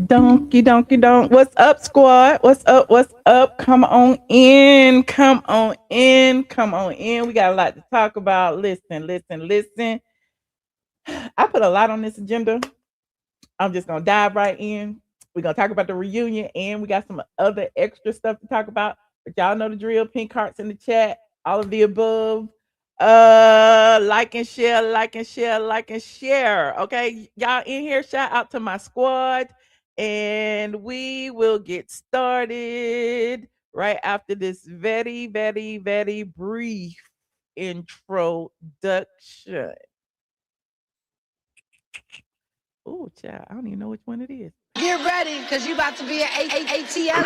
Donkey, donkey, donk. What's up, squad? What's up? What's up? Come on in. Come on in. Come on in. We got a lot to talk about. Listen, listen, listen. I put a lot on this agenda. I'm just going to dive right in. We're going to talk about the reunion, and we got some other extra stuff to talk about. But y'all know the drill. Pink hearts in the chat. All of the above. Like and share, like and share, like and share. Okay, y'all in here. Shout out to my squad. And we will get started right after this very, very, very brief introduction. Oh, child, I don't even know which one it is. Get ready, because you about to be an ATLien.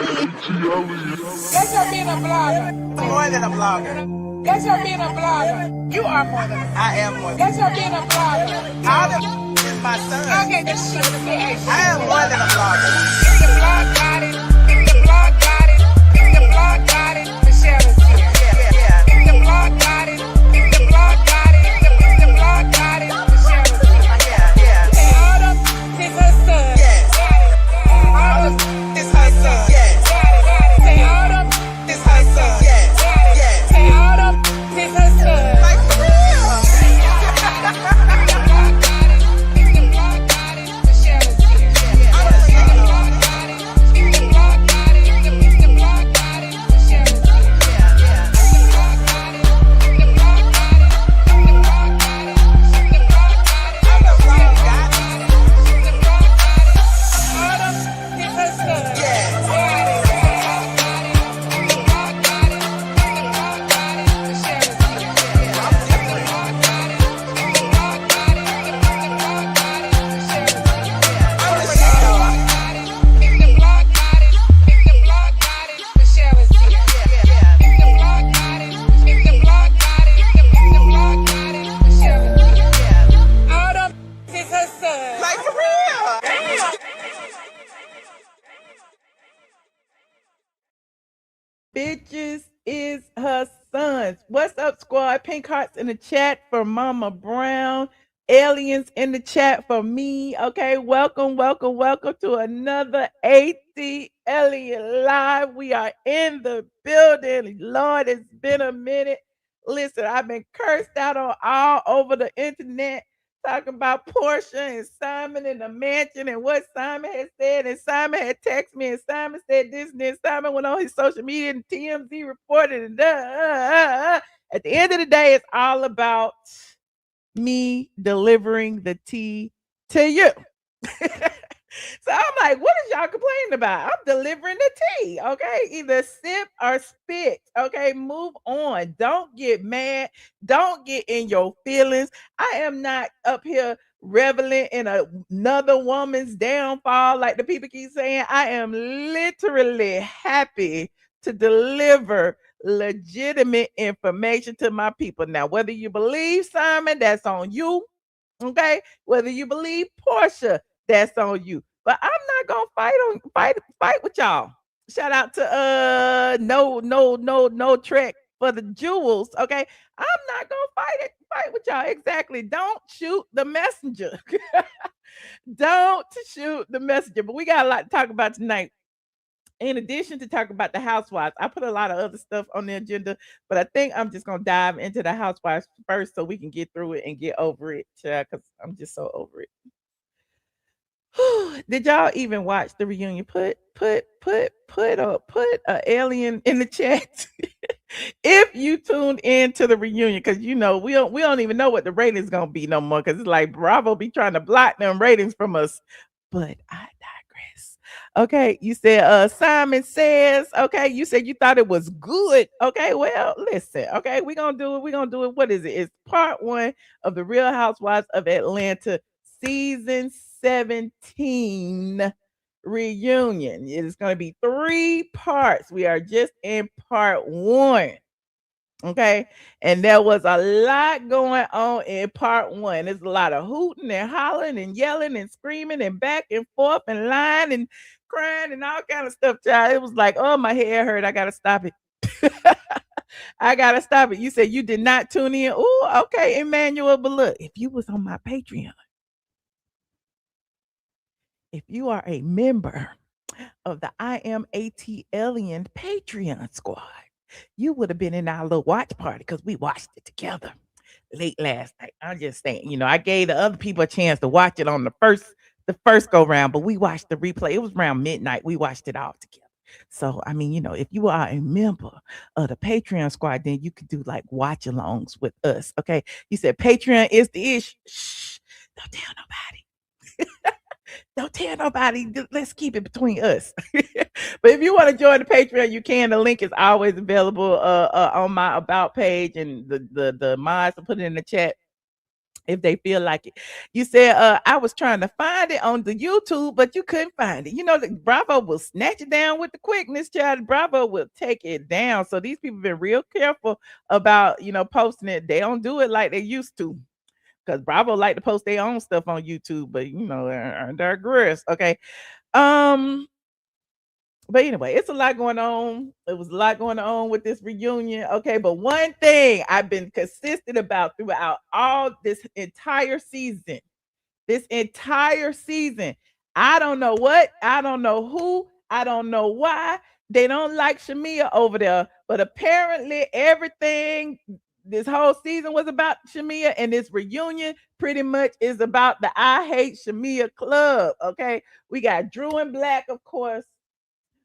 Guess you're being a blogger. More than a blogger. Guess you're being a blogger. You are more than I am more than. Guess you're being a blogger. All the is my son. Okay, this shit is big. I am more than a blogger. If the blog got it, if the blog got it, if the blog got it, Michelle is here. Yeah. If the blog got it, if the blog got it, if the blog got it, Michelle is here. Yeah. Say Autumn is her son. Yes. Autumn It's her son. Yes. Say Autumn It's her son. Yes. Yes. Say Autumn is her son. Like for real. Bitches is her sons. What's up, squad? Pink hearts in the chat for Mama Brown. Aliens in the chat for me. Okay, welcome, welcome, welcome to another ATLien Live. We are in the building. Lord, it's been a minute. Listen, I've been cursed out on all over the internet talking about Porsha and Simon in the mansion and what Simon had said. And Simon had texted me and Simon said this and then Simon went on his social media and TMZ reported. And at the end of the day, it's all about me delivering the tea to you. So I'm like, what is y'all complaining about? I'm delivering the tea, okay? Either sip or spit, okay? Move on. Don't get mad. Don't get in your feelings. I am not up here reveling in another woman's downfall like the people keep saying. I am literally happy to deliver legitimate information to my people. Now, whether you believe Simon, that's on you, okay? Whether you believe Porsha, that's on you. But I'm not gonna fight with y'all. Shout out to no Trek for the jewels. Okay. I'm not gonna fight with y'all. Exactly. Don't shoot the messenger. Don't shoot the messenger. But we got a lot to talk about tonight. In addition to talk about the housewives, I put a lot of other stuff on the agenda, but I think I'm just gonna dive into the housewives first so we can get through it and get over it, because I'm just so over it. Did y'all even watch the reunion? Put a alien in the chat if you tuned in to the reunion, because you know we don't even know what the ratings gonna be no more, because it's like Bravo be trying to block them ratings from us. But I digress. Okay, you said Simon says, okay, you said you thought it was good. Okay, well, listen, okay, we're gonna do it. What is it? It's part 1 of the Real Housewives of Atlanta season 17 reunion. It is going to be 3 parts. We are just in part 1. Okay. And there was a lot going on in part 1. There's a lot of hooting and hollering and yelling and screaming and back and forth and lying and crying and all kind of stuff, child. It was like, oh, my head hurt. I got to stop it. I got to stop it. You said you did not tune in. Oh, okay, Emmanuel. But look, if you was on my Patreon, if you are a member of the I Am ATLien Patreon squad, you would have been in our little watch party because we watched it together late last night. I'm just saying, I gave the other people a chance to watch it on the first go round, but we watched the replay. It was around midnight. We watched it all together. So, I mean, if you are a member of the Patreon squad, then you could do like watch alongs with us. Okay. You said Patreon is the ish. Shh. Don't tell nobody. Don't tell nobody. Let's keep it between us. But if you want to join the Patreon, you can. The link is always available on my about page, and the mods will put it in the chat if they feel like it. You said I was trying to find it on the YouTube, but you couldn't find it. The Bravo will snatch it down with the quickness, child. Bravo will take it down. So these people have been real careful about posting it. They don't do it like they used to. Because Bravo like to post their own stuff on YouTube, but they're aggressive. Okay. But anyway, it's a lot going on. It was a lot going on with this reunion. Okay, but one thing I've been consistent about throughout all this entire season, I don't know what, I don't know who, I don't know why they don't like Shamea over there, but apparently everything this whole season was about Shamea, and this reunion pretty much is about the I Hate Shamea Club. Okay, we got Drew and Blak, of course.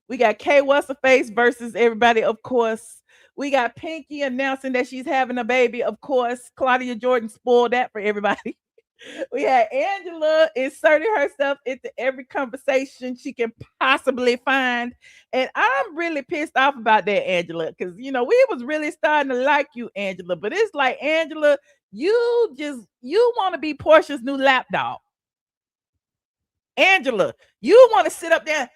We got K What's Her Face versus everybody, of course. We got Pinky announcing that she's having a baby, of course. Claudia Jordan spoiled that for everybody. We had Angela inserting herself into every conversation she can possibly find. And I'm really pissed off about that, Angela, because, we was really starting to like you, Angela. But it's like, Angela, you want to be Porsha's new lapdog. Angela, you want to sit up there.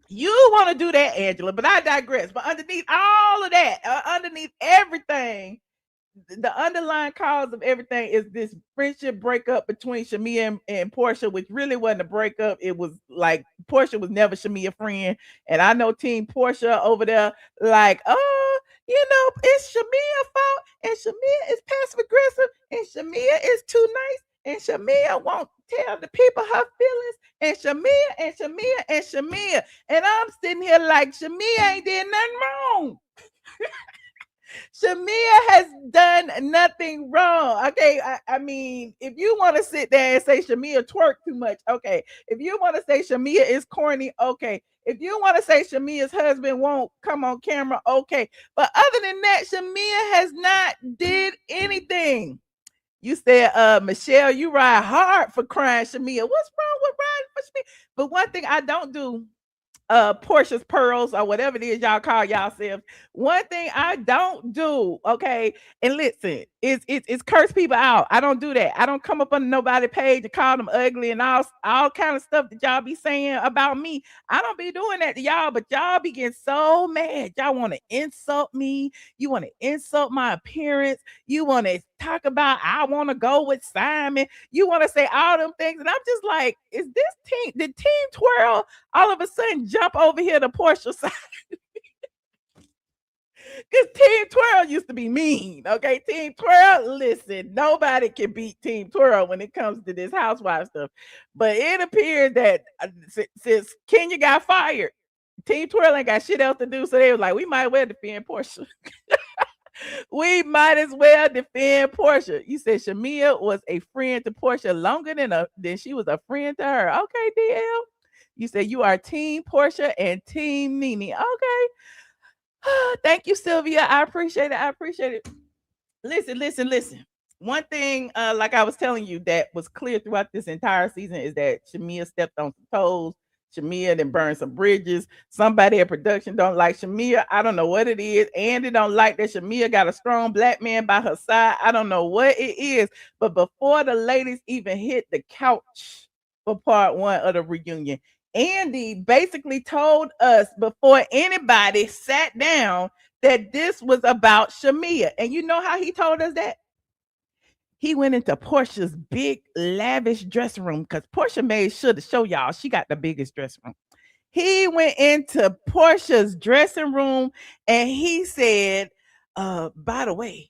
You want to do that, Angela, but I digress. But underneath all of that, underneath everything, the underlying cause of everything is this friendship breakup between Shamea and Porsha, which really wasn't a breakup. It was like Porsha was never Shamea's friend. And I know Team Porsha over there, like, it's Shamea's fault, and Shamea is passive aggressive, and Shamea is too nice, and Shamea won't tell the people her feelings, and Shamea. And I'm sitting here like, Shamea ain't did nothing wrong. Shamea has done nothing wrong. Okay. I mean, if you want to sit there and say Shamea twerk too much, okay. If you want to say Shamea is corny, okay. If you want to say Shamea's husband won't come on camera, okay. But other than that, Shamea has not did anything. You said, Michelle, you ride hard for crying Shamea. What's wrong with riding for Shamea? But one thing I don't do, Porsha's pearls or whatever it is y'all call yourselves. One thing I don't do, okay, and listen, it's curse people out. I don't do that. I don't come up on nobody's page and call them ugly and all kind of stuff that y'all be saying about me. I don't be doing that to y'all, but y'all be getting so mad. Y'all want to insult me. You want to insult my appearance. You want to talk about I want to go with Simon. You want to say all them things, and I'm just like, is this team? Did Team Twirl all of a sudden jump over here to Porsha side? Because Team Twirl used to be mean. Okay, Team Twirl, listen, nobody can beat Team Twirl when it comes to this housewife stuff. But it appears that since Kenya got fired, Team Twirl ain't got shit else to do. So they was like, we might well defend Porsha. We might as well defend Porsha. You said Shamea was a friend to Porsha longer than she was a friend to her. Okay, DL. You said you are Team Porsha and Team NeNe. Okay. Thank you, Sylvia. I appreciate it. Listen. One thing, like I was telling you, that was clear throughout this entire season is that Shamea stepped on some toes. Shamea then burned some bridges. Somebody at production don't like Shamea. I don't know what it is. Andy don't like that Shamea got a strong black man by her side. I don't know what it is. But before the ladies even hit the couch for part one of the reunion, Andy basically told us before anybody sat down that this was about Shamea. And you know how he told us that? He went into Porsha's big, lavish dressing room because Porsha made sure to show y'all she got the biggest dressing room. He went into Porsha's dressing room and he said, by the way,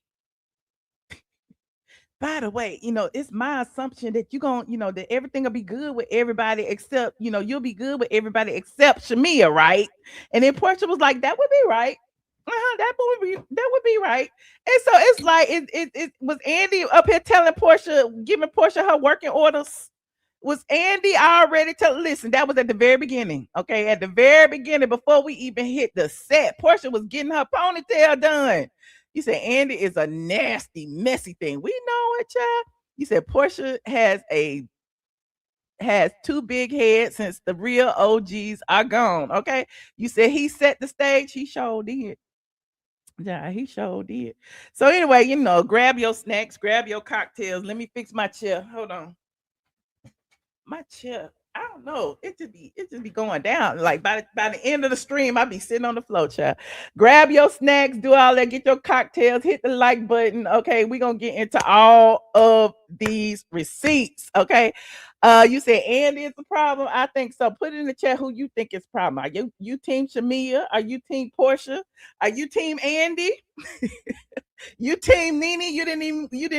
by the way, it's my assumption that that everything will be good with everybody except, you'll be good with everybody except Shamea, right? And then Portia was like, that would be right. That would be right. And so it's like it was Andy up here telling Portia, giving Portia her working orders. Was Andy already listen, that was at the very beginning. Okay. At the very beginning, before we even hit the set, Portia was getting her ponytail done. You said Andy is a nasty, messy thing. We know it, child. You said Portia has two big heads since the real OGs are gone. Okay. You said he set the stage. He sure did. Yeah, he sure did. So anyway, grab your snacks, grab your cocktails. Let me fix my chair. Hold on. My chair, I don't know. It just be going down. Like by the end of the stream, I'll be sitting on the floor, child. Grab your snacks, do all that, get your cocktails, hit the like button. Okay, we're gonna get into all of these receipts. Okay. You said Andy is the problem. I think so. Put it in the chat who you think is the problem. Are you team Shamea? Are you team Porsha? Are you team Andy? You team NeNe, you didn't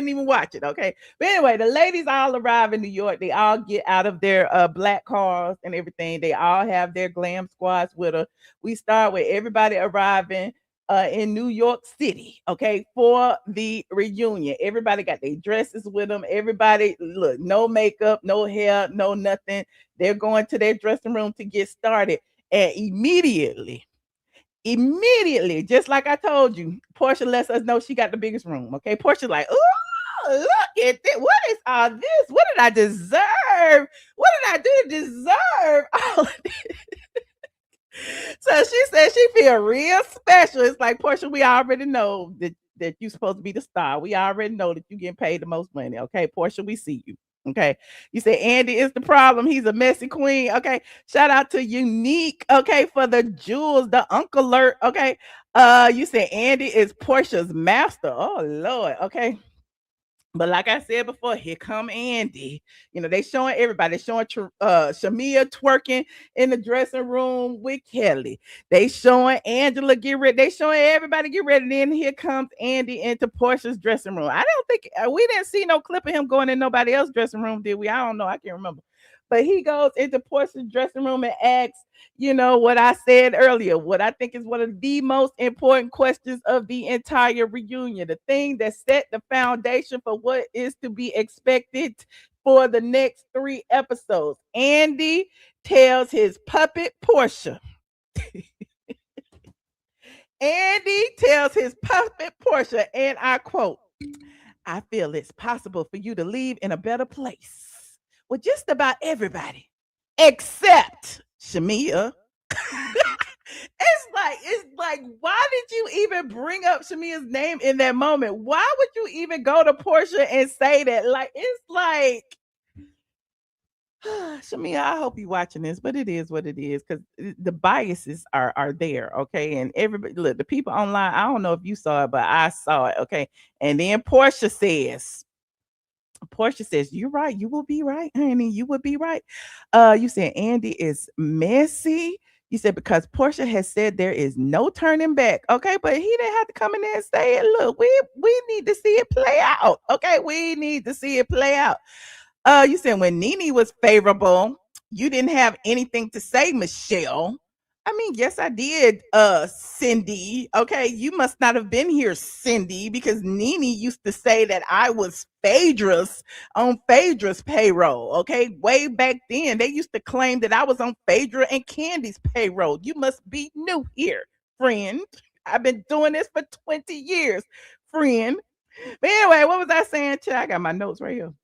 even watch it, okay? But anyway, the ladies all arrive in New York. They all get out of their black cars and everything. They all have their glam squads with her. We start with everybody arriving in New York City, okay, for the reunion. Everybody got their dresses with them. Everybody, look, no makeup, no hair, no nothing. They're going to their dressing room to get started. And immediately, just like I told you, Porsha lets us know she got the biggest room. Okay. Portia's like, oh, look at this. What is all this? What did I deserve? What did I do to deserve all of this? So she said she feel real special. It's like, Porsha, we already know that you're supposed to be the star. We already know that you're getting paid the most money. Okay, Porsha, we see you. Okay. You say Andy is the problem. He's a messy queen. Okay. Shout out to Unique. Okay. For the jewels, the Uncle alert. Okay. You say Andy is Portia's master. Oh Lord. Okay. But like I said before, here come Andy. They showing everybody. They showing Shamea twerking in the dressing room with Kelli. They showing Angela get ready. They showing everybody get ready. Then here comes Andy into Portia's dressing room. I don't think we didn't see no clip of him going in nobody else's dressing room, did we? I don't know. I can't remember. But he goes into Portia's dressing room and asks, what I said earlier, what I think is one of the most important questions of the entire reunion, the thing that set the foundation for what is to be expected for the next 3 episodes. Andy tells his puppet Porsha. Andy tells his puppet Porsha, and I quote, I feel it's possible for you to leave in a better place with just about everybody except Shamea. It's like, why did you even bring up Shamea's name in that moment? Why would you even go to Porsha and say that? Like, it's like, Shamea, I hope you're watching this, but it is what it is, because the biases are there, okay? And everybody, look, the people online, I don't know if you saw it, but I saw it, okay? And then Porsha says, you're right. You will be right, honey. You will be right. You said Andy is messy. You said because Porsha has said there is no turning back. Okay, but he didn't have to come in there and say it. Look, we need to see it play out. Okay, we need to see it play out. You said when NeNe was favorable, you didn't have anything to say, Michelle. I mean, yes, I did, Cindy. Okay, you must not have been here, Cindy, because NeNe used to say that I was on Phaedra's payroll. Okay, way back then, they used to claim that I was on Phaedra and Candy's payroll. You must be new here, friend. I've been doing this for 20 years, friend. But anyway, what was I saying? I got my notes right here.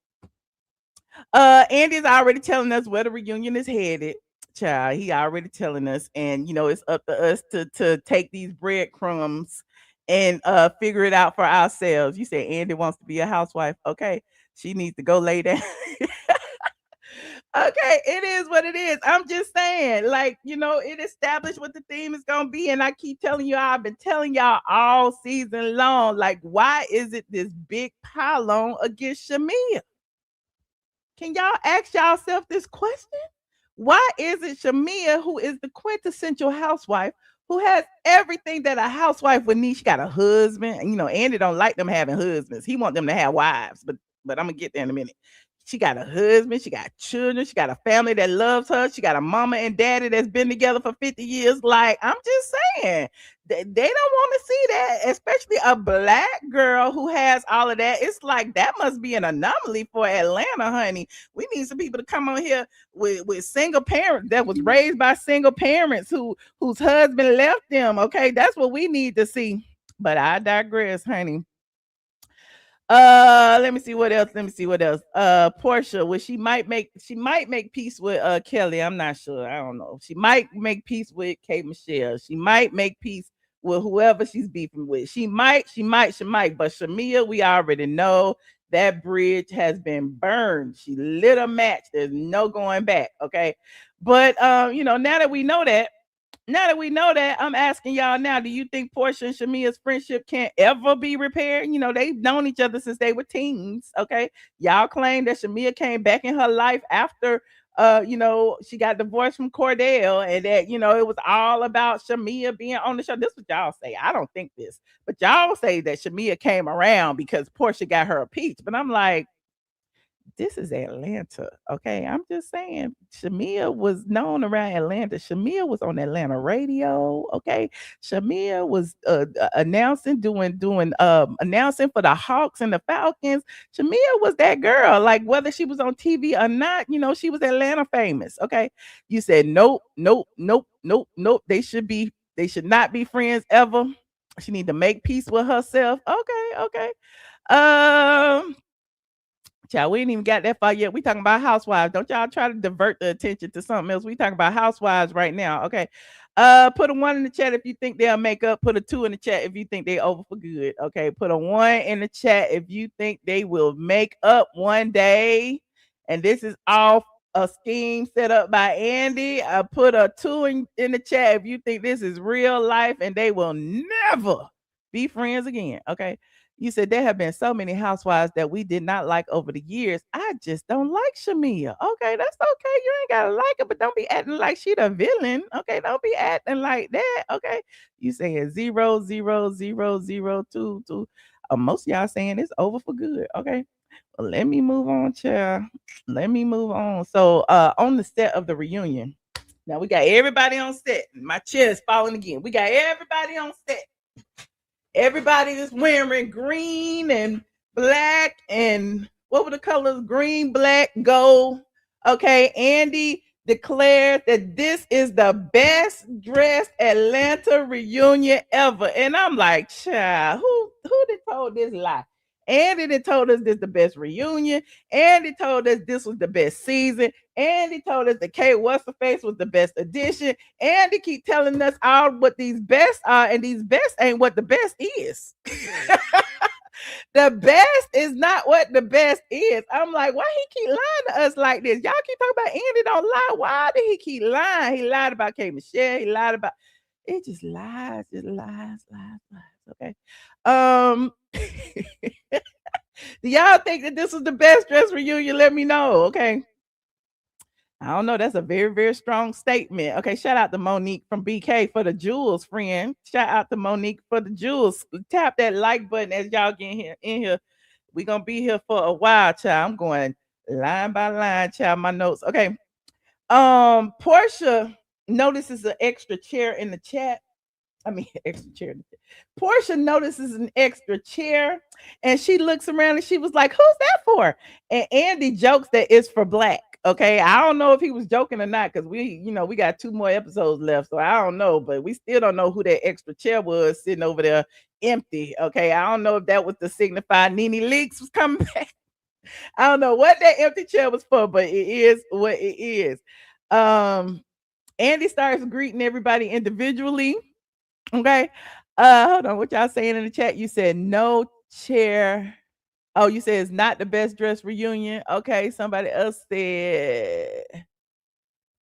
Andy's already telling us where the reunion is headed. Child, he already telling us, and it's up to us to take these breadcrumbs and figure it out for ourselves. You say Andy wants to be a housewife. Okay, she needs to go lay down. Okay, it is what it is. I'm just saying, like, it established what the theme is gonna be, and I keep telling you, I've been telling y'all all season long, like, why is it this big pile-on against Shamea? Can y'all ask yourself this question? Why is it Shamea, who is the quintessential housewife, who has everything that a housewife would need? She got a husband. And, Andy don't like them having husbands. He want them to have wives. But but I'm gonna get there in a minute. She got a husband, she got children, she got a family that loves her, she got a mama and daddy that's been together for 50 years. Like, I'm just saying, they don't want to see that, especially a black girl who has all of that. It's like that must be an anomaly for Atlanta, honey. We need some people to come on here with single parents that was raised by single parents whose husband left them. Okay, that's what we need to see. But I digress, honey. Let me see what else. Let me see what else. Porsha, well, she might make peace with Kelli. I'm not sure. I don't know. She might make peace with K Michelle. She might make peace with whoever she's beefing with. She might. But Shamea, we already know that bridge has been burned. She lit a match. There's no going back. Okay. But now that we know that, I'm asking y'all now, do you think Porsha and Shamea's friendship can't ever be repaired? They've known each other since they were teens. Okay. Y'all claim that Shamea came back in her life after she got divorced from Cordell, and that, it was all about Shamea being on the show. This is what y'all say. I don't think this, but y'all say that Shamea came around because Porsha got her a peach. But I'm like, this is Atlanta. Okay. I'm just saying Shamea was known around Atlanta. Shamea was on Atlanta radio. Okay. Shamea was announcing, announcing for the Hawks and the Falcons. Shamea was that girl. Like, whether she was on TV or not, she was Atlanta famous. Okay. You said nope, nope, nope, nope, nope. They should not be friends ever. She need to make peace with herself. Okay, okay. Child, we ain't even got that far yet. We talking about housewives. Don't y'all try to divert the attention to something else. We talking about housewives right now. Okay. Put a 1 in the chat if you think they'll make up. Put a 2 in the chat if you think they over for good. Okay. Put a 1 in the chat if you think they will make up one day. And this is all a scheme set up by Andy. I put a 2 in the chat if you think this is real life and they will never be friends again. Okay. You said there have been so many housewives that we did not like over the years. I just don't like Shamea. Okay, that's okay. You ain't gotta like her, but don't be acting like she the villain. Okay, don't be acting like that. Okay, you saying 0, 0, 0, 0, 2, 2. Most of y'all saying it's over for good. Okay, well, let me move on, child. Let me move on. So, on the set of the reunion, now we got everybody on set. My chair is falling again. We got everybody on set. Everybody is wearing green and black, and what were the colors? Green, black, gold. Okay, Andy declared that this is the best dressed Atlanta reunion ever. And I'm like, child, who did told this lie? Andy did told us this the best reunion. Andy told us this was the best season. Andy told us that Kate What's the Face was the best addition. Andy keep telling us all what these best are, and these best ain't what the best is. The best is not what the best is. I'm like, why he keep lying to us like this? Y'all keep talking about Andy don't lie. Why did he keep lying? He lied about Kate Michelle. He lied about it. Just lies, lies. Okay. Do y'all think that this was the best dress reunion? Let me know. Okay. I don't know. That's a very, very strong statement. Okay. Shout out to Monique from BK for the jewels, friend. Shout out to Monique for the jewels. Tap that like button as y'all get here in here. We're gonna be here for a while, child. I'm going line by line, child. My notes. Okay. Porsha notices an extra chair in the chat. I mean, extra chair. Porsha notices an extra chair and she looks around and she was like, who's that for? And Andy jokes that it's for Blak. Okay. I don't know if he was joking or not because we got 2 more episodes left. So I don't know, but we still don't know who that extra chair was sitting over there empty. Okay. I don't know if that was to signify NeNe Leakes was coming back. I don't know what that empty chair was for, but it is what it is. Andy starts greeting everybody individually. Okay. Hold on. What y'all saying in the chat? You said no chair. Oh, you said it's not the best dress reunion. Okay. Somebody else said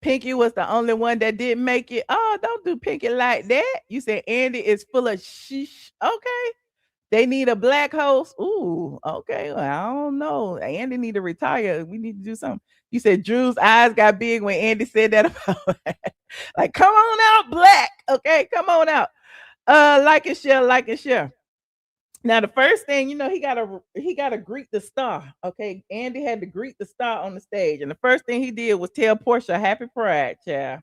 Pinky was the only one that didn't make it. Oh, don't do Pinky like that. You said Andy is full of sheesh. Okay. They need a black host. Ooh, okay. Well, I don't know. Andy need to retire. We need to do something. You said Drew's eyes got big when Andy said that about like, come on out, Blak. Okay, come on out. Like and share, like and share. Now the first thing, he gotta greet the star. Okay, Andy had to greet the star on the stage, and the first thing he did was tell Porsha Happy Pride, child.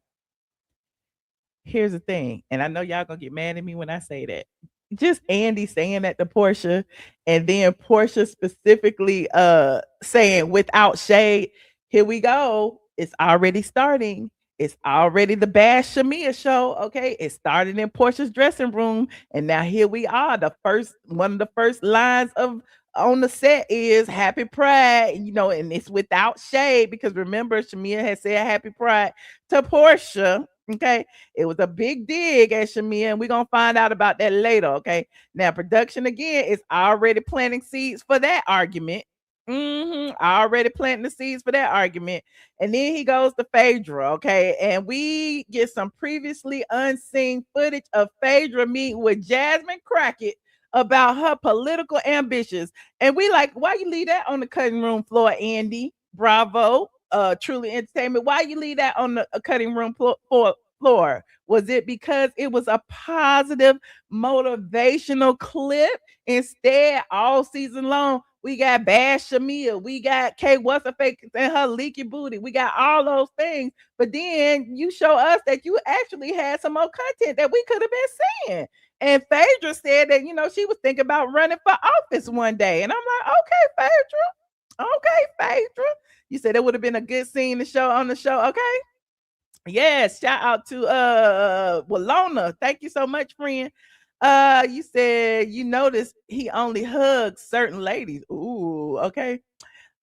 Here's the thing, and I know y'all gonna get mad at me when I say that. Just Andy saying that to Porsha, and then Porsha specifically saying without shade, here we go. It's already starting. It's already the Bash Shamea show. Okay. It started in Porsha's dressing room. And now here we are. One of the first lines of on the set is Happy Pride, and it's without shade because remember, Shamea had said Happy Pride to Porsha. Okay. It was a big dig at Shamea, and we're gonna find out about that later. Okay. Now, production again is already planting seeds for that argument. Already planting the seeds for that argument. And then he goes to Phaedra, okay, and we get some previously unseen footage of Phaedra meeting with Jasmine Crockett about her political ambitions. And we like, why you leave that on the cutting room floor, Andy? Bravo. Truly Entertainment. Why you leave that on the cutting room floor? Was it because it was a positive motivational clip? Instead, all season long, we got Bash Shamea, we got K What's a Fake and her leaky booty. We got all those things. But then you show us that you actually had some more content that we could have been seeing. And Phaedra said that, she was thinking about running for office one day. And I'm like, okay, Phaedra. Okay, Phaedra. You said it would have been a good scene to show on the show. Okay. Yes, shout out to Walona. Thank you so much, friend. You said you noticed he only hugs certain ladies. Ooh, okay.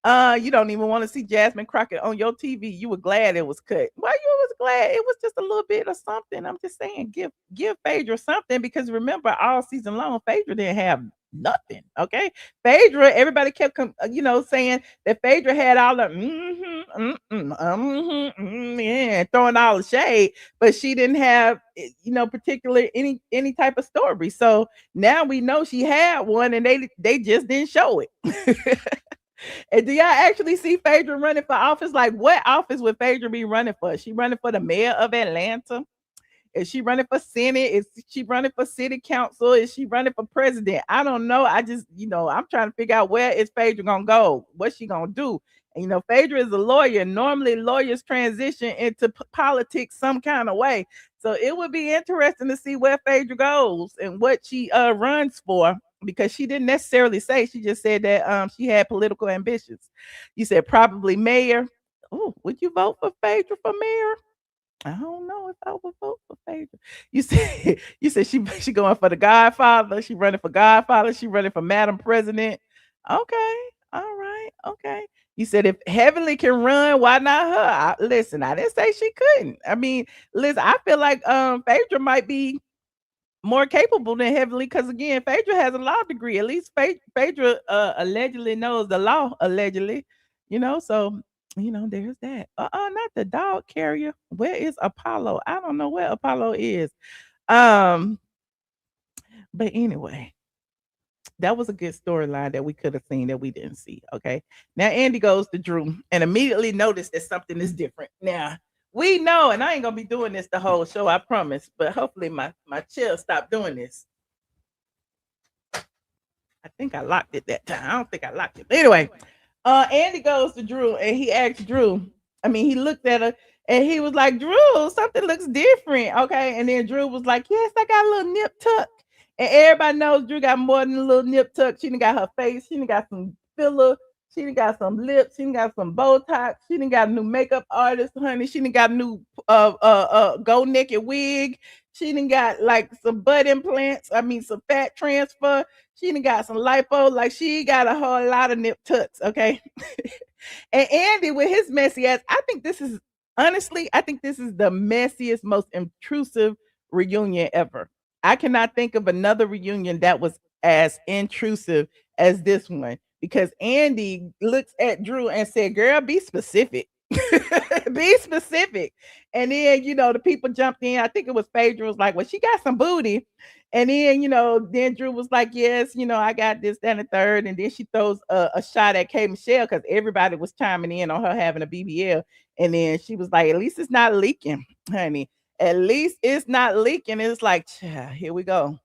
You don't even want to see Jasmine Crockett on your TV. You were glad it was cut. Well, you was glad it was just a little bit of something. I'm just saying, give Phaedra something because remember, all season long, Phaedra didn't have nothing. Okay, Phaedra, everybody kept saying that Phaedra had all the yeah, throwing all the shade, but she didn't have particular any type of story. So now we know she had one, and they just didn't show it. And do y'all actually see Phaedra running for office? Like, what office would Phaedra be running for? Is she running for the mayor of Atlanta? Is she running for Senate? Is she running for city council? Is she running for president? I don't know. I just, I'm trying to figure out where is Phaedra gonna go? What's she gonna do? And Phaedra is a lawyer. Normally, lawyers transition into politics some kind of way. So it would be interesting to see where Phaedra goes and what she runs for because she didn't necessarily say. She just said that she had political ambitions. You said probably mayor. Oh, would you vote for Phaedra for mayor? I don't know if I would vote for Phaedra. You said she going for the Godfather. She running for Godfather. She running for Madam President. Okay, all right, okay. You said if Heavenly can run, why not her? Listen, I didn't say she couldn't. I mean, listen, I feel like Phaedra might be more capable than Heavenly because again, Phaedra has a law degree. At least Phaedra allegedly knows the law. Allegedly, so there's that. Not the dog carrier. Where is Apollo? I don't know where Apollo is. Um, but anyway, that was a good storyline that we could have seen that we didn't see. Okay. Now Andy goes to Drew and immediately noticed that something is different. Now we know, and I ain't gonna be doing this the whole show, I promise. But hopefully my chair stop doing this. I think I locked it that time. I don't think I locked it. But anyway, Andy goes to Drew and he asks Drew. I mean, he looked at her and he was like, Drew, something looks different. Okay. And then Drew was like, yes, I got a little nip tuck. And everybody knows Drew got more than a little nip tuck. She done got her face. She done got some filler. She done got some lips. She done got some Botox. She done got a new makeup artist, honey. She done got a new go naked wig. She done got like some butt implants. I mean, some fat transfer. She done got some lipo. Like she got a whole lot of nip tucks. Okay. And Andy with his messy ass, I think this is the messiest, most intrusive reunion ever. I cannot think of another reunion that was as intrusive as this one because Andy looks at Drew and said, girl, be specific. Be specific. And then, the people jumped in. I think it was Phaedra was like, well, she got some booty. And then, then Drew was like, yes, I got this, that, and the third. And then she throws a shot at K Michelle because everybody was chiming in on her having a BBL. And then she was like, at least it's not leaking, honey. At least it's not leaking. It's like, here we go.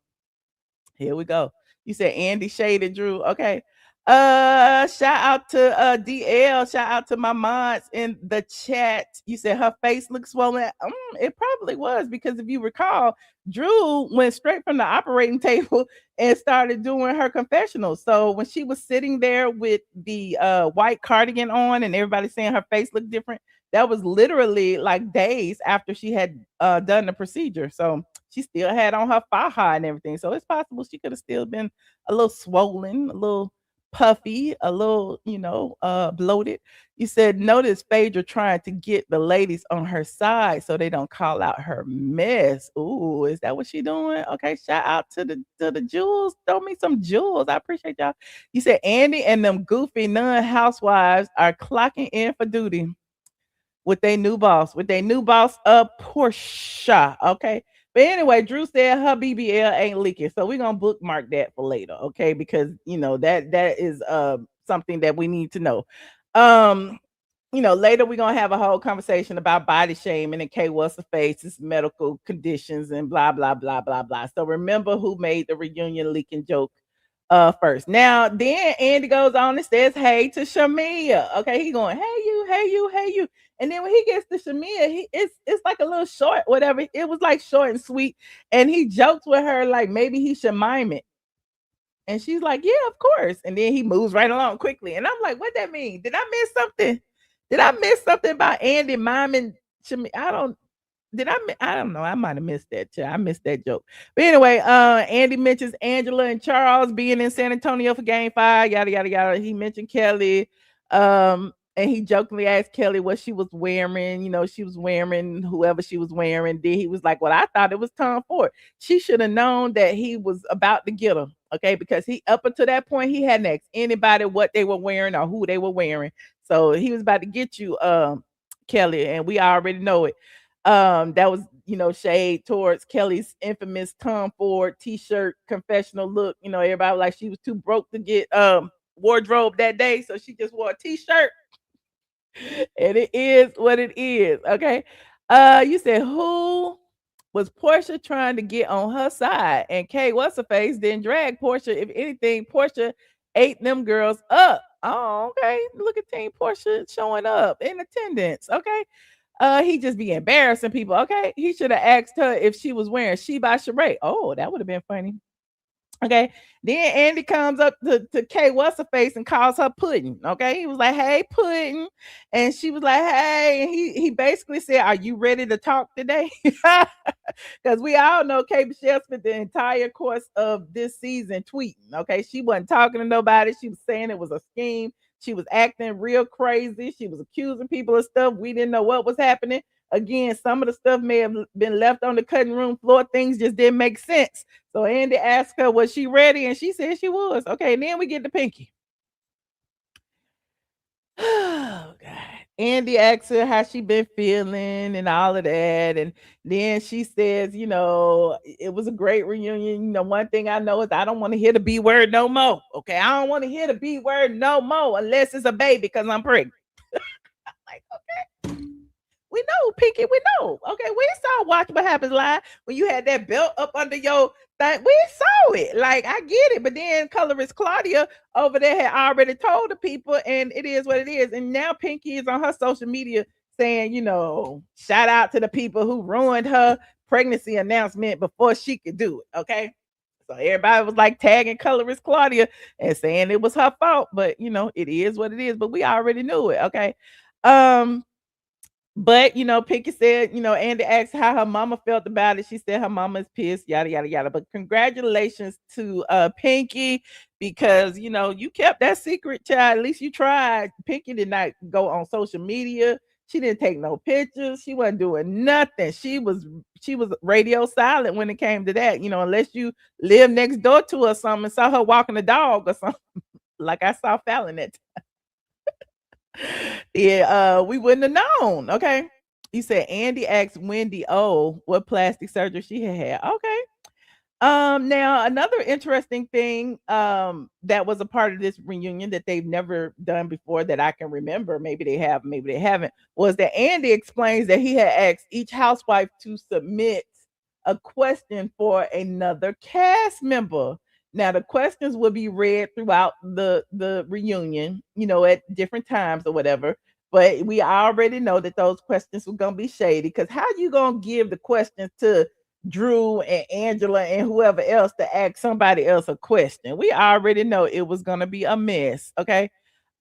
Here we go. You said Andy shaded Drew. Okay. Shout out to DL. Shout out to my mods in the chat. You said her face looks swollen. It probably was because if you recall, Drew went straight from the operating table and started doing her confessional. So when she was sitting there with the white cardigan on and everybody saying her face looked different, that was literally like days after she had done the procedure. So she still had on her faja and everything. So it's possible she could have still been a little swollen, a little puffy, a little, bloated. You said notice Phaedra trying to get the ladies on her side so they don't call out her mess. Ooh, is that what she doing? Okay, shout out to the jewels. Throw me some jewels. I appreciate y'all. You said Andy and them goofy non-housewives are clocking in for duty with their new boss, Porsha. Okay. But anyway, Drew said her BBL ain't leaking. So we're gonna bookmark that for later, okay? Because that is something that we need to know. Um, later we're gonna have a whole conversation about body shaming and K what's the face's medical conditions and blah blah blah blah blah. So remember who made the reunion leaking joke first. Now then Andy goes on and says hey to Shamea. Okay, he going, hey you, hey you, hey you. And then when he gets to Shamea, it's like a little short, whatever. It was like short and sweet. And he jokes with her like maybe he should mime it. And she's like, yeah, of course. And then he moves right along quickly. And I'm like, what that mean? Did I miss something? Did I miss something about Andy miming Shamea? I don't know. I might have missed that too. I missed that joke. But anyway, Andy mentions Angela and Charles being in San Antonio for game 5, yada yada yada. He mentioned Kelli. And he jokingly asked Kelli what she was wearing. She was wearing whoever she was wearing. Then he was like, well, I thought it was Tom Ford. She should have known that he was about to get her. Okay, because he up until that point, he hadn't asked anybody what they were wearing or who they were wearing. So he was about to get you, Kelli, and we already know it. That was shade towards Kelly's infamous Tom Ford t-shirt confessional look. Everybody was like she was too broke to get wardrobe that day, so she just wore a t-shirt. And it is what it is. Okay. You said who was Porsha trying to get on her side? And Kay, what's her face? Didn't drag Porsha. If anything, Porsha ate them girls up. Oh, okay. Look at Team Porsha showing up in attendance. Okay. He just be embarrassing people. Okay. He should have asked her if she was wearing She by Sheree. Oh, that would have been funny. Okay. Then Andy comes up to Kay what's her face and calls her Pudding. Okay. He was like, hey, Pudding. And she was like, hey. And he basically said, are you ready to talk today? Because we all know Kay Michelle spent the entire course of this season tweeting. Okay. She wasn't talking to nobody. She was saying it was a scheme. She was acting real crazy. She was accusing people of stuff. We didn't know what was happening. Again, some of the stuff may have been left on the cutting room floor. Things just didn't make sense. So Andy asked her, was she ready? And she said she was. Okay, and then we get to Pinky. Oh, God. Andy asked her how she been feeling and all of that. And then she says, it was a great reunion. One thing I know is I don't want to hear the B word no more. Okay, I don't want to hear the B word no more unless it's a baby because I'm pregnant. I'm like, okay. We know, Pinky, we know. Okay, we saw Watch What Happens Live when you had that belt up under your thing. We saw it. Like, I get it. But then colorist Claudia over there had already told the people, and it is what it is. And now Pinky is on her social media saying, shout out to the people who ruined her pregnancy announcement before she could do it. Okay. So everybody was like tagging colorist Claudia and saying it was her fault. But it is what it is. But we already knew it. Okay. But Pinky said, Andy asked how her mama felt about it. She said her mama is pissed, yada yada yada. But congratulations to Pinky because you kept that secret, child. At least you tried. Pinky did not go on social media. She didn't take no pictures. She wasn't doing nothing. She was radio silent when it came to that. Unless you live next door to her or something and saw her walking the dog or something, like I saw Fallon that time. Yeah, we wouldn't have known. Okay. You said Andy asked Wendy, what plastic surgery she had. Okay. Now another interesting thing that was a part of this reunion that they've never done before that I can remember, maybe they have, maybe they haven't, was that Andy explains that he had asked each housewife to submit a question for another cast member. Now the questions will be read throughout the reunion, at different times or whatever. But we already know that those questions were gonna be shady. Because how you gonna give the questions to Drew and Angela and whoever else to ask somebody else a question? We already know it was gonna be a mess. Okay.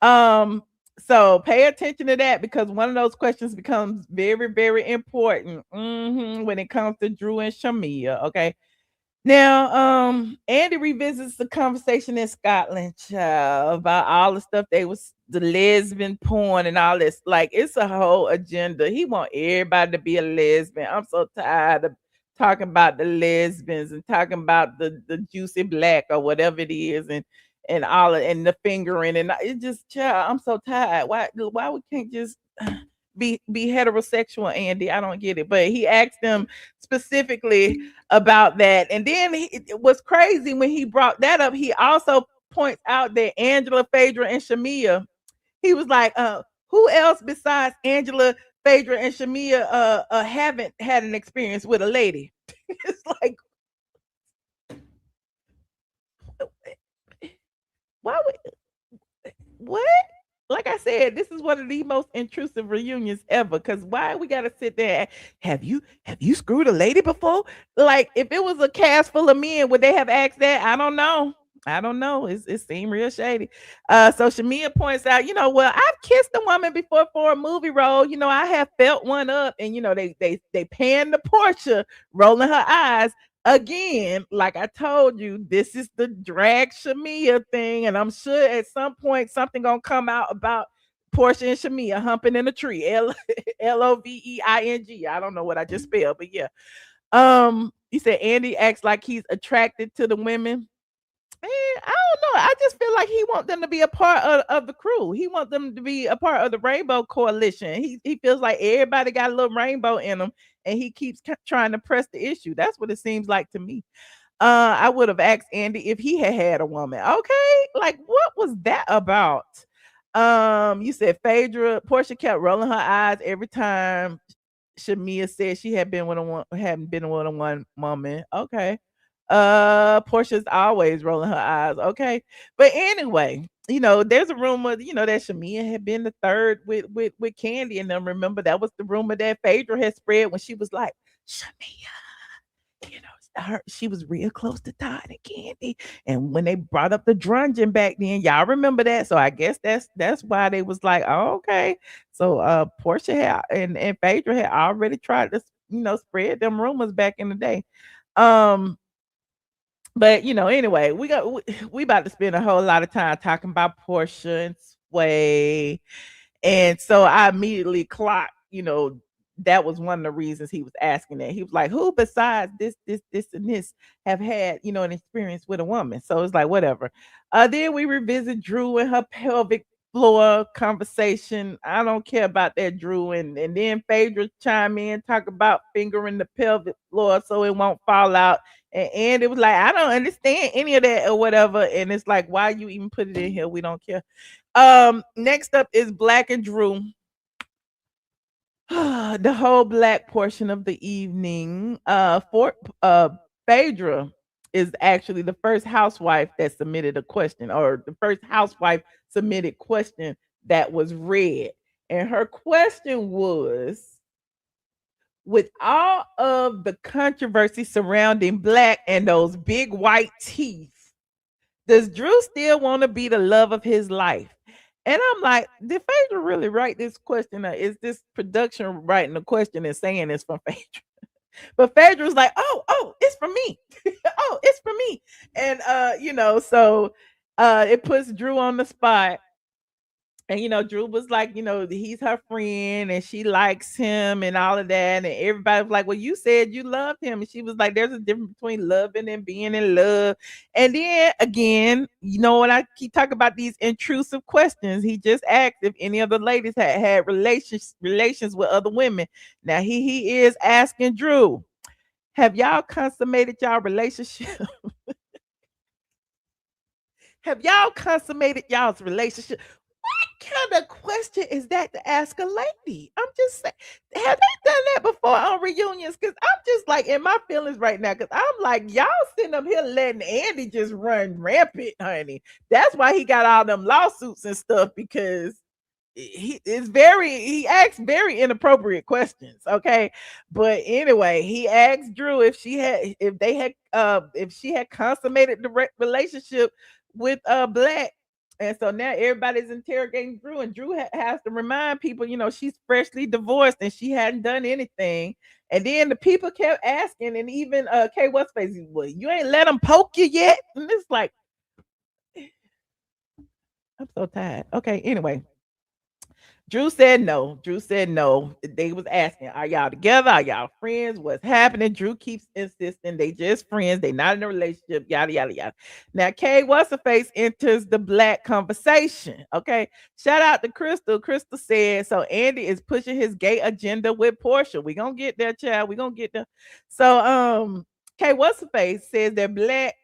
Um, so pay attention to that because one of those questions becomes very, very important when it comes to Drew and Shamea. Okay. Now, Andy revisits the conversation in Scotland, child, about all the stuff they was the lesbian porn and all this. Like, it's a whole agenda. He want everybody to be a lesbian. I'm so tired of talking about the lesbians and talking about the juicy black or whatever it is, and all of, and the fingering, and it just, child, I'm so tired. Why we can't just be heterosexual, Andy? I don't get it. But he asked them specifically about that. And then it was crazy when he brought that up. He also points out that Angela, Phaedra, and Shamea, he was like, who else besides Angela, Phaedra, and Shamea haven't had an experience with a lady? It's like, why would what? Like I said, this is one of the most intrusive reunions ever. Cause why we gotta sit there? Have you screwed a lady before? Like, if it was a cast full of men, would they have asked that? I don't know. I don't know. It seemed real shady. So Shamea points out, well, I've kissed a woman before for a movie role. I have felt one up, and they pan the Porsha, rolling her eyes. Again, like I told you, this is the drag Shamea thing, and I'm sure at some point something gonna come out about Porsha and Shamea humping in a tree. Loveing. I don't know what I just spelled, but yeah. You said Andy acts like he's attracted to the women. I don't know. I just feel like he want them to be a part of the crew. He want them to be a part of the Rainbow Coalition. He feels like everybody got a little rainbow in them, and he keeps trying to press the issue. That's what it seems like to me. I would have asked Andy if he had a woman. Okay, like what was that about? You said Phaedra, Porsha kept rolling her eyes every time Shamea said she hadn't been with a one woman. Okay. Portia's always rolling her eyes. Okay. But anyway, there's a rumor, that Shamea had been the third with Candy. And then remember that was the rumor that Phaedra had spread when she was like, Shamea, she was real close to Todd and Candy. And when they brought up the drunging back then, y'all remember that. So I guess that's why they was like, oh, okay. So Porsha had and Phaedra had already tried to, spread them rumors back in the day. But anyway, we about to spend a whole lot of time talking about Porsha and Sway. And so I immediately clocked, that was one of the reasons he was asking that. He was like, who besides this, and this have had, an experience with a woman? So it's like, whatever. Then we revisit Drew and her pelvic floor conversation. I don't care about that, Drew. And then Phaedra chime in, talk about fingering the pelvic floor so it won't fall out. And it was like, I don't understand any of that or whatever. And it's like, why you even put it in here? We don't care. Next up is Blak and Drew. The whole Blak portion of the evening. Phaedra is actually the first housewife that submitted a question, or the first housewife submitted question that was read. And her question was, with all of the controversy surrounding Blak and those big white teeth, does Drew still want to be the love of his life? And I'm like, did Phaedra really write this question? Or is this production writing the question and saying it's from Phaedra? But Phaedra was like, oh, it's for me. Oh, it's for me. And so it puts Drew on the spot. And Drew was like, he's her friend and she likes him and all of that. And everybody was like, well, you said you loved him. And she was like, there's a difference between loving and being in love. And then again, when I keep talking about these intrusive questions, he just asked if any of the ladies had relations with other women. Now he is asking Drew, have y'all consummated y'all relationship? Have y'all consummated y'all's relationship? What kind of question is that to ask a lady? I'm just saying, have they done that before on reunions? Because I'm just like in my feelings right now. Because I'm like, y'all sitting up here letting Andy just run rampant, honey. That's why he got all them lawsuits and stuff, because he asks very inappropriate questions. Okay, but anyway, he asked Drew if she had consummated the relationship with Blak. And so now everybody's interrogating Drew, and Drew has to remind people, she's freshly divorced and she hadn't done anything. And then the people kept asking, and even K what's face, well, you ain't let them poke you yet. And it's like, I'm so tired. Okay, anyway, Drew said no. Drew said no. They was asking, are y'all together? Are y'all friends? What's happening? Drew keeps insisting they just friends. They not in a relationship. Yada yada yada. Now, Kay what's her face enters the Blak conversation. Okay. Shout out to Crystal. Crystal said, so Andy is pushing his gay agenda with Porsha. We gonna get there, child. We gonna get there. So Kay what's her face says that Blak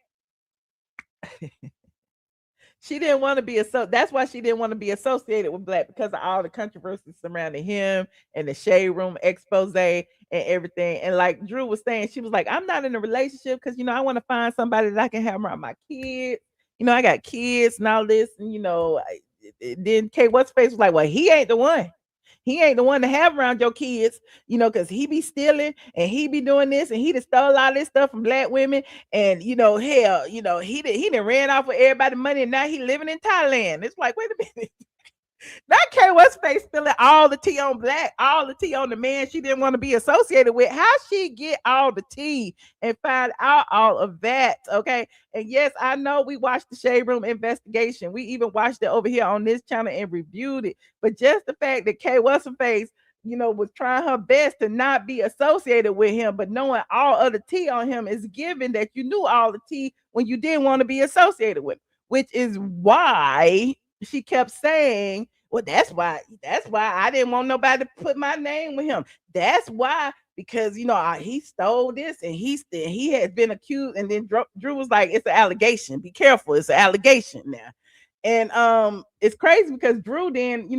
she didn't want to be that's why she didn't want to be associated with Blak, because of all the controversies surrounding him and the shade room expose and everything. And like Drew was saying, she was like, I'm not in a relationship because I want to find somebody that I can have around my kids. I got kids and all this. And then Kate what's face was like, well, he ain't the one. He ain't the one to have around your kids, because he be stealing and he be doing this, and he just stole a lot of this stuff from Black women. And hell, he done ran off with everybody's money, and now he living in Thailand. It's like, wait a minute. That K what's face spilling all the tea on Blak, all the tea on the man she didn't want to be associated with. How she get all the tea and find out all of that? Okay. And yes, I know we watched the Shade Room investigation. We even watched it over here on this channel and reviewed it. But just the fact that K what's her face, was trying her best to not be associated with him, but knowing all of the tea on him is given that you knew all the tea when you didn't want to be associated with him, which is why she kept saying, well, that's why I didn't want nobody to put my name with him. That's why, because he stole this, and he has been accused. And then Drew was like, it's an allegation. Be careful, it's an allegation now. And it's crazy because Drew then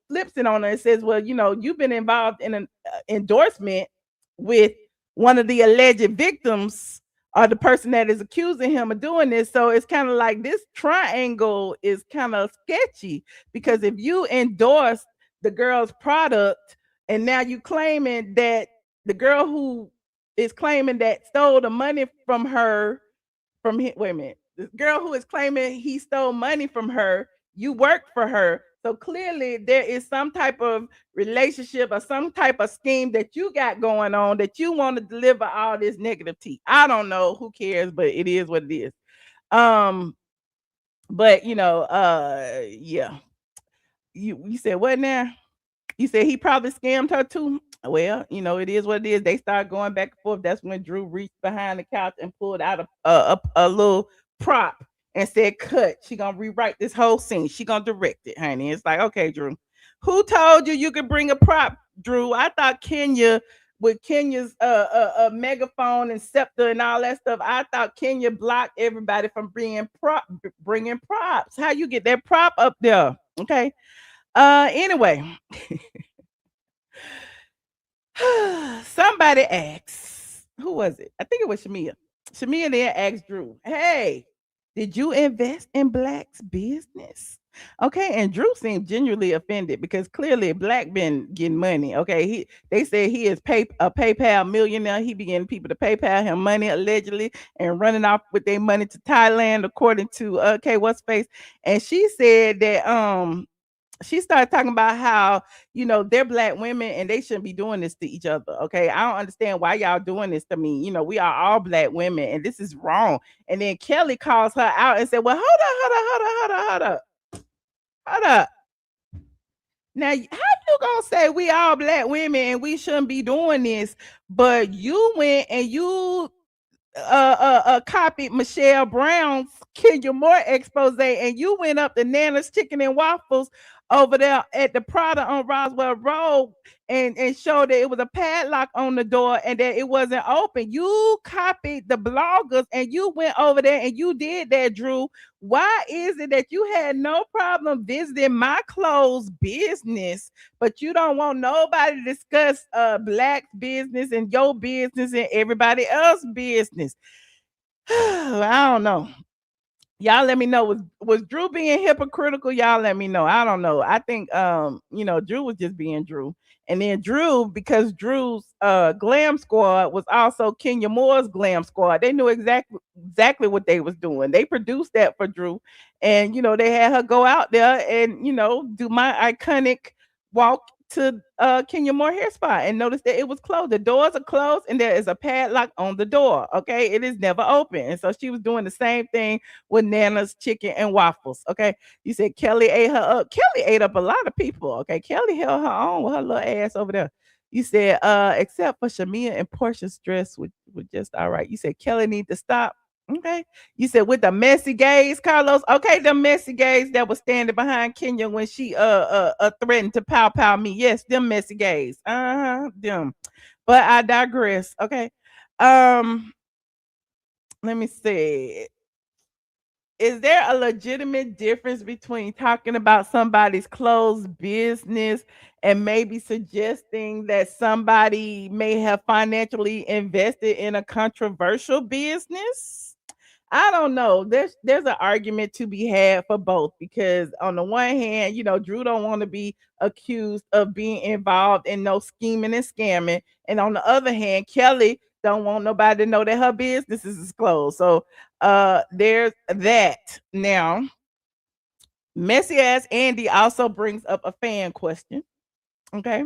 flips it on her and says, well, you've been involved in an endorsement with one of the alleged victims, or the person that is accusing him of doing this. So it's kind of like this triangle is kind of sketchy, because if you endorse the girl's product and now you claiming that the girl who is claiming that stole the money from her, wait a minute, the girl who is claiming he stole money from her, you worked for her. So clearly there is some type of relationship or some type of scheme that you got going on, that you want to deliver all this negative tea. I don't know, who cares, but it is what it is. But yeah. You said what now? You said he probably scammed her too. Well, it is what it is. They start going back and forth. That's when Drew reached behind the couch and pulled out a little prop and said, cut. She gonna rewrite this whole scene. She gonna direct it, honey. It's like, okay, Drew, who told you could bring a prop, Drew? I thought Kenya, with Kenya's megaphone and scepter and all that stuff, I thought Kenya blocked everybody from bringing props. How you get that prop up there? Okay. Anyway. Somebody asked, who was it? I think it was Shamea. Shamea then asked Drew, hey, did you invest in Blak's business? Okay, and Drew seemed genuinely offended, because clearly Blak been getting money. Okay, they said he is a PayPal millionaire. He began people to PayPal him money allegedly and running off with their money to Thailand, according to K what's face. And she said that she started talking about how they're Black women and they shouldn't be doing this to each other. Okay, I don't understand why y'all doing this to me. We are all Black women and this is wrong. And then Kelli calls her out and said, well, hold up. Now, how you gonna say we all Black women and we shouldn't be doing this, but you went and you copied Michelle Brown's Kenya Moore expose, and you went up to Nana's Chicken and Waffles over there at the Prada on Roswell Road and showed that it was a padlock on the door and that it wasn't open. You copied the bloggers and you went over there and you did that, Drew. Why is it that you had no problem visiting my clothes business, but you don't want nobody to discuss Blak's business and your business and everybody else's business? I don't know. Y'all let me know, was Drew being hypocritical? Y'all let me know. I don't know. I think Drew was just being Drew. And then Drew, because Drew's glam squad was also Kenya Moore's glam squad. They knew exactly what they was doing. They produced that for Drew. And they had her go out there and do my iconic walk to Kenya Moore hair spot and notice that it was closed. The doors are closed and there is a padlock on the door. Okay. It is never open. And so she was doing the same thing with Nana's chicken and waffles. Okay. You said Kelli ate her up. Kelli ate up a lot of people. Okay. Kelli held her own with her little ass over there. You said, except for Shamea and Portia's dress was just all right. You said Kelli need to stop. Okay. You said with the messy gays, Carlos. Okay, the messy gays that was standing behind Kenya when she threatened to pow me. Yes, them messy gays. Them. But I digress. Okay. Let me see. Is there a legitimate difference between talking about somebody's closed business and maybe suggesting that somebody may have financially invested in a controversial business? I don't know. There's an argument to be had for both because on the one hand, Drew don't want to be accused of being involved in no scheming and scamming, and on the other hand, Kelli don't want nobody to know that her business is closed. So there's that. Now, messy ass Andy also brings up a fan question. Okay.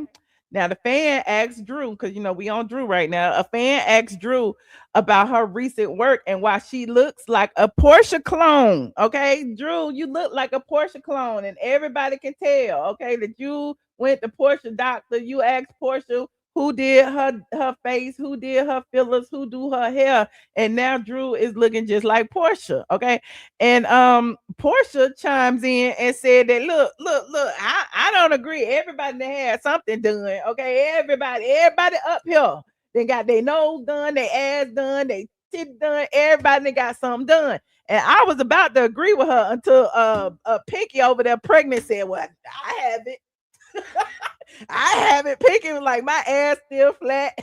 Now the fan asked Drew, because we on Drew right now. A fan asked Drew about her recent work and why she looks like a Porsha clone. Okay, Drew, you look like a Porsha clone, and everybody can tell. Okay, that you went to Porsha doctor. You asked Porsha who did her face, who did her fillers, who do her hair, and now Drew is looking just like Porsha. Okay, and Porsha chimes in and said that look, I don't agree. Everybody that had something done. Okay, everybody up here. They got their nose done, their ass done, they tit done, everybody that got something done. And I was about to agree with her until Pinky over there pregnant said, well, I have it. I have it. Pinky was like, my ass still flat.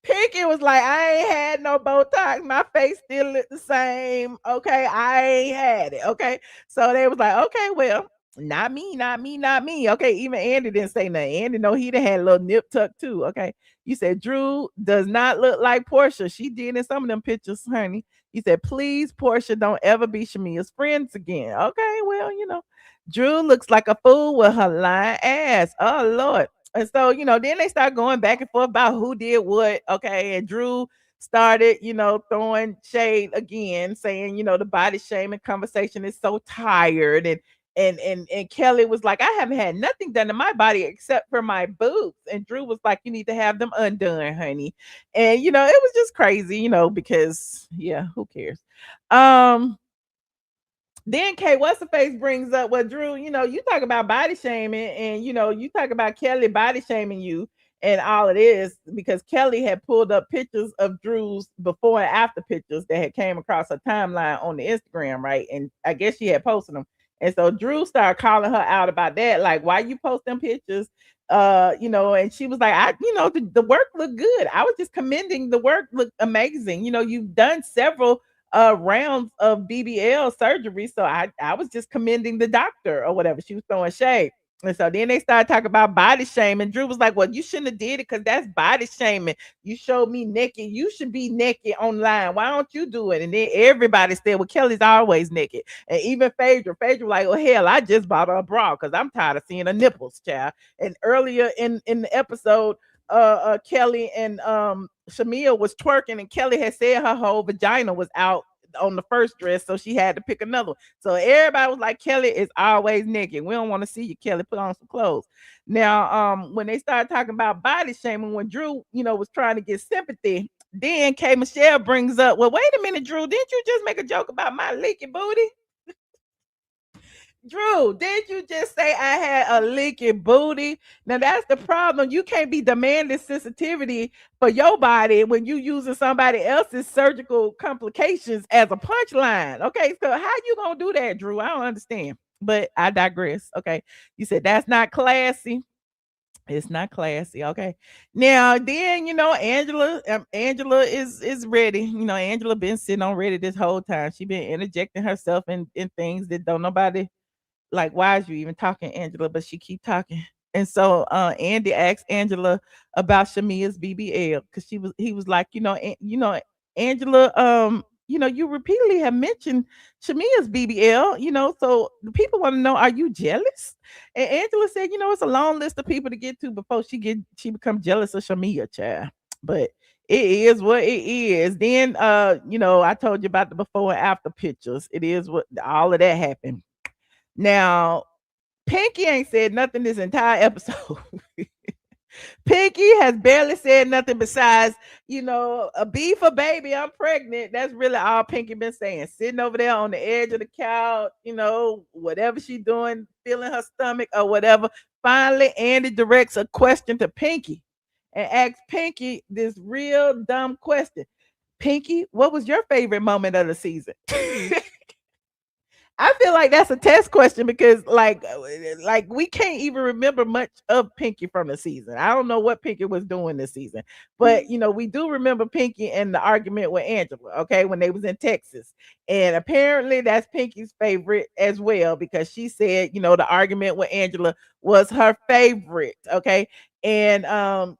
Pinky was like, I ain't had no Botox. My face still look the same. Okay, I ain't had it. Okay, so they was like, okay, well, not me, not me, not me. Okay, even Andy didn't say nothing. Andy know he done had a little nip tuck too. Okay, you said Drew does not look like Porsha. She did in some of them pictures, honey. You said, please, Porsha, don't ever be Shamea's friends again. Okay, well, Drew looks like a fool with her lying ass. Oh Lord. And so, then they start going back and forth about who did what. Okay. And Drew started, throwing shade again, saying, the body shaming conversation is so tired. And Kelli was like, I haven't had nothing done to my body except for my boobs. And Drew was like, you need to have them undone, honey. And it was just crazy, because yeah, who cares? Then Kay, what's the face brings up, well, Drew, you talk about body shaming and you talk about Kelli body shaming you and all it is because Kelli had pulled up pictures of Drew's before and after pictures that had came across her timeline on the Instagram, right? And I guess she had posted them. And so Drew started calling her out about that, like, why you post them pictures? And she was like, the work looked good. I was just commending the work looked amazing. You've done several rounds of BBL surgery. So I was just commending the doctor or whatever. She was throwing shade. And so then they started talking about body shaming. Drew was like, well, you shouldn't have did it because that's body shaming. You showed me naked. You should be naked online. Why don't you do it? And then everybody said, well, Kelli's always naked. And even Phaedra was like, oh, hell, I just bought her a bra because I'm tired of seeing her nipples, child. And earlier in the episode, Kelli and Shamea was twerking and Kelli had said her whole vagina was out on the first dress, so she had to pick another one. So everybody was like, Kelli is always naked. We don't want to see you, Kelli. Put on some clothes. Now, when they started talking about body shaming, when Drew, was trying to get sympathy, then K Michelle brings up, well, wait a minute, Drew, didn't you just make a joke about my leaky booty? Drew, did you just say I had a leaky booty? Now that's the problem. You can't be demanding sensitivity for your body when you using somebody else's surgical complications as a punchline. Okay, so how you gonna do that, Drew? I don't understand. But I digress. Okay, you said that's not classy. It's not classy, okay. Now, then Angela is ready. Angela been sitting on ready this whole time. She been interjecting herself in things that don't nobody like. Why is you even talking, Angela? But she keep talking. And so Andy asked Angela about Shamea's BBL because he was like, Angela, you repeatedly have mentioned Shamea's BBL, so the people want to know, are you jealous? And Angela said, it's a long list of people to get to before she become jealous of Shamea, child. But it is what it is. Then I told you about the before and after pictures. It is what all of that happened. Now, Pinky ain't said nothing this entire episode. Pinky has barely said nothing besides, a B for baby, I'm pregnant. That's really all Pinky been saying. Sitting over there on the edge of the couch, whatever she doing, feeling her stomach or whatever. Finally, Andy directs a question to Pinky and asks Pinky this real dumb question. Pinky, what was your favorite moment of the season? I feel like that's a test question because like we can't even remember much of Pinky from the season. I don't know what Pinky was doing this season. But we do remember Pinky and the argument with Angela, okay, when they was in Texas. And apparently that's Pinky's favorite as well because she said, the argument with Angela was her favorite, okay? And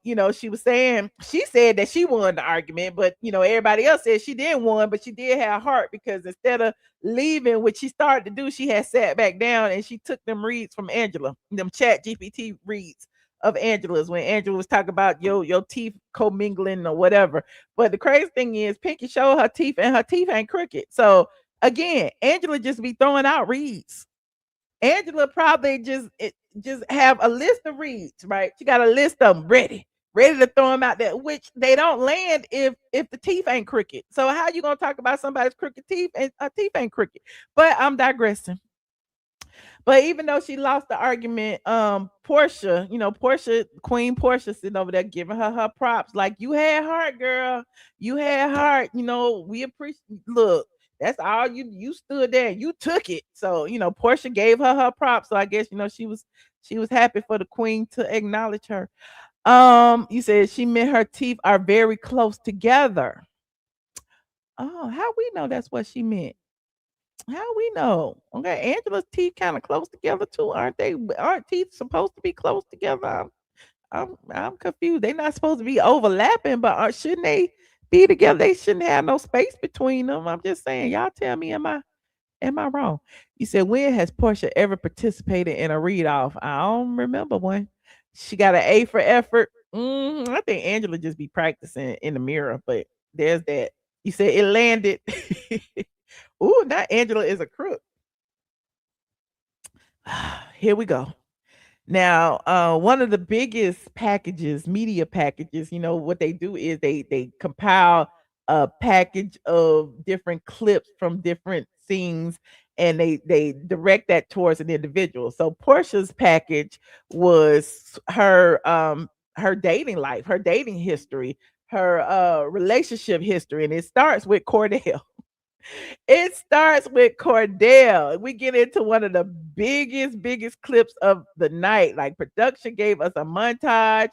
she said that she won the argument, but everybody else said she didn't win, but she did have heart because instead of leaving, which she started to do, she had sat back down and she took them reads from Angela, them chat GPT reads of Angela's when Angela was talking about your teeth commingling or whatever. But the crazy thing is Pinky showed her teeth and her teeth ain't crooked. So again, Angela just be throwing out reads. Angela probably just have a list of reads, right? She got a list of them ready to throw them out there, which they don't land if the teeth ain't crooked. So how you gonna talk about somebody's crooked teeth and her teeth ain't crooked? But I'm digressing. But even though she lost the argument, Porsha, Queen Porsha sitting over there giving her props. Like, you had heart, girl. You had heart. We appreciate. Look, that's all you stood there. You took it. So Porsha gave her props. So I guess she was happy for the queen to acknowledge her. You said she meant her teeth are very close together. Oh, how we know that's what she meant? How we know? Okay, Angela's teeth kind of close together too, aren't they? Aren't teeth supposed to be close together? I'm confused. They're not supposed to be overlapping, but shouldn't they be together? They shouldn't have no space between them. I'm just saying. Y'all tell me, am I wrong? You said, when has Porsha ever participated in a read off? I don't remember one. She got an A for effort. I think Angela just be practicing in the mirror, but there's that. You said it landed. Ooh, now Angela is a crook. Here we go. Now, one of the biggest packages, media packages, what they do is they compile a package of different clips from different scenes and they direct that towards an individual. So Portia's package was her dating life, her dating history, her relationship history, and it starts with Cordell. It starts with Cordell. We get into one of the biggest clips of the night. Like, production gave us a montage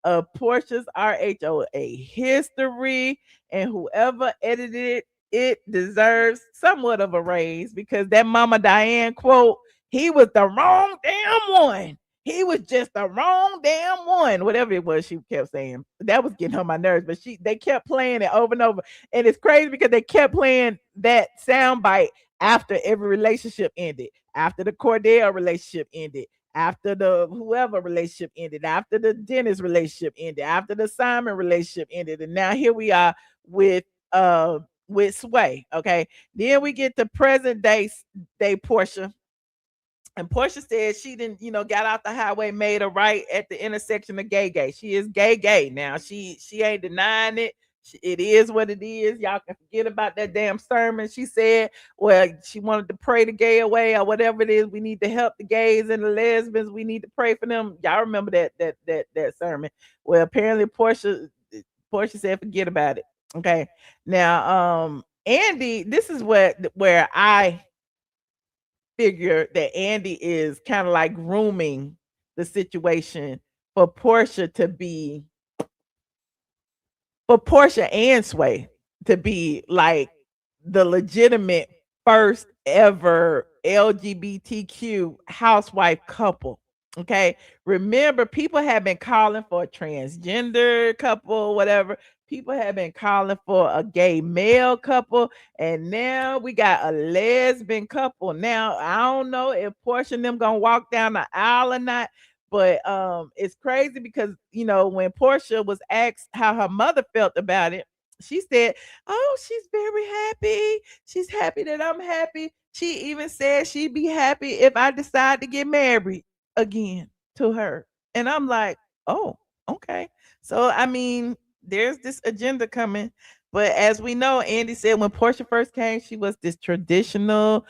of Portia's RHOA history, and whoever edited it deserves somewhat of a raise because that Mama Diane quote, he was the wrong damn one. He was just the wrong damn one. Whatever it was she kept saying. That was getting on my nerves, but they kept playing it over and over. And it's crazy because they kept playing that soundbite after every relationship ended, after the Cordell relationship ended, after the whoever relationship ended, after the Dennis relationship ended, after the Simon relationship ended, and now here we are with Sway. Okay, then we get to present day Porsha. And Porsha said she didn't, got out the highway, made a right at the intersection of gay. She is gay now. She ain't denying it. It is what it is. Y'all can forget about that damn sermon. She said, well, she wanted to pray the gay away or whatever it is. We need to help the gays and the lesbians. We need to pray for them. Y'all remember that sermon? Well, apparently Porsha said, forget about it. Okay. Now, Andy, this is where I figure that Andy is kind of like grooming the situation for Porsha to be for Porsha and Sway to be like the legitimate first ever LGBTQ housewife couple. Okay. Remember, people have been calling for a transgender couple, whatever. People have been calling for a gay male couple. And now we got a lesbian couple. Now, I don't know if Porsha and them gonna walk down the aisle or not. But it's crazy because when Porsha was asked how her mother felt about it, she said, "Oh, she's very happy. She's happy that I'm happy. She even said she'd be happy if I decide to get married again to her." And I'm like, "Oh, okay." So I mean, there's this agenda coming. But as we know, Andy said when Porsha first came, she was this traditional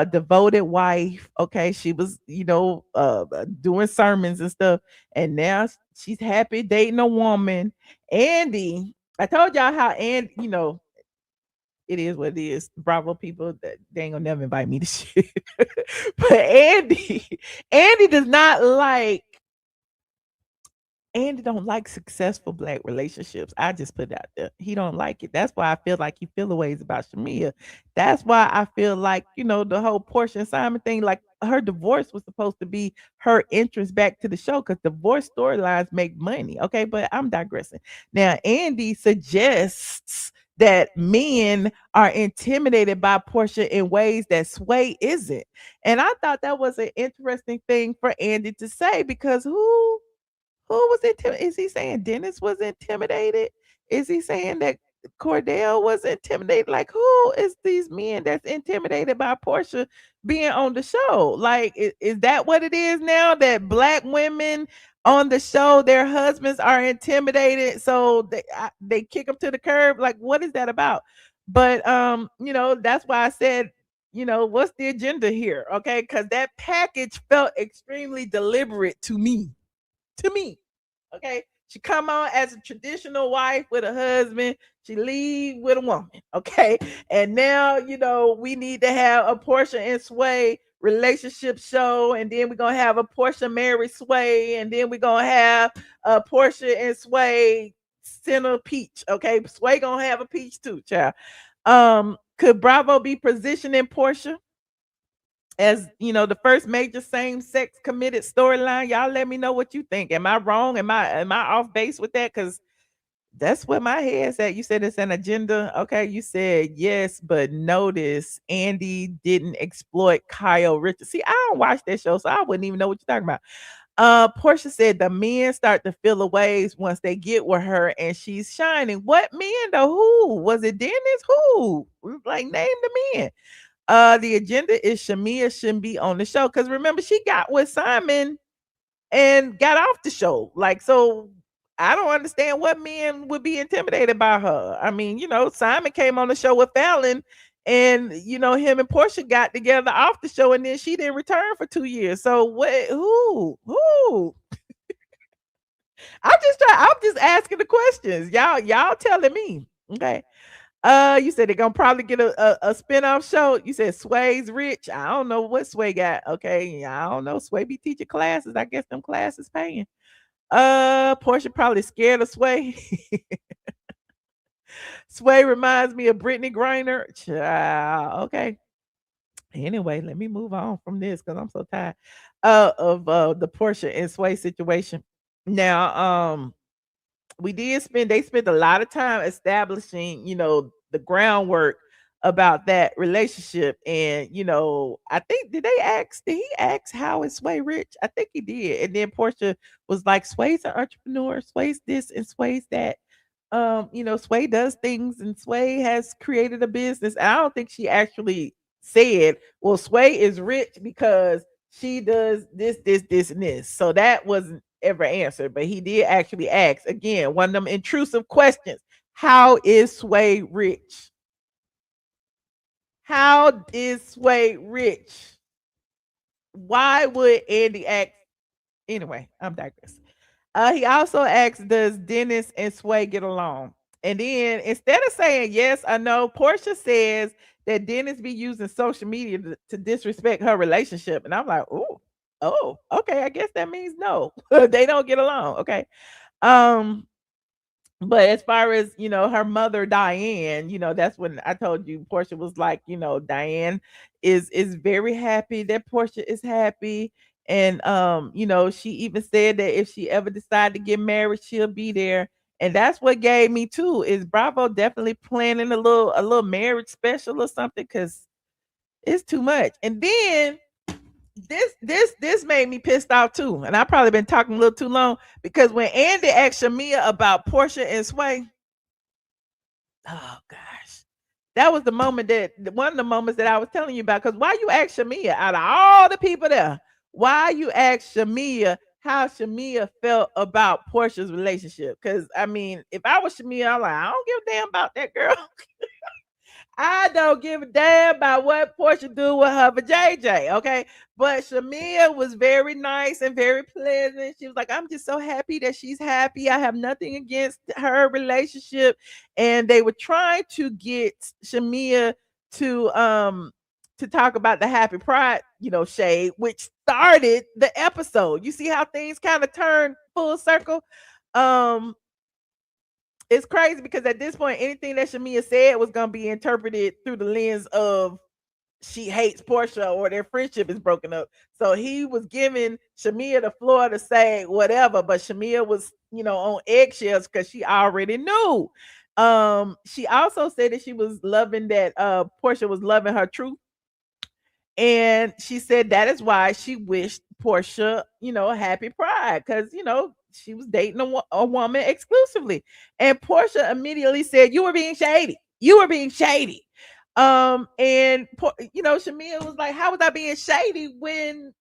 devoted wife. Okay, she was, doing sermons and stuff, and now she's happy dating a woman. Andy, I told y'all how Andy, it is what it is. Bravo people, that they ain't gonna never invite me to shit. But Andy does not like Andy don't like successful black relationships. I just put it out there. He don't like it. That's why I feel like he feel the ways about Shamea. That's why I feel like, the whole Porsha and Simon thing, like her divorce was supposed to be her entrance back to the show because divorce storylines make money. Okay, but I'm digressing. Now, Andy suggests that men are intimidated by Porsha in ways that Sway isn't. And I thought that was an interesting thing for Andy to say because who was intimidated? Is he saying Dennis was intimidated? Is he saying that Cordell was intimidated? Like, who is these men that's intimidated by Porsha being on the show? Like, is that what it is now? That black women on the show, their husbands are intimidated, so they kick them to the curb? Like, what is that about? But that's why I said, what's the agenda here? Okay, because that package felt extremely deliberate to me. Okay. She come on as a traditional wife with a husband. She leave with a woman. Okay. And now, we need to have a Porsha and Sway relationship show. And then we're going to have a Porsha marry Sway. And then we're going to have a Porsha and Sway center peach. Okay. Sway going to have a peach too, child. Could Bravo be positioning Porsha as the first major same-sex committed storyline? Y'all let me know what you think. Am I wrong? Am I off base with that? Because that's where my head's at. You said it's an agenda. Okay, you said yes, but notice Andy didn't exploit Kyle Richards. See, I don't watch that show, so I wouldn't even know what you're talking about. Porsha said the men start to feel the waves once they get with her and she's shining. What men though? Who? Was it Dennis? Who? Like, name the men. The agenda is Shamea shouldn't be on the show because remember she got with Simon and got off the show. Like, so I don't understand what men would be intimidated by her. I mean, Simon came on the show with Fallon, and him and Porsha got together off the show, and then she didn't return for 2 years. So what? Who? I'm just asking the questions. Y'all telling me. Okay. You said they're gonna probably get a spin-off show. You said Sway's rich. I don't know what Sway got. Okay, I don't know. Sway be teaching classes. I guess them classes paying. Porsha probably scared of Sway. Sway reminds me of Brittany Griner. Child. Okay. Anyway, let me move on from this because I'm so tired of the Porsha and Sway situation. Now, they spent a lot of time establishing, the groundwork about that relationship. And, I think did he ask how is Sway rich? I think he did. And then Porsha was like, Sway's an entrepreneur, Sway's this and Sway's that. Sway does things and Sway has created a business. And I don't think she actually said, well, Sway is rich because she does this, and this. So that wasn't ever answered, but he did actually ask again one of them intrusive questions. How is Sway rich? How is Sway rich? Why would Andy act? Anyway, I'm digressing. He also asked, "Does Dennis and Sway get along?" And then instead of saying yes or no, Porsha says that Dennis be using social media to disrespect her relationship, and I'm like, oh, okay, I guess that means no, they don't get along. Okay, um, but as far as her mother Diane, that's when I told you Portia was like, Diane is very happy that Portia is happy. And she even said that if she ever decided to get married, she'll be there. And that's what gave me too, is Bravo definitely planning a little marriage special or something, because it's too much. And then this made me pissed off too. And I probably been talking a little too long, because when Andy asked Shamea about Porsha and Sway, oh gosh, that was the moment that one of the moments that I was telling you about. Because why you ask Shamea out of all the people there? Why you ask Shamea how Shamea felt about Portia's relationship? Because I mean, if I was Shamea, I'm like, I don't give a damn about that girl. I don't give a damn about what Porsha do with her for JJ, okay? But Shamea was very nice and very pleasant. She was like, I'm just so happy that she's happy. I have nothing against her relationship. And they were trying to get Shamea to talk about the happy pride, shade, which started the episode. You see how things kind of turn full circle? Um, it's crazy because at this point, anything that Shamea said was gonna be interpreted through the lens of she hates Porsha or their friendship is broken up. So he was giving Shamea the floor to say whatever, but Shamea was, on eggshells because she already knew. She also said that she was loving that Porsha was loving her truth. And she said that is why she wished Porsha, happy pride, because she was dating a woman exclusively. And Porsha immediately said, "You were being shady. You were being shady." And Shamea was like, "How was I being shady when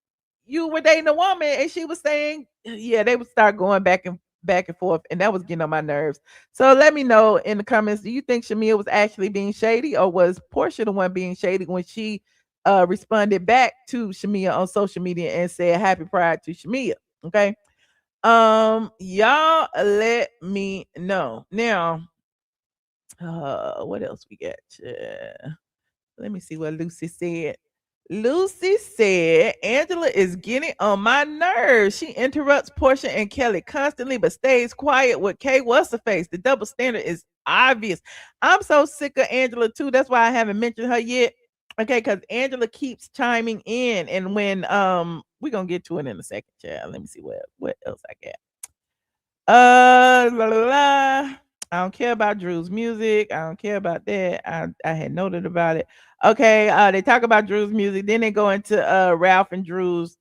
you were dating a woman?" And she was saying, "Yeah, they would start going back and forth, and that was getting on my nerves." So let me know in the comments, do you think Shamea was actually being shady, or was Porsha the one being shady when she responded back to Shamea on social media and said happy pride to Shamea? Okay. Y'all let me know. Now, what else we got? Let me see what Lucy said. Lucy said Angela is getting on my nerves. She interrupts Porsha and Kelli constantly, but stays quiet with Kay. What's the face? The double standard is obvious. I'm so sick of Angela too. That's why I haven't mentioned her yet. Okay, because Angela keeps chiming in, and when we're gonna get to it in a second, child. Let me see what else I got. La, la, la. I don't care about Drew's music. I don't care about that. I had noted about it. Okay, they talk about Drew's music. Then they go into Ralph and Drew's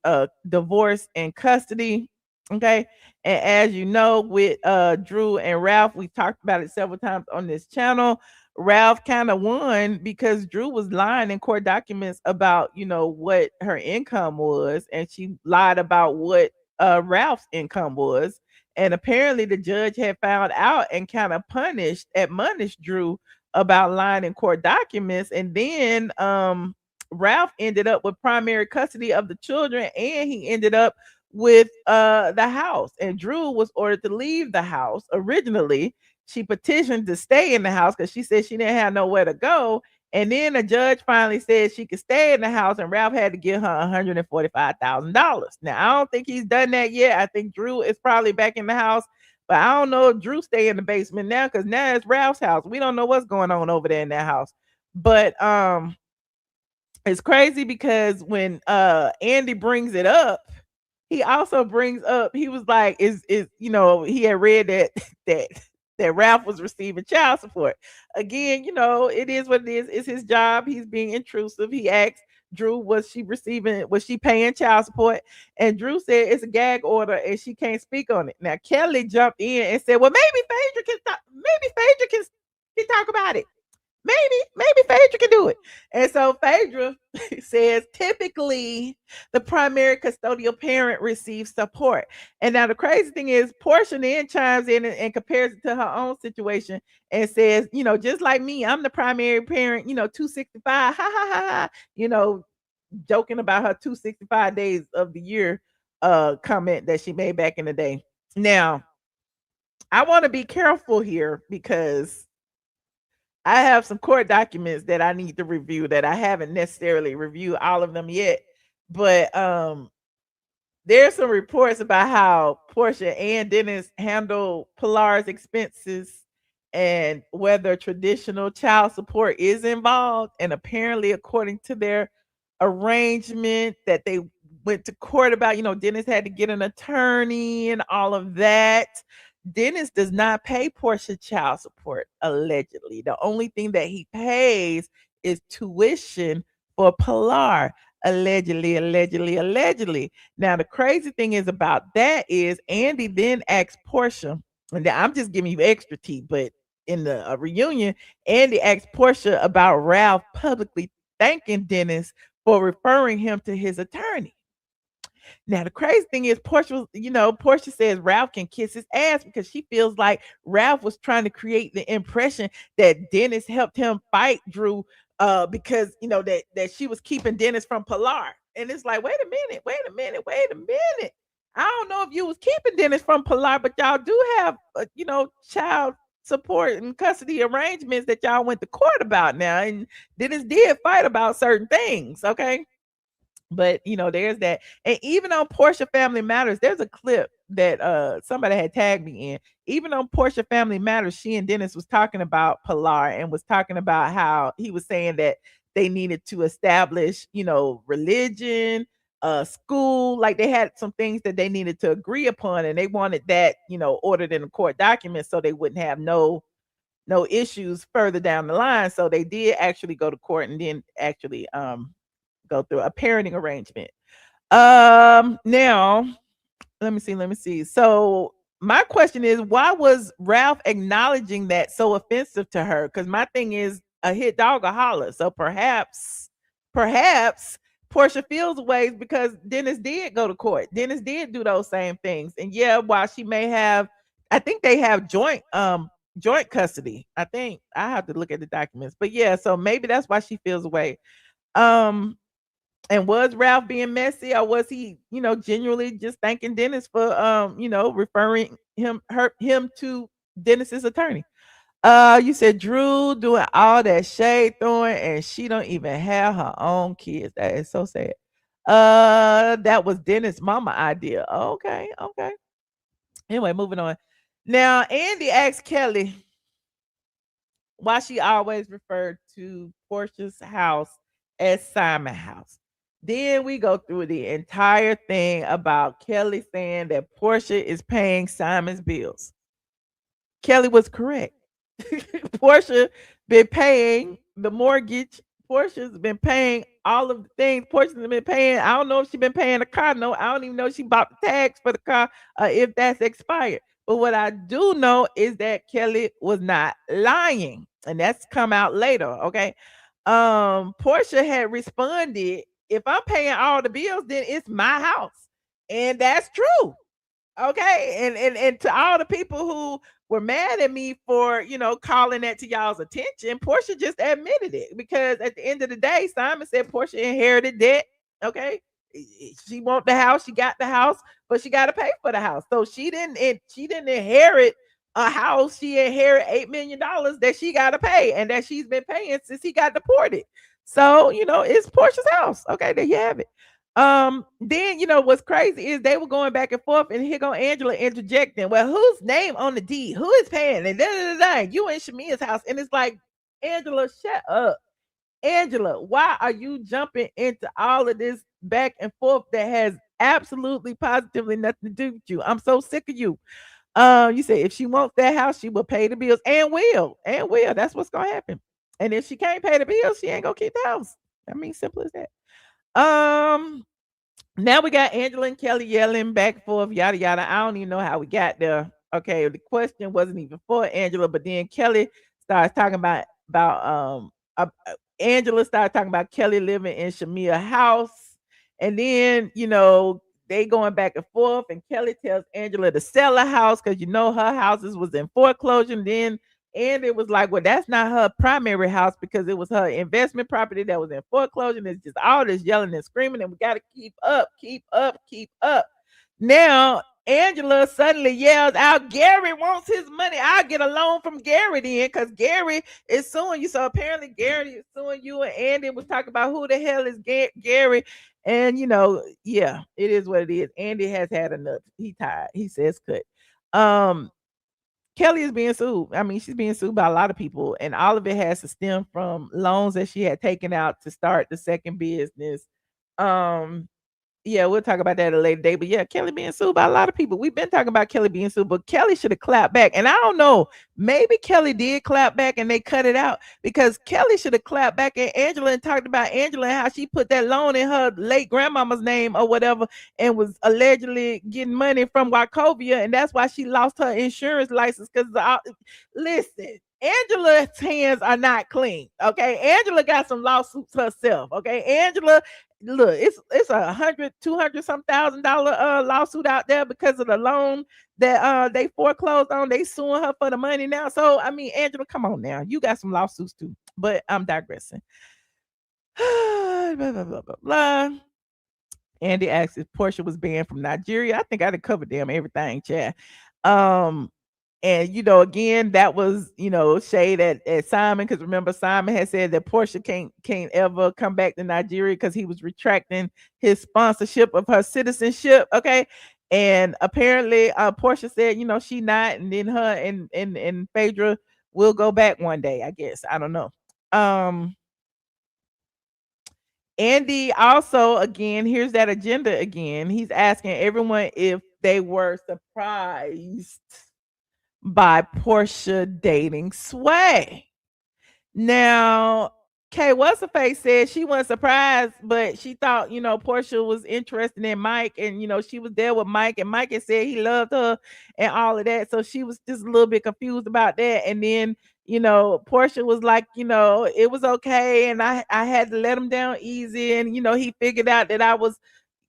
divorce and custody. Okay. And as you know, with Drew and Ralph, we talked about it several times on this channel. Ralph kind of won because Drew was lying in court documents about, what her income was, and she lied about what Ralph's income was. And apparently the judge had found out and kind of admonished Drew about lying in court documents. And then Ralph ended up with primary custody of the children, and he ended up with the house. And Drew was ordered to leave the house. Originally, she petitioned to stay in the house because she said she didn't have nowhere to go. And then the judge finally said she could stay in the house, and Ralph had to give her $145,000. Now, I don't think he's done that yet. I think Drew is probably back in the house, but I don't know if Drew stay in the basement now, because now it's Ralph's house. We don't know what's going on over there in that house. But it's crazy because when Andy brings it up, he also brings up, he was like, is he had read that Ralph was receiving child support. Again, it is what it is. It's his job. He's being intrusive. He asked Drew, was she paying child support? And Drew said it's a gag order and she can't speak on it. Now Kelli jumped in and said, well, maybe Phaedra can talk about it. maybe Phaedra can do it. And so Phaedra says typically the primary custodial parent receives support. And now the crazy thing is Porsha then chimes in and compares it to her own situation and says, just like me, I'm the primary parent, 265, ha ha ha ha, joking about her 265 days of the year comment that she made back in the day. Now, I want to be careful here because I have some court documents that I need to review that I haven't necessarily reviewed all of them yet. But there's some reports about how Porsha and Dennis handle Pilar's expenses and whether traditional child support is involved. And apparently, according to their arrangement that they went to court about, Dennis had to get an attorney and all of that. Dennis does not pay Porsha child support, allegedly. The only thing that he pays is tuition for Pilar. Allegedly, allegedly, allegedly. Now, the crazy thing is about that is Andy then asked Porsha, and I'm just giving you extra tea, but in the reunion, Andy asked Porsha about Ralph publicly thanking Dennis for referring him to his attorney. Now, the crazy thing is, Porsha says Ralph can kiss his ass because she feels like Ralph was trying to create the impression that Dennis helped him fight Drew because that she was keeping Dennis from Pilar. And it's like, wait a minute. I don't know if you was keeping Dennis from Pilar, but y'all do have child support and custody arrangements that y'all went to court about now. And Dennis did fight about certain things, okay? But there's that. And even on Porsha Family Matters, there's a clip that somebody had tagged me in. Even on Porsha Family Matters, she and Dennis was talking about Pilar and was talking about how he was saying that they needed to establish, religion, school, like they had some things that they needed to agree upon, and they wanted that, ordered in the court documents so they wouldn't have no issues further down the line. So they did actually go to court and then actually go through a parenting arrangement. Now let me see. So my question is, why was Ralph acknowledging that so offensive to her? Because my thing is, a hit dog a holler. So perhaps Porsha feels ways because Dennis did go to court. Dennis did do those same things. And yeah, while she may have, I think they have joint custody. I think I have to look at the documents. But yeah, so maybe that's why she feels away. And was Ralph being messy, or was he, genuinely just thanking Dennis for referring him to Dennis's attorney? You said Drew doing all that shade throwing and she don't even have her own kids. That is so sad. That was Dennis' mama idea. Okay. Anyway, moving on. Now, Andy asked Kelli why she always referred to Porsha's house as Simon House. Then we go through the entire thing about Kelli saying that Porsha is paying Simon's bills. Kelli was correct. Porsha been paying the mortgage. Porsha's been paying all of the things. Porsha's been paying. I don't know if she's been paying the car note. I don't even know if she bought the tags for the car, if that's expired. But what I do know is that Kelli was not lying, and that's come out later. Okay. Porsha had responded, if I'm paying all the bills, then it's my house. And that's true. Okay. And to all the people who were mad at me for, calling that to y'all's attention, Porsha just admitted it because at the end of the day, Simon said Porsha inherited debt. Okay. She want the house, she got the house, but she got to pay for the house. So she didn't inherit a house. She inherited $8 million that she got to pay and that she's been paying since he got deported. So, it's Porsha's house. Okay, there you have it. Then what's crazy is they were going back and forth, and here go Angela interjecting. Well, whose name on the deed? Who is paying? And you in Shamea's house, and it's like, Angela, shut up. Angela, why are you jumping into all of this back and forth that has absolutely positively nothing to do with you? I'm so sick of you. You say if she wants that house, she will pay the bills and will. That's what's gonna happen. And if she can't pay the bills, she ain't gonna keep the house. I mean, simple as that. Now we got Angela and Kelli yelling back and forth, yada yada. I don't even know how we got there. Okay, the question wasn't even for Angela, but then Kelli starts talking about Angela started talking about Kelli living in Shamea house, and then they going back and forth, and Kelli tells Angela to sell a house because her houses was in foreclosure. And then Andy was like, well, that's not her primary house because it was her investment property that was in foreclosure. And it's just all this yelling and screaming, and we got to keep up, keep up, keep up. Now Angela suddenly yells out, Gary wants his money. I'll get a loan from Gary then, because Gary is suing you. So apparently Gary is suing you, and Andy was talking about who the hell is Gary. And yeah, it is what it is. Andy has had enough. He tired. He says cut. Kelli is being sued. I mean, she's being sued by a lot of people, and all of it has to stem from loans that she had taken out to start the second business. Yeah, we'll talk about that at a later date. But yeah, Kelli being sued by a lot of people. We've been talking about Kelli being sued, but Kelli should have clapped back. And I don't know, maybe Kelli did clap back and they cut it out, because Kelli should have clapped back at Angela and talked about Angela and how she put that loan in her late grandmama's name or whatever, and was allegedly getting money from Wachovia, and that's why she lost her insurance license. Because listen, Angela's hands are not clean. Okay, Angela got some lawsuits herself. Okay, Angela, look, it's 100, 200 some $1,000 lawsuit out there because of the loan that they foreclosed on. They suing her for the money now. So I mean, Angela, come on now, you got some lawsuits too. But I'm digressing. Blah, blah, blah, blah, blah. Andy asks if Porsha was banned from Nigeria. I think I done covered damn everything, Chad. And again, that was shade at Simon, because remember Simon had said that Porsha can't ever come back to Nigeria because he was retracting his sponsorship of her citizenship. Okay. And apparently Porsha said, she not, and then her and Phaedra will go back one day, I guess. I don't know. Andy also, again, here's that agenda again. He's asking everyone if they were surprised by Porsha dating Sway. Now, what's her face said she wasn't surprised, but she thought, Porsha was interested in Mike, and she was there with Mike, and Mike had said he loved her and all of that. So she was just a little bit confused about that. And then, Porsha was like, it was okay, and I had to let him down easy. And he figured out that I was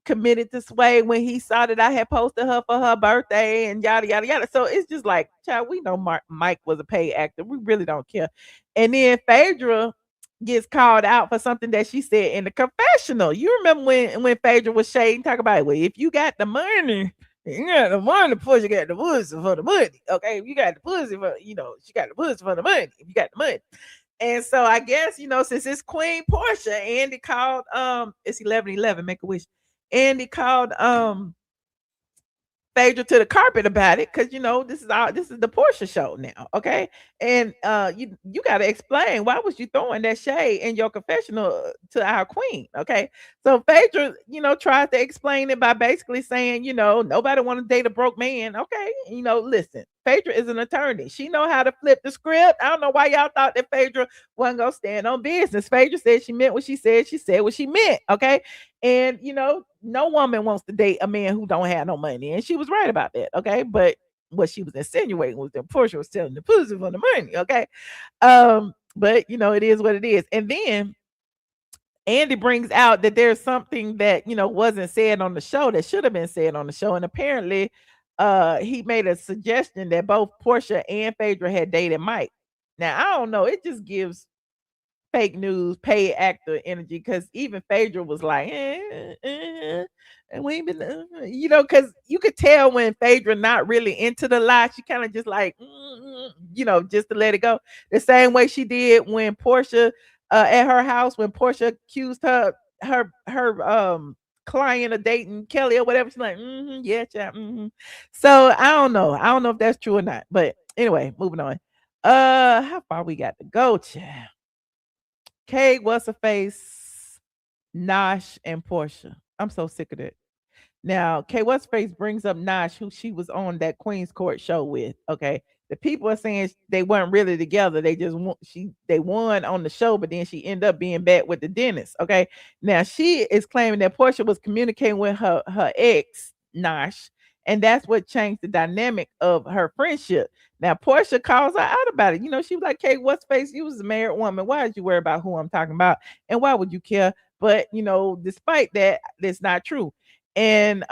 committed to Sway when he saw that I had posted her for her birthday and yada yada yada. So it's just like, child, we know Mike was a paid actor. We really don't care. And then Phaedra gets called out for something that she said in the confessional. You remember when Phaedra was shading, talk about, well, if you got the money, you got the money, Porsha got the pussy for the money. Okay, if you got the pussy for, she got the pussy for the money. If you got the money. And so I guess, since it's Queen Porsha, Andy called it's 11:11, make a wish. Andy called Phaedra to the carpet about it, because this is the Porsha show now, okay? And you got to explain, why was you throwing that shade in your confessional to our queen, okay? So Phaedra tries to explain it by basically saying, nobody want to date a broke man, okay? Listen, Phaedra is an attorney. She know how to flip the script. I don't know why y'all thought that Phaedra wasn't gonna stand on business. Phaedra said she meant what she said. She said what she meant, okay? And no woman wants to date a man who don't have no money, and she was right about that, okay? But what she was insinuating was that Porsha was selling the pussy for the money, okay? But it is what it is. And then Andy brings out that there's something that wasn't said on the show that should have been said on the show, and apparently he made a suggestion that both Porsha and Phaedra had dated Mike. Now I don't know, it just gives fake news, paid actor energy, because even Phaedra was like, and we ain't been, because you could tell when Phaedra not really into the lie, she kind of just like, just to let it go. The same way she did when Porsha, at her house, when Porsha accused her client of dating Kelli or whatever. She's like, yeah, child. So I don't know. I don't know if that's true or not. But anyway, moving on. How far we got to go, child? What's her face? Nosh and Porsha. I'm so sick of it. Now, what's her face brings up Nosh, who she was on that Queen's Court show with. Okay. The people are saying they weren't really together. They just they won on the show, but then she ended up being back with the dentist. Okay. Now she is claiming that Porsha was communicating with her ex, Nosh, and that's what changed the dynamic of her friendship. Now Porsha calls her out about it. She was like, "Kay, what's face? You was a married woman. Why did you worry about who I'm talking about? And why would you care?" But despite that, that's not true. And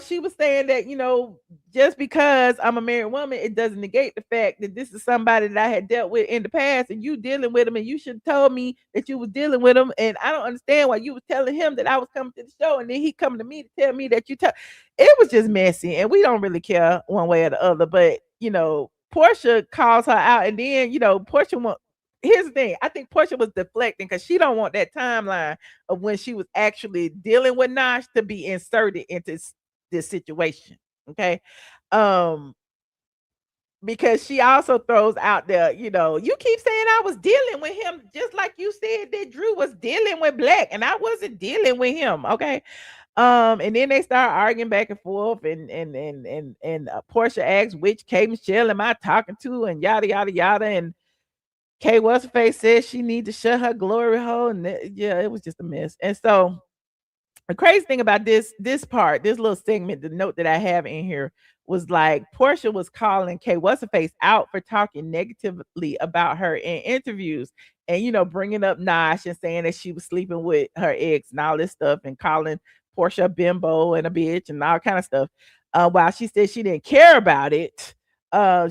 she was saying that, just because I'm a married woman, it doesn't negate the fact that this is somebody that I had dealt with in the past, and you dealing with him, and you should have told me that you was dealing with him. And I don't understand why you was telling him that I was coming to the show, and then he coming to me to tell me that you tell. It was just messy, and we don't really care one way or the other. But Porsha calls her out, and then Porsha want. Here's the thing. I think Porsha was deflecting because she don't want that timeline of when she was actually dealing with Nash to be inserted into this situation. Okay. Um, because she also throws out there, you keep saying I was dealing with him, just like you said that Drew was dealing with Blak, and I wasn't dealing with him. Okay. And then they start arguing back and forth, and Porsha asks, which K Michelle am I talking to, and yada yada yada, and Kay what's her face says she need to shut her glory hole, and yeah, it was just a mess. And so the crazy thing about this part, this little segment, the note that I have in here was like Porsha was calling Kay what's her face out for talking negatively about her in interviews, and bringing up Nash and saying that she was sleeping with her ex and all this stuff, and calling Porsha a bimbo and a bitch and all kind of stuff. While she said she didn't care about it,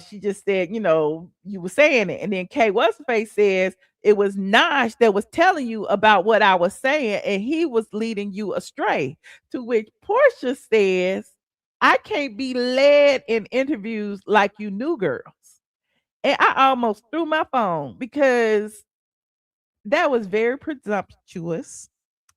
she just said, you were saying it. And then Kay what's her face says it was Nash that was telling you about what I was saying, and he was leading you astray. To which Porsha says, I can't be led in interviews like you new girls. And I almost threw my phone because that was very presumptuous.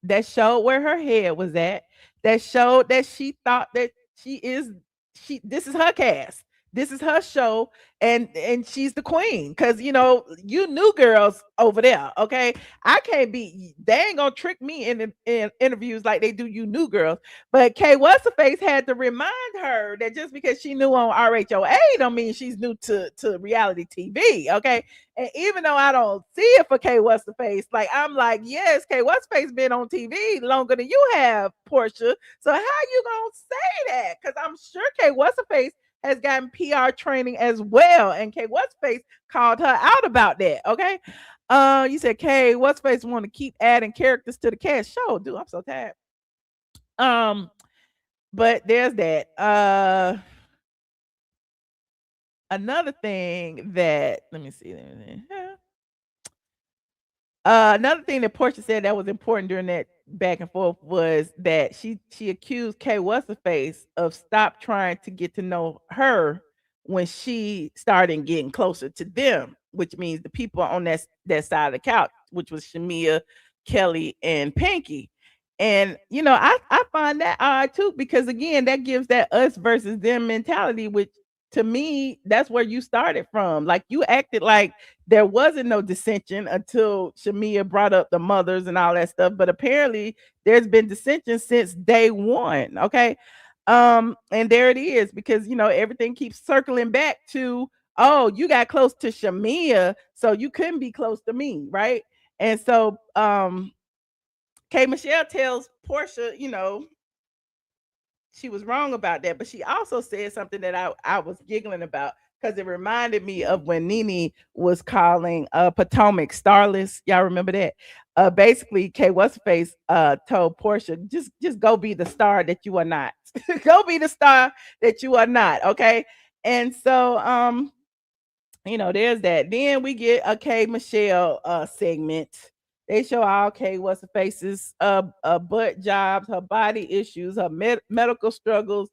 That showed where her head was at. That showed that she thought that this is her cast. This is her show, and she's the queen. Cause you new girls over there, okay? I can't be. They ain't gonna trick me in interviews like they do you new girls. But Kay what's her face had to remind her that just because she knew on RHOA don't mean she's new to reality TV, okay? And even though I don't see it for Kay what's the face, like I'm like, yes, Kay what's face been on TV longer than you have, Porsha. So how you gonna say that? Because I'm sure Kay what's the face has gotten PR training as well, and Kay what's face called her out about that. Okay, you said Kay what's face want to keep adding characters to the cast show. Dude, I'm so tired. But there's that. Another thing that let me see. Another thing that Porsha said that was important during that back and forth was that she accused Kay what's her face of stop trying to get to know her when she started getting closer to them, which means the people on that side of the couch, which was Shamea, Kelli, and Pinky. And I find that odd too, because again, that gives that us versus them mentality, which to me, that's where you started from. Like you acted like there wasn't no dissension until Shamea brought up the mothers and all that stuff. But apparently there's been dissension since day one. Okay. And there it is, because everything keeps circling back to, oh, you got close to Shamea, so you couldn't be close to me, right? And so K Michelle tells Porsha, she was wrong about that, but she also said something that I was giggling about, because it reminded me of when NeNe was calling Potomac starless. Y'all remember that? Basically, Kay what's face told Porsha, just go be the star that you are not. Go be the star that you are not. Okay. And so there's that. Then we get a K Michelle segment. They show all Kay what's her face's butt jobs, her body issues, her medical struggles,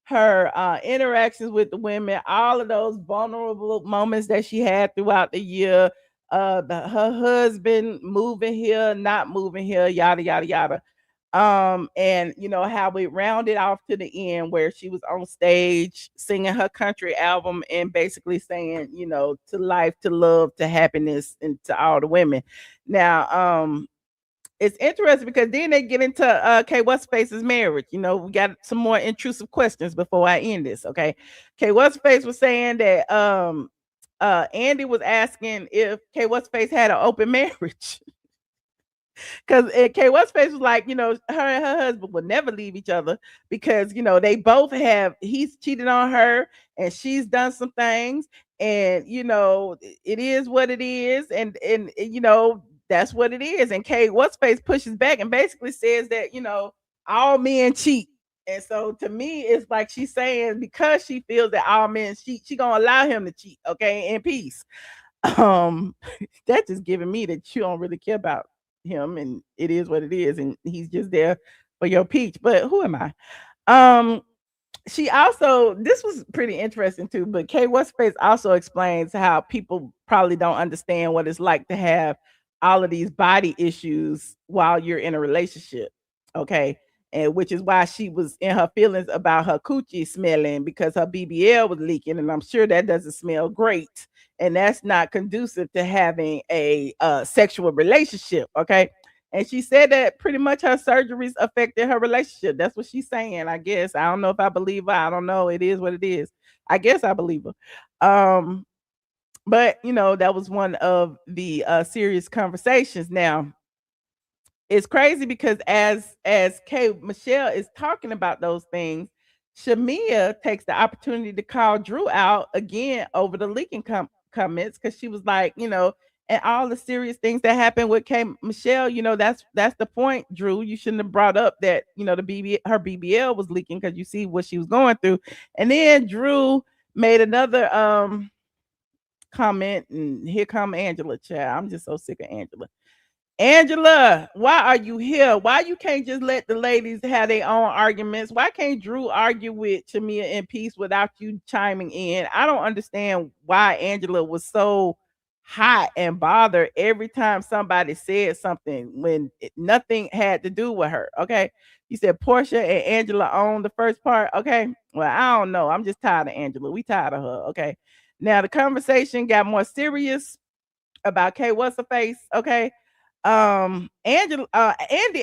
her interactions with the women, all of those vulnerable moments that she had throughout the year. Her husband moving here, not moving here, yada yada yada. And how we rounded off to the end where she was on stage singing her country album and basically saying, to life, to love, to happiness, and to all the women. Now, it's interesting because then they get into Kay what's face's marriage. We got some more intrusive questions before I end this. Okay. Kay what's face was saying that Andy was asking if Kay what's face had an open marriage. Because Kay What's face was like, her and her husband will never leave each other because they both he's cheated on her and she's done some things, and it is what it is, and that's what it is. And Kay What's face pushes back and basically says that all men cheat. And so to me, it's like she's saying because she feels that all men cheat, she gonna allow him to cheat, okay, in peace. Um, that's just giving me that you don't really care about him, and it is what it is, and he's just there for your peach. But who am I? Um, she also, this was pretty interesting too, but Kay What's face also explains how people probably don't understand what it's like to have all of these body issues while you're in a relationship. Okay. And which is why she was in her feelings about her coochie smelling because her BBL was leaking. And I'm sure that doesn't smell great. And that's not conducive to having a sexual relationship. Okay. And she said that pretty much her surgeries affected her relationship. That's what she's saying, I guess. I don't know if I believe her. I don't know. It is what it is. I guess I believe her. But that was one of the serious conversations. Now, it's crazy because as Kay Michelle is talking about those things, Shamea takes the opportunity to call Drew out again over the leaking comments because she was like, and all the serious things that happened with Kay Michelle, that's the point, Drew. You shouldn't have brought up that her BBL was leaking because you see what she was going through. And then Drew made another comment, and here come Angela. Child, I'm just so sick of Angela. Angela, why are you here? Why you can't just let the ladies have their own arguments? Why can't Drew argue with Shamea in peace without you chiming in? I don't understand why Angela was so hot and bothered every time somebody said something when nothing had to do with her. Okay. You said Porsha and Angela own the first part. Okay. Well, I don't know. I'm just tired of Angela. We tired of her. Okay. Now the conversation got more serious about Kay What's her face. Okay. Andy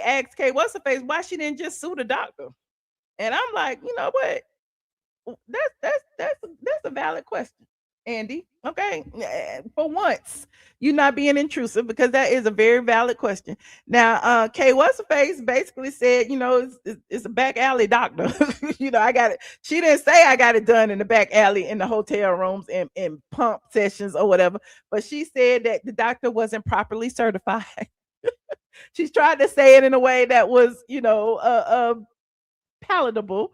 asked Kay What's her face why she didn't just sue the doctor. And I'm like, you know what? That's a valid question, Andy. Okay, for once, you're not being intrusive because that is a very valid question. Now, Kay What's her face basically said, it's a back alley doctor. I got it. She didn't say I got it done in the back alley in the hotel rooms and pump sessions or whatever, but she said that the doctor wasn't properly certified. She's tried to say it in a way that was, palatable.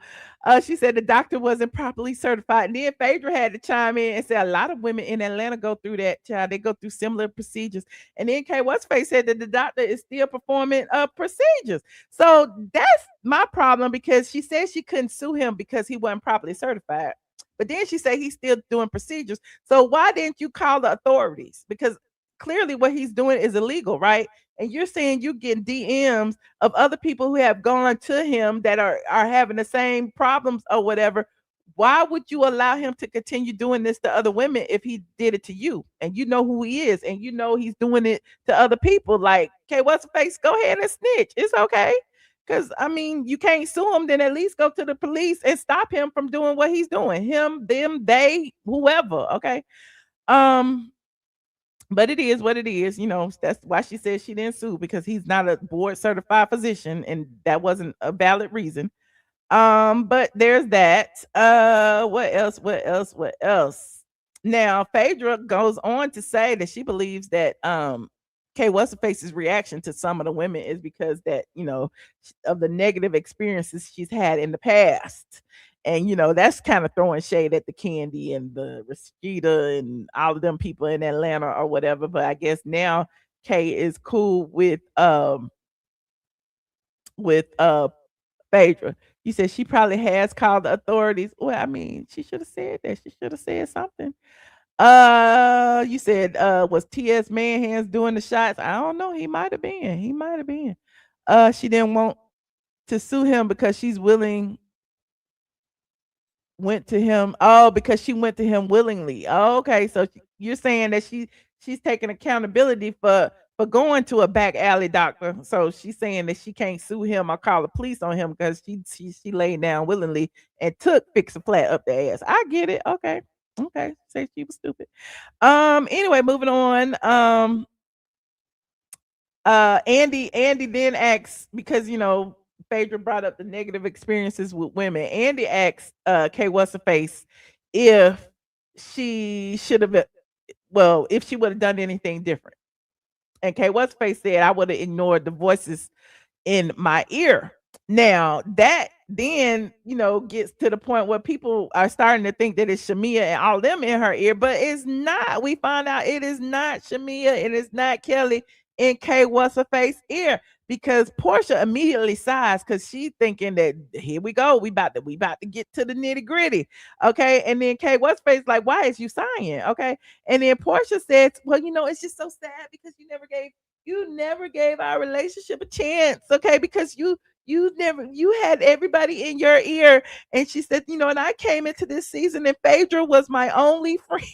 She said the doctor wasn't properly certified. And then Phaedra had to chime in and say a lot of women in Atlanta go through that, child. They go through similar procedures. And then Kay What's face said that the doctor is still performing procedures. So that's my problem because she said she couldn't sue him because he wasn't properly certified. But then she said he's still doing procedures. So why didn't you call the authorities? Because clearly what he's doing is illegal, right? And you're saying you get DMs of other people who have gone to him that are having the same problems or whatever. Why would you allow him to continue doing this to other women if he did it to you and you know who he is and he's doing it to other people? Like, okay, what's the face? Go ahead and snitch. It's okay. Because I mean, you can't sue him, then at least go to the police and stop him from doing what he's doing. Him, them, they, whoever. Okay. Um, but it is what it is. That's why she said she didn't sue because he's not a board certified physician, and that wasn't a valid reason. But there's that. What else? What else? What else? Now, Phaedra goes on to say that she believes that Kay What's her face's reaction to some of the women is because that of the negative experiences she's had in the past. And that's kind of throwing shade at the Candy and the Rashida and all of them people in Atlanta or whatever. But I guess now Kay is cool with Phaedra. You said she probably has called the authorities. Well, I mean, she should have said that. She should have said something. You said was TS Manhands doing the shots? I don't know. He might have been. He might have been. She didn't want to sue him because she's willing went to him. Oh, because she went to him willingly. Oh, okay. So you're saying that she's taking accountability for going to a back alley doctor. So she's saying that she can't sue him or call the police on him because she laid down willingly and took fix a flat up the ass. I get it. Okay. Okay. Say she was stupid. Anyway, moving on. Andy then asks, because Phaedra brought up the negative experiences with women. Andy asks Kay what's her face if she should have, well, if she would have done anything different. And Kay what's her face said, I would have ignored the voices in my ear. Now that then gets to the point where people are starting to think that it's Shamea and all them in her ear, but it's not. We find out it is not Shamea, it is not Kelli in Kay what's her face ear, because Porsha immediately sighs because she's thinking that here we go, we about to get to the nitty gritty, okay? And then Kay what's her face like, why is you sighing, okay? And then Porsha says, well, it's just so sad because you never gave our relationship a chance, okay? Because you had everybody in your ear. And she said, and I came into this season and Phaedra was my only friend.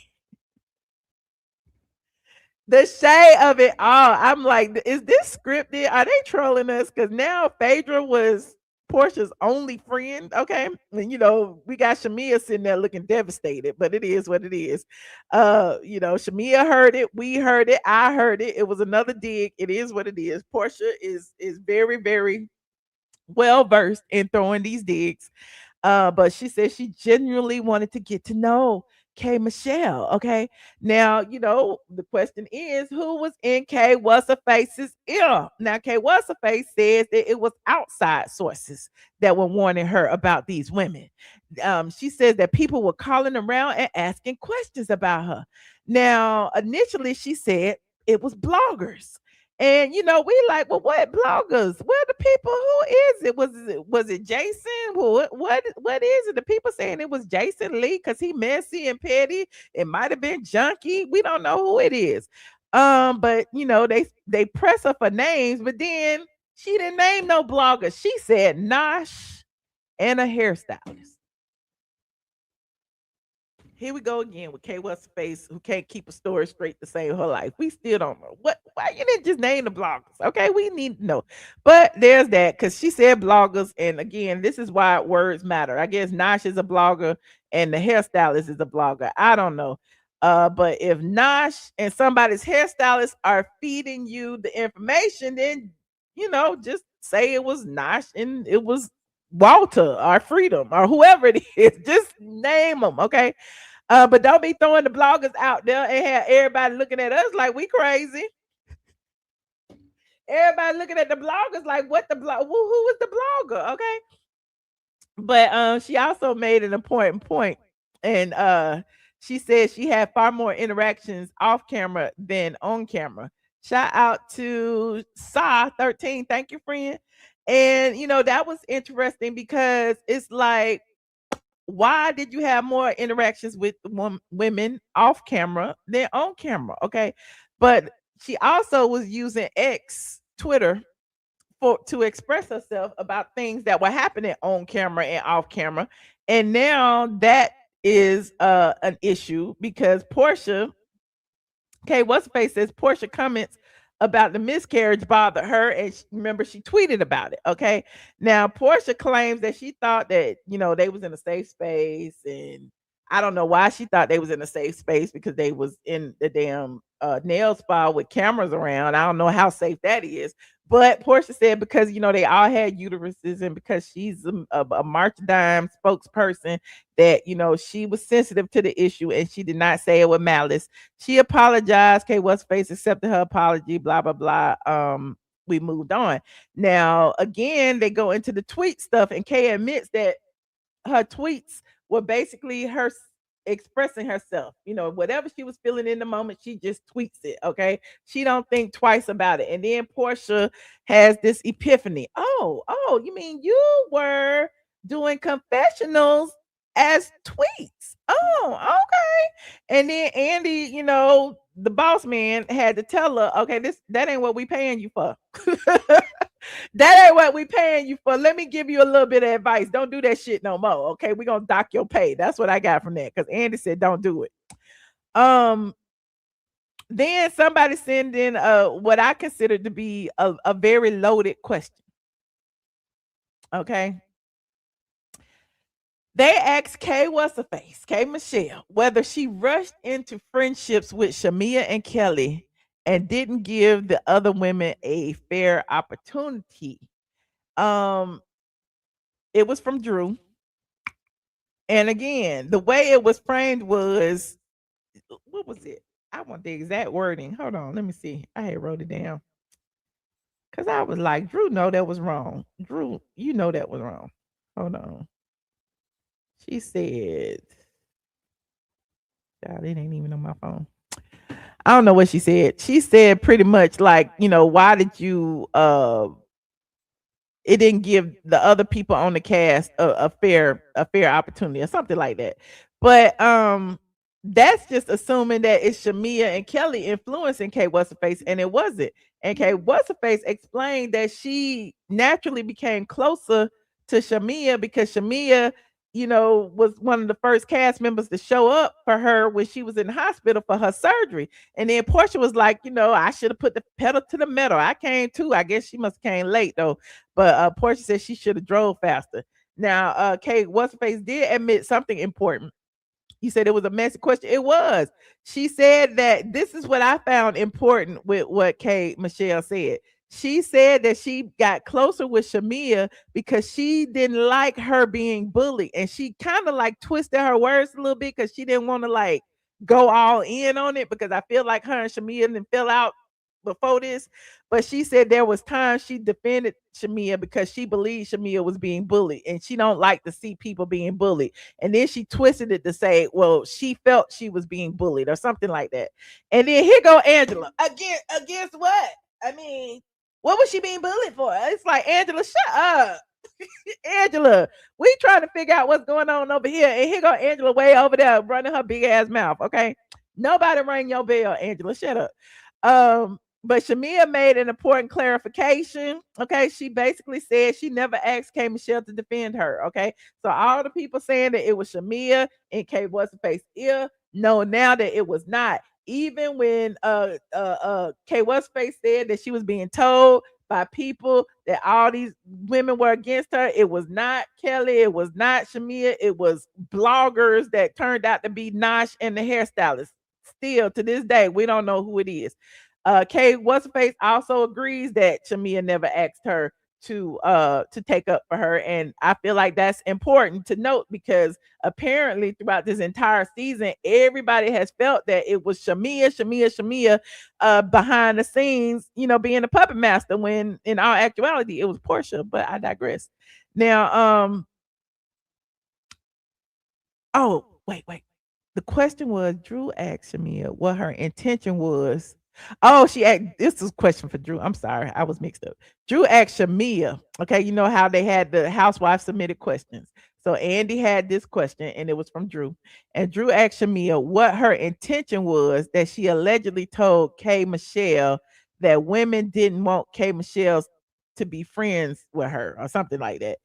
The shade of it all. I'm like, is this scripted? Are they trolling us? Because now Phaedra was Portia's only friend. Okay. And we got Shamea sitting there looking devastated, but it is what it is. Shamea heard it, we heard it, I heard it. It was another dig. It is what it is. Porsha is very, very well versed in throwing these digs. But she said she genuinely wanted to get to know K Michelle. Okay. Now, the question is, who was in K What's Her Face's ear? Now, K What's Her Face says that it was outside sources that were warning her about these women. She says that people were calling around and asking questions about her. Now, initially, she said it was bloggers. And we like, well, what bloggers? Where the people? Who is it? Was it Jason? What is it? The people saying it was Jason Lee because he messy and petty. It might have been Junkie. We don't know who it is. But they press her for names, but then she didn't name no blogger. She said Nosh and a hairstylist. Here we go again with K What's Face, who can't keep a story straight to save her life. We still don't know why you didn't just name the bloggers. Okay, we need to know. But there's that, because she said bloggers, and again, this is why words matter. I guess Nosh is a blogger and the hairstylist is a blogger. I don't know. But if Nosh and somebody's hairstylist are feeding you the information, then just say it was Nosh and it was Walter or Freedom or whoever it is. Just name them, okay? But don't be throwing the bloggers out there and have everybody looking at us like we crazy. Everybody looking at the bloggers like, what the blog? Who was the blogger? Okay. But she also made an important point, and she said she had far more interactions off camera than on camera. Shout out to Sa13. Thank you, friend. And that was interesting because it's like, why did you have more interactions with women off camera than on camera? Okay. But she also was using X, Twitter, to express herself about things that were happening on camera and off camera. And now that is an issue because Porsha, okay, what's face says Porsha comments about the miscarriage bothered her, and remember she tweeted about it. Okay, now Porsha claims that she thought that they was in a safe space, and I don't know why she thought they was in a safe space because they was in the damn nail spa with cameras around. I don't know how safe that is, but Porsha said because they all had uteruses, and because she's a March Dime spokesperson, that she was sensitive to the issue and she did not say it with malice. She apologized. K What's Face accepted her apology. Blah blah blah. We moved on. Now again, they go into the tweet stuff, and Kay admits that her tweets were basically her expressing herself. Whatever she was feeling in the moment, she just tweets it. Okay, she don't think twice about it. And then Porsha has this epiphany. Oh, you mean you were doing confessionals as tweets? Oh, okay. And then Andy, the boss man, had to tell her, okay, that ain't what we paying you for. That ain't what we paying you for. Let me give you a little bit of advice. Don't do that shit no more. Okay, we're gonna dock your pay. That's what I got from that. Because Andy said don't do it. Then somebody sent in what I consider to be a very loaded question. Okay. They asked Kay What's Her Face, K Michelle, whether she rushed into friendships with Shamea and Kelli and didn't give the other women a fair opportunity. Um, it was from Drew. And again, the way it was framed was, what was it? I want the exact wording. Hold on, let me see. I had wrote it down. Cause I was like, Drew, no, that was wrong. Drew, you know that was wrong. Hold on. She said, God, it ain't even on my phone. I don't know what she said. She said pretty much like, why did you it didn't give the other people on the cast a fair opportunity or something like that. But that's just assuming that it's Shamea and Kelli influencing K What's Her Face, and it wasn't. And K What's Her Face explained that she naturally became closer to Shamea because Shamea, was one of the first cast members to show up for her when she was in the hospital for her surgery. And then Porsha was like, I should have put the pedal to the metal. I came too. I guess she must have came late though. But Porsha said she should have drove faster. Now, Kate What's Her Face did admit something important. You said it was a messy question. It was. She said that this is what I found important with what Kate Michelle said. She said that she got closer with Shamea because she didn't like her being bullied. And she kind of like twisted her words a little bit because she didn't want to like go all in on it because I feel like her and Shamea didn't fill out before this. But she said there was times she defended Shamea because she believed Shamea was being bullied and she don't like to see people being bullied. And then she twisted it to say, well, she felt she was being bullied or something like that. And then here go Angela. Against what? I mean, what was she being bullied for? It's like, Angela, shut up. Angela, we trying to figure out what's going on over here. And here go Angela way over there running her big ass mouth. Okay. Nobody rang your bell, Angela. Shut up. But Shamea made an important clarification. Okay. She basically said she never asked K Michelle to defend her. Okay. So all the people saying that it was Shamea and K What's Her Face ear, no, now that it was not. Even when K What's Her Face said that she was being told by people that all these women were against her, it was not Kelli, it was not Shamea, it was bloggers that turned out to be Nosh and the hairstylist. Still to this day, we don't know who it is. Kay What's Her Face also agrees that Shamea never asked her to take up for her, and I feel like that's important to note because apparently throughout this entire season, everybody has felt that it was Shamea behind the scenes, being a puppet master, when in all actuality it was Porsha. But I digress. Now, oh wait. The question was Drew asked Shamea what her intention was. Oh, she asked, this is a question for Drew. I'm sorry, I was mixed up. Drew asked Shamea. Okay, you know how they had the housewife submitted questions. So Andy had this question and it was from Drew. And Drew asked Shamea what her intention was that she allegedly told K Michelle that women didn't want K Michelle to be friends with her or something like that.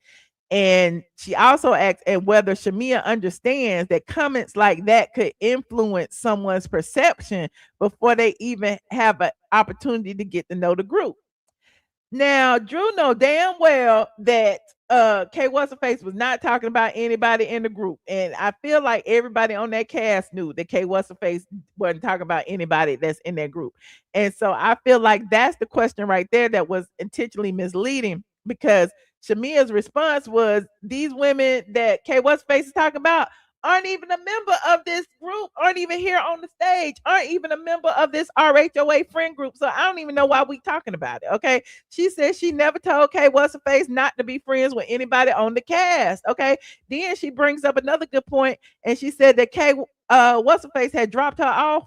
And she also asked and whether Shamea understands that comments like that could influence someone's perception before they even have an opportunity to get to know the group. Now, Drew know damn well that K What's Her Face was not talking about anybody in the group. And I feel like everybody on that cast knew that K What's Her Face wasn't talking about anybody that's in that group. And so I feel like that's the question right there that was intentionally misleading, because Shamea's response was these women that K What's Her Face is talking about aren't even a member of this group, aren't even here on the stage, aren't even a member of this RHOA friend group. So I don't even know why we talking about it. Okay. She said she never told K What's Her Face not to be friends with anybody on the cast. Okay. Then she brings up another good point, and she said that K What's Her Face had dropped her off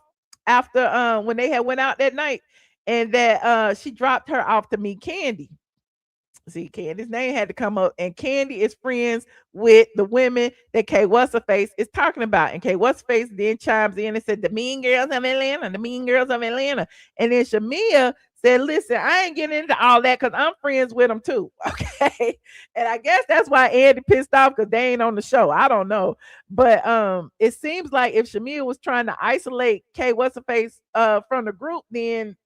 after when they had went out that night, and that she dropped her off to meet Candy. See, Candy's name had to come up, and Candy is friends with the women that K What's Her Face is talking about. And K What's Her Face then chimes in and said, the mean girls of Atlanta, the mean girls of Atlanta. And then Shamea said, listen, I ain't getting into all that because I'm friends with them too. Okay. And I guess that's why Andy pissed off, because they ain't on the show. I don't know. But it seems like if Shamea was trying to isolate K What's Her Face from the group, then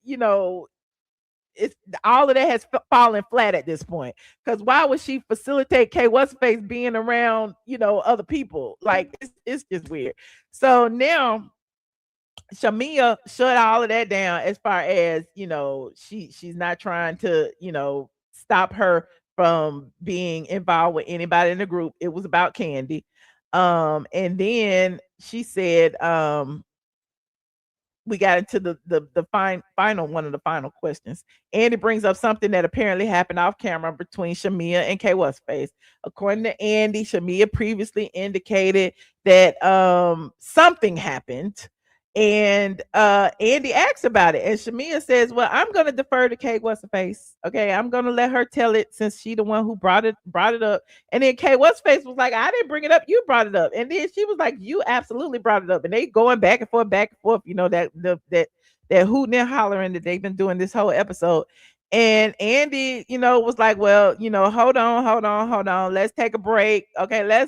it's all of that has fallen flat at this point. Because why would she facilitate K What's Her Face being around, other people? Like it's just weird. So now Shamea shut all of that down as far as, she's not trying to, stop her from being involved with anybody in the group. It was about Candy. And then she said, we got into the final one of the final questions. Andy brings up something that apparently happened off camera between Shamea and K What's Face. According to Andy, Shamea previously indicated that something happened. And Andy asks about it. And Shamea says, well, I'm gonna defer to K What's Face. Okay, I'm gonna let her tell it since she the one who brought it up. And then K What's Face was like, I didn't bring it up, you brought it up. And then she was like, you absolutely brought it up. And they going back and forth, that hooting and hollering that they've been doing this whole episode. And Andy, was like, well, hold on. Let's take a break. Okay,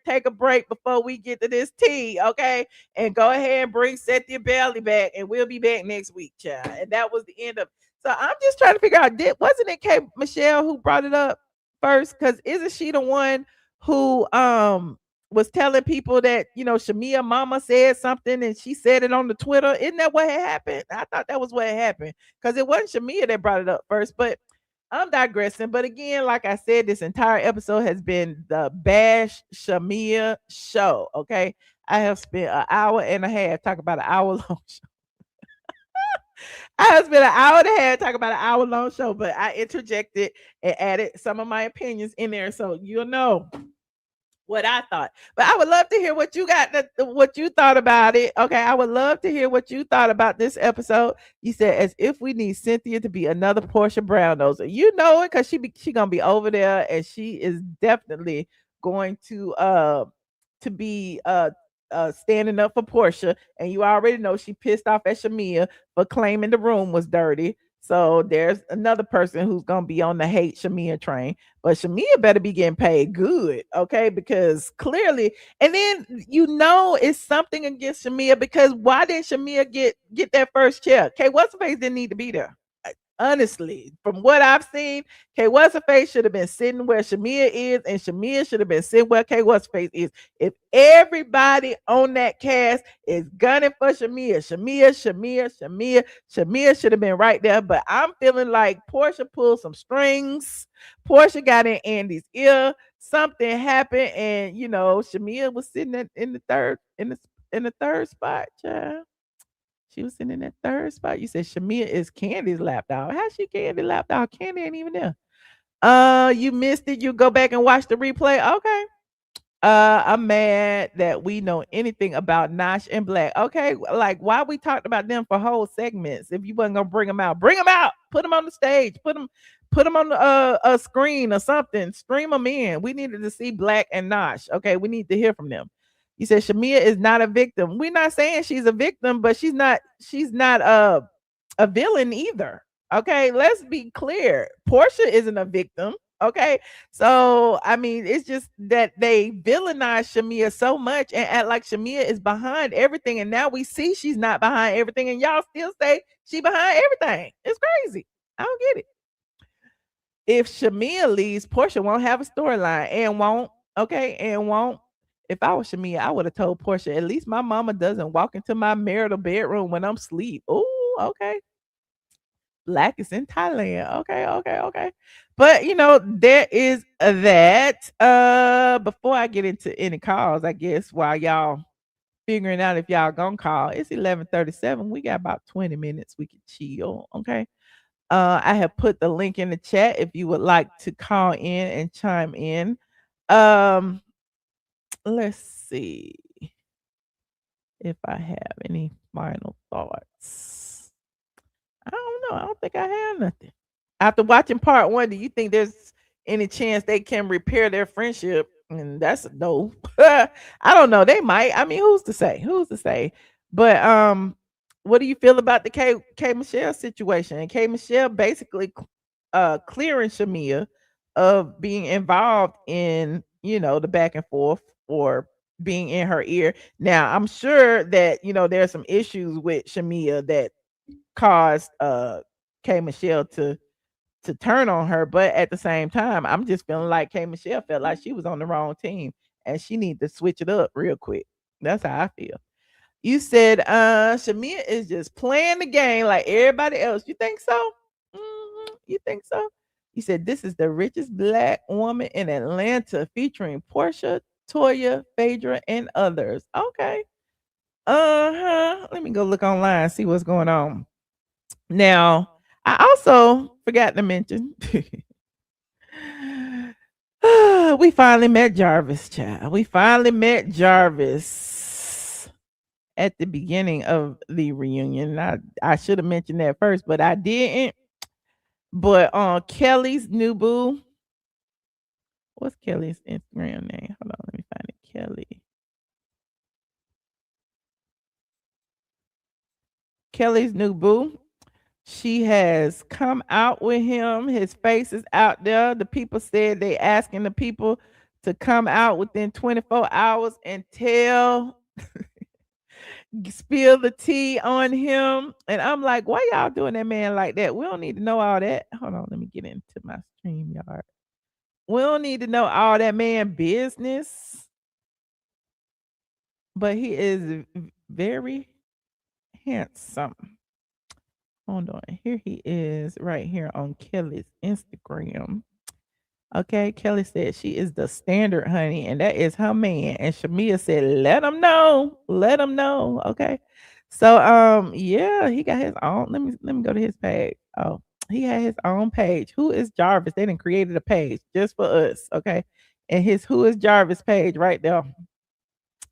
take a break before we get to this tea. Okay. And go ahead and set your belly back, and we'll be back next week, child. And that was the end of. So I'm just trying to figure out, wasn't it K Michelle who brought it up first? Because isn't she the one who was telling people that Shamea mama said something and she said it on the Twitter? Isn't that what had happened? I thought that was what had happened, because it wasn't Shamea that brought it up first. But I'm digressing. But again, like I said, this entire episode has been the Bash Shamea show. Okay. I have spent an hour and a half talking about an hour long show. I have spent an hour and a half talking about an hour long show, but I interjected and added some of my opinions in there, so you'll know what I thought. But I would love to hear what you what you thought about it. Okay, I would love to hear what you thought about this episode. You said, as if we need Cynthia to be another Porsha Brown noser. You know it, because she gonna be over there, and she is definitely going to be standing up for Porsha. And you already know she pissed off at Shamea for claiming the room was dirty. So there's another person who's gonna be on the hate Shamea train. But Shamea better be getting paid good, okay? Because clearly, and then it's something against Shamea, because why didn't Shamea get that first chair? Okay, what's the face didn't need to be there. Honestly, from what I've seen, K What's Her Face should have been sitting where Shamea is, and Shamea should have been sitting where K What's Her Face is. If everybody on that cast is gunning for Shamea should have been right there. But I'm feeling like Porsha pulled some strings. Porsha got in Andy's ear. Something happened, and Shamea was sitting in the third spot, child. She was sitting in that third spot. You said Shamea is Candy's lapdog. How's she Candy lapdog? Candy ain't even there. You missed it. You go back and watch the replay. Okay. I'm mad that we know anything about Nosh and Blak. Okay, like why we talked about them for whole segments? If you wasn't gonna bring them out, put them on the stage, put them on a screen or something. Stream them in. We needed to see Blak and Nosh. Okay, we need to hear from them. You said Shamea is not a victim. We're not saying she's a victim, but she's not a villain either. Okay, let's be clear. Porsha isn't a victim. Okay, so I mean, it's just that they villainize Shamea so much and act like Shamea is behind everything, and now we see she's not behind everything, and y'all still say she behind everything. It's crazy. I don't get it. If Shamea leaves, Porsha won't have a storyline and won't. Okay, and won't. If I was Shamea, I would have told Porsha, at least my mama doesn't walk into my marital bedroom when I'm asleep. Oh, okay. Blak is in Thailand. Okay. But there is that. Before I get into any calls, I guess while y'all figuring out if y'all gonna call, it's 11:37. We got about 20 minutes we can chill. Okay. I have put the link in the chat if you would like to call in and chime in. Let's see if I have any final thoughts. I don't know. I don't think I have nothing. After watching part one, do you think there's any chance they can repair their friendship? And that's a no. I don't know. They might. I mean, who's to say? Who's to say? But what do you feel about the K Michelle situation? And K Michelle basically clearing Shamea of being involved in, the back and forth or being in her ear. Now, I'm sure that, there's some issues with Shamea that caused K Michelle to turn on her, but at the same time, I'm just feeling like K Michelle felt like she was on the wrong team and she need to switch it up real quick. That's how I feel. You said Shamea is just playing the game like everybody else. You think so? You think so? You said this is the richest black woman in Atlanta featuring Porsha, Toya, Phaedra, and others. Okay. Uh-huh. Let me go look online, see what's going on. Now, I also forgot to mention we finally met Jarvis, child. We finally met Jarvis at the beginning of the reunion. I should have mentioned that first, but I didn't. But on Kelli's new boo, what's Kelly's Instagram name? Hold on, let me find it. Kelly's new boo. She has come out with him. His face is out there. The people said they asking the people to come out within 24 hours and tell, spill the tea on him. And I'm like, why y'all doing that man like that? We don't need to know all that. Hold on, let me get into my stream yard. We don't need to know all that man business. But he is very handsome. Hold on. Here he is right here on Kelly's Instagram. Okay, Kelly said she is the standard, honey, and that is her man. And Shamea said, let him know. Let him know. Okay. So yeah, he got his own. Let me go to his page. Oh, he had his own page. Who is Jarvis? They done created a page just for us. Okay. And his who is Jarvis page right there.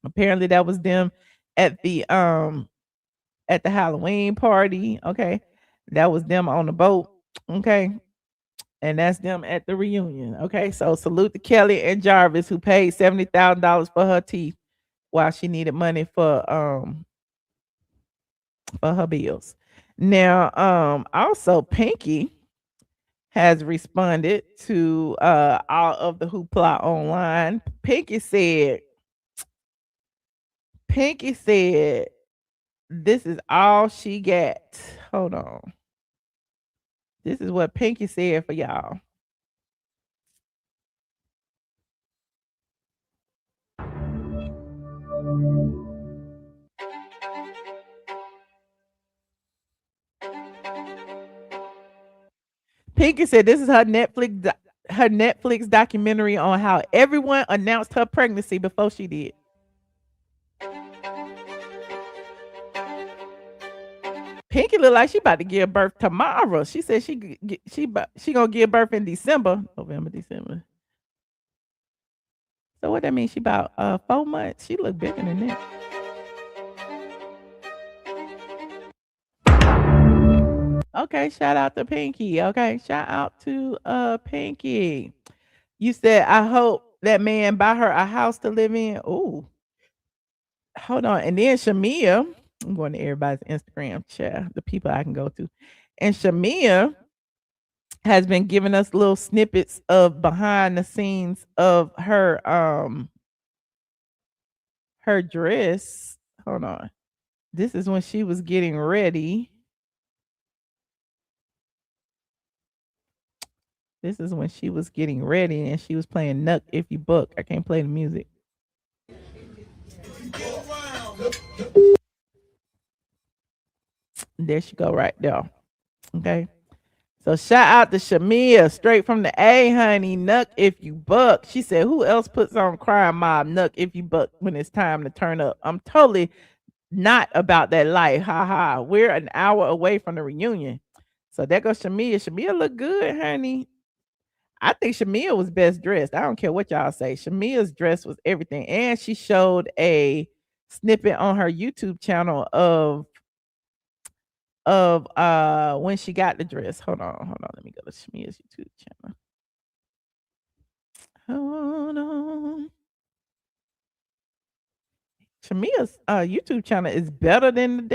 Apparently that was them at the Halloween party. Okay. That was them on the boat. Okay. And that's them at the reunion. Okay. So salute to Kelly and Jarvis who paid $70,000 for her teeth while she needed money for her bills. Now, also Pinky has responded to all of the hoopla online. Pinky said this is all she got. Hold on. This is what Pinky said for y'all. Pinky said this is her Netflix documentary on how everyone announced her pregnancy before she did. Pinky look like she about to give birth tomorrow. She said she gonna give birth in December, November, December. So what that means? She about 4 months. She look bigger than that. Okay, shout out to Pinky. Okay, shout out to Pinky. You said I hope that man buy her a house to live in. Ooh, hold on. And then Shamea, I'm going to everybody's Instagram chat, the people I can go to. And Shamea has been giving us little snippets of behind the scenes of her dress. Hold on. This is when she was getting ready. This is when she was getting ready and she was playing Nuck If You Book. I can't play the music. There she go right there. Okay. So shout out to Shamea, straight from the A, honey. Nuck If You Buck. She said, who else puts on Crime Mob Nuck If You Buck when it's time to turn up? I'm totally not about that life. Ha ha. We're an hour away from the reunion. So there goes Shamea. Shamea look good, honey. I think Shamea was best dressed. I don't care what y'all say. Shamea's dress was everything. And she showed a snippet on her YouTube channel of when she got the dress. Hold on. Let me go to Shamea's YouTube channel. Hold on. Shamea's YouTube channel is better than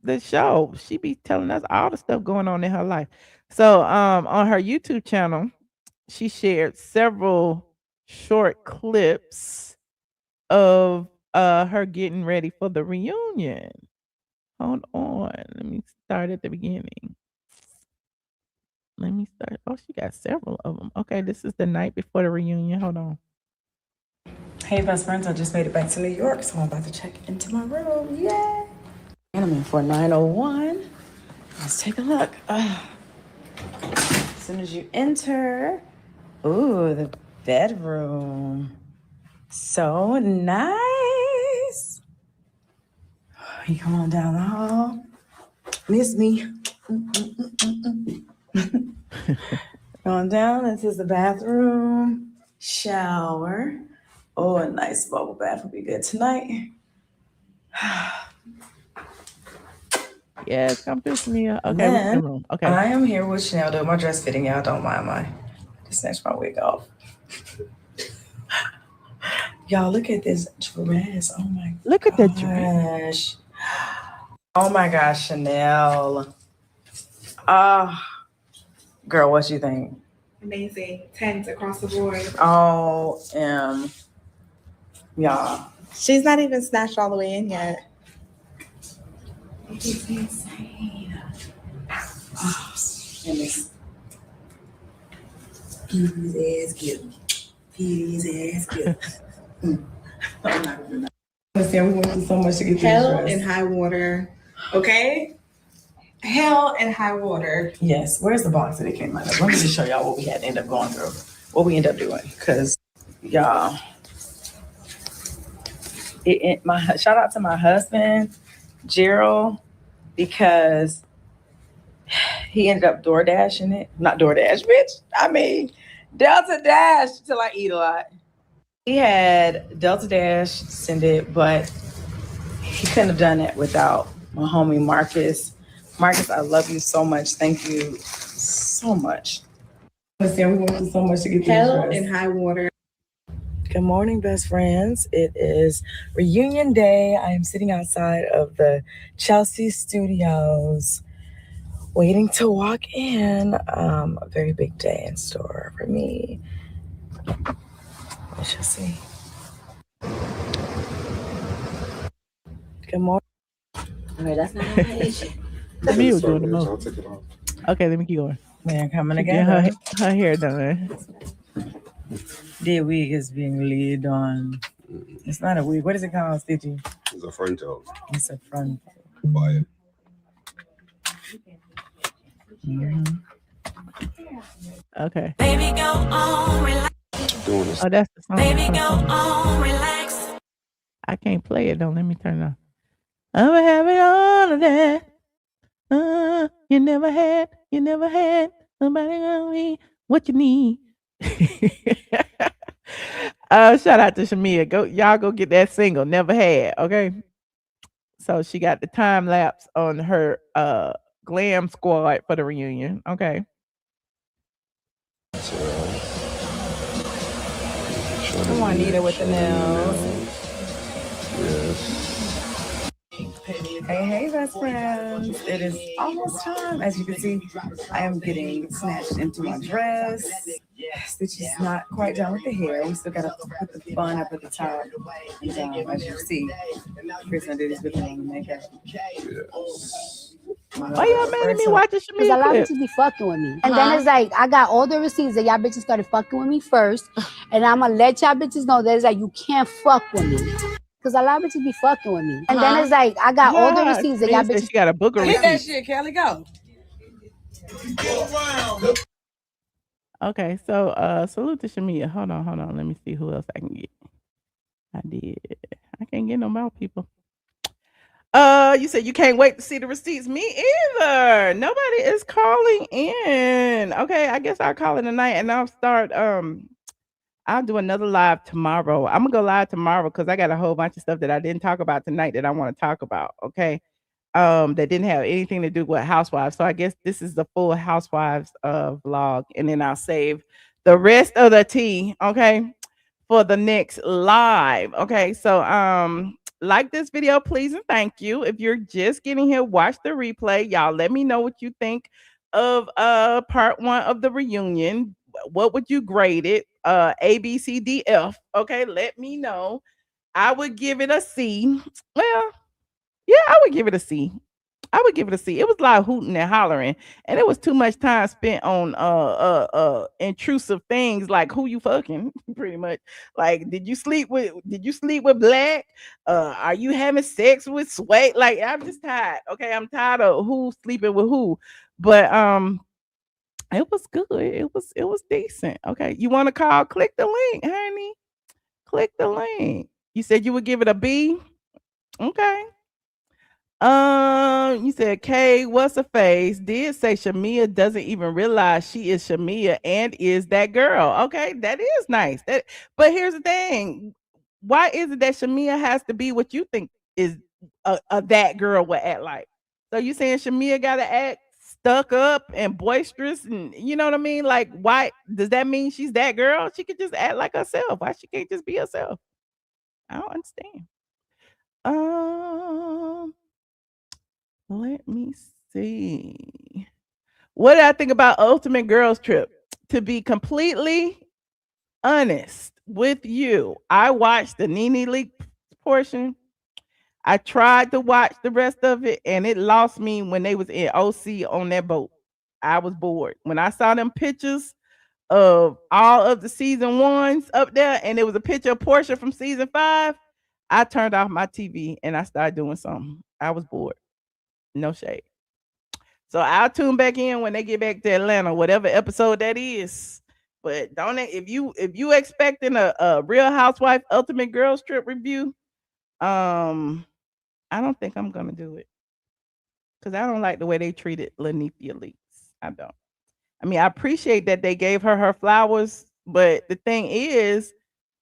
the show. She be telling us all the stuff going on in her life. So on her YouTube channel, she shared several short clips of her getting ready for the reunion. Hold on. Let me start at the beginning. Let me start. Oh, she got several of them. Okay, this is the night before the reunion. Hold on. Hey best friends, I just made it back to New York, so I'm about to check into my room. Yay! And I'm in for 901. Let's take a look. As soon as you enter, ooh, the bedroom. So nice. You come on down the hall. Miss me. Going down, this is the bathroom, shower. Oh, a nice bubble bath would be good tonight. Yes, come through, Shamea. Okay, Then, we're in the room. Okay. I am here with Chanel doing my dress fitting. Y'all don't mind my, just snatch my wig off. Y'all look at this dress. Oh my gosh. Look at the dress. Oh my gosh, Chanel. Girl, what you think? Amazing. 10s across the board. Y'all. She's not even snatched all the way in yet. It's insane. And this. He's ass cute. He's ass cute. I'm not gonna do that. We went through so much to get Hell this dress. and high water. Okay? Hell and high water. Yes. Where's the box that it came out of? Let me just show y'all what we had to end up going through. What we end up doing. Because, y'all, shout out to my husband, Gerald, because he ended up DoorDashing it. Not DoorDash, bitch. I mean, Delta Dash till I eat a lot. He had Delta Dash send it, but he couldn't have done it without my homie Marcus. Marcus, I love you so much. Thank you so much. We went through so much to get Hell and high water. Good morning, best friends. It is reunion day. I am sitting outside of the Chelsea studios waiting to walk in. A very big day in store for me. We shall see. Good morning. All right, that's not my issue. Shamea doing the most. Okay, let me keep going. Man, coming Get again. her hair done. The wig is being laid on. It's not a wig. What is it called, Stitchy? It's a frontal. It's a front. Buy it. Okay. Baby, go on, relax. Doing this. Oh, that's the song. Baby, go on, relax. I can't play it though. Let me turn it on. I'm having all of that. You never had somebody gonna be what you need. Shout out to Shamea. Y'all go get that single, Never Had, okay? So she got the time lapse on her glam squad for the reunion. Okay. Juanita with the nails. Yes. Hey, best friends. It is almost time. As you can see, I am getting snatched into my dress. Stitch is not quite done with the hair. We still got to put the bun up at the top. And, as you see, Chris did his with on the makeup. Yes. Why y'all mad at me watching Because a Shamea lot of clip? bitches be fucking with me. And then it's like, I got all the receipts that y'all bitches started fucking with me first. And I'm going to let y'all bitches know that it's like, you can't fuck with me. Because a lot of bitches be fucking with me. And then it's like, I got all the receipts that y'all Shamea said bitches. she got a booker Hit that receipt. shit, Kelly. Go. Okay, so salute to Shamea. Hold on. Let me see who else I can get. I can't get no more people. You said you can't wait to see the receipts. Me either. Nobody is calling in. Okay, I guess I'll call it a night and I'll start I'll do another live tomorrow. I'm gonna go live tomorrow because I got a whole bunch of stuff that I didn't talk about tonight that I want to talk about. Okay. That didn't have anything to do with Housewives. So I guess this is the full Housewives vlog, and then I'll save the rest of the tea, okay, for the next live. Okay, so like this video, please and thank you. If you're just getting here, watch the replay. Y'all let me know what you think of part 1 of the reunion. What would you grade it? A, B, C, D, F. Okay, let me know. I would give it a C. Well, yeah, I would give it a C. I would give it a C. It was a lot of hooting and hollering, and it was too much time spent on intrusive things like who you fucking, pretty much. Like, did you sleep with Blak? Are you having sex with Sway? Like, I'm just tired. Okay, I'm tired of who sleeping with who. But it was good. It was decent. Okay, you want to call? Click the link, honey. Click the link. You said you would give it a B. Okay. You said K, what's a face? Did say Shamea doesn't even realize she is Shamea and is that girl. Okay, that is nice. But here's the thing: why is it that Shamea has to be what you think is a that girl would act like? So you saying Shamea got to act stuck up and boisterous, and you know what I mean? Like, why does that mean she's that girl? She could just act like herself. Why she can't just be herself? I don't understand. Um. Let me see. What did I think about Ultimate Girls Trip? To be completely honest with you, I watched the NeNe Leakes portion. I tried to watch the rest of it, and it lost me when they was in OC on that boat. I was bored. When I saw them pictures of all of the season ones up there, and there was a picture of Porsha from season 5, I turned off my TV and I started doing something. I was bored. No shade. So I'll tune back in when they get back to Atlanta, whatever episode that is. But don't if you expecting a Real Housewife Ultimate Girls Trip review, I don't think I'm gonna do it because I don't like the way they treated NeNe Leakes. I don't. I mean, I appreciate that they gave her flowers, but the thing is,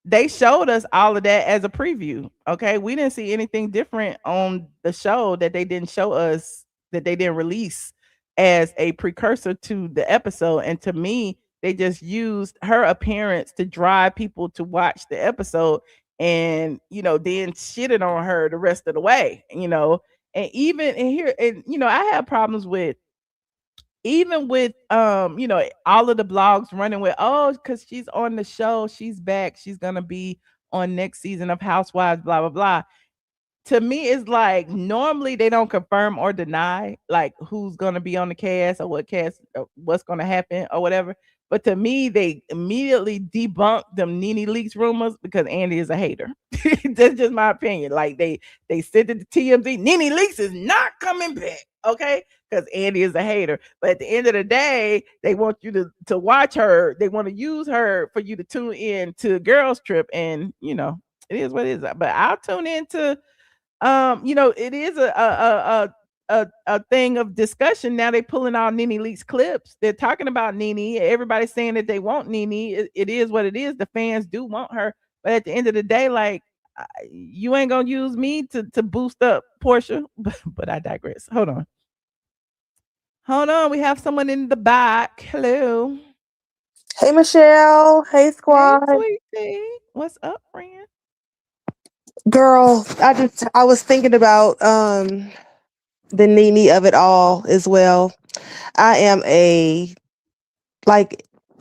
they showed us all of that as a preview. Okay, we didn't see anything different on the show that they didn't show us, that they didn't release as a precursor to the episode. And to me, they just used her appearance to drive people to watch the episode, and then shitted on her the rest of the way. And even in here, and I have problems with, even with all of the blogs running with, oh, because she's on the show, she's back, she's gonna be on next season of Housewives, blah blah blah. To me, it's like normally they don't confirm or deny like who's gonna be on the cast or what cast or what's gonna happen or whatever. But to me, they immediately debunk them NeNe Leakes rumors because Andy is a hater. That's just my opinion. Like they sent it to TMZ. NeNe Leakes is not coming back, okay? Because Andy is a hater. But at the end of the day, they want you to watch her. They want to use her for you to tune in to Girls Trip, and it is what it is. But I'll tune into it is a thing of discussion. Now they pulling out NeNe Leakes clips. They're talking about NeNe. Everybody's saying that they want NeNe. It is what it is. The fans do want her, but at the end of the day, like, you ain't gonna use me to boost up Porsha. But I digress. Hold on. We have someone in the back. Hello. Hey, Michelle. Hey, Hey, squad. sweetie. What's up, friend? Girl, I was thinking about the NeNe of it all as well. I am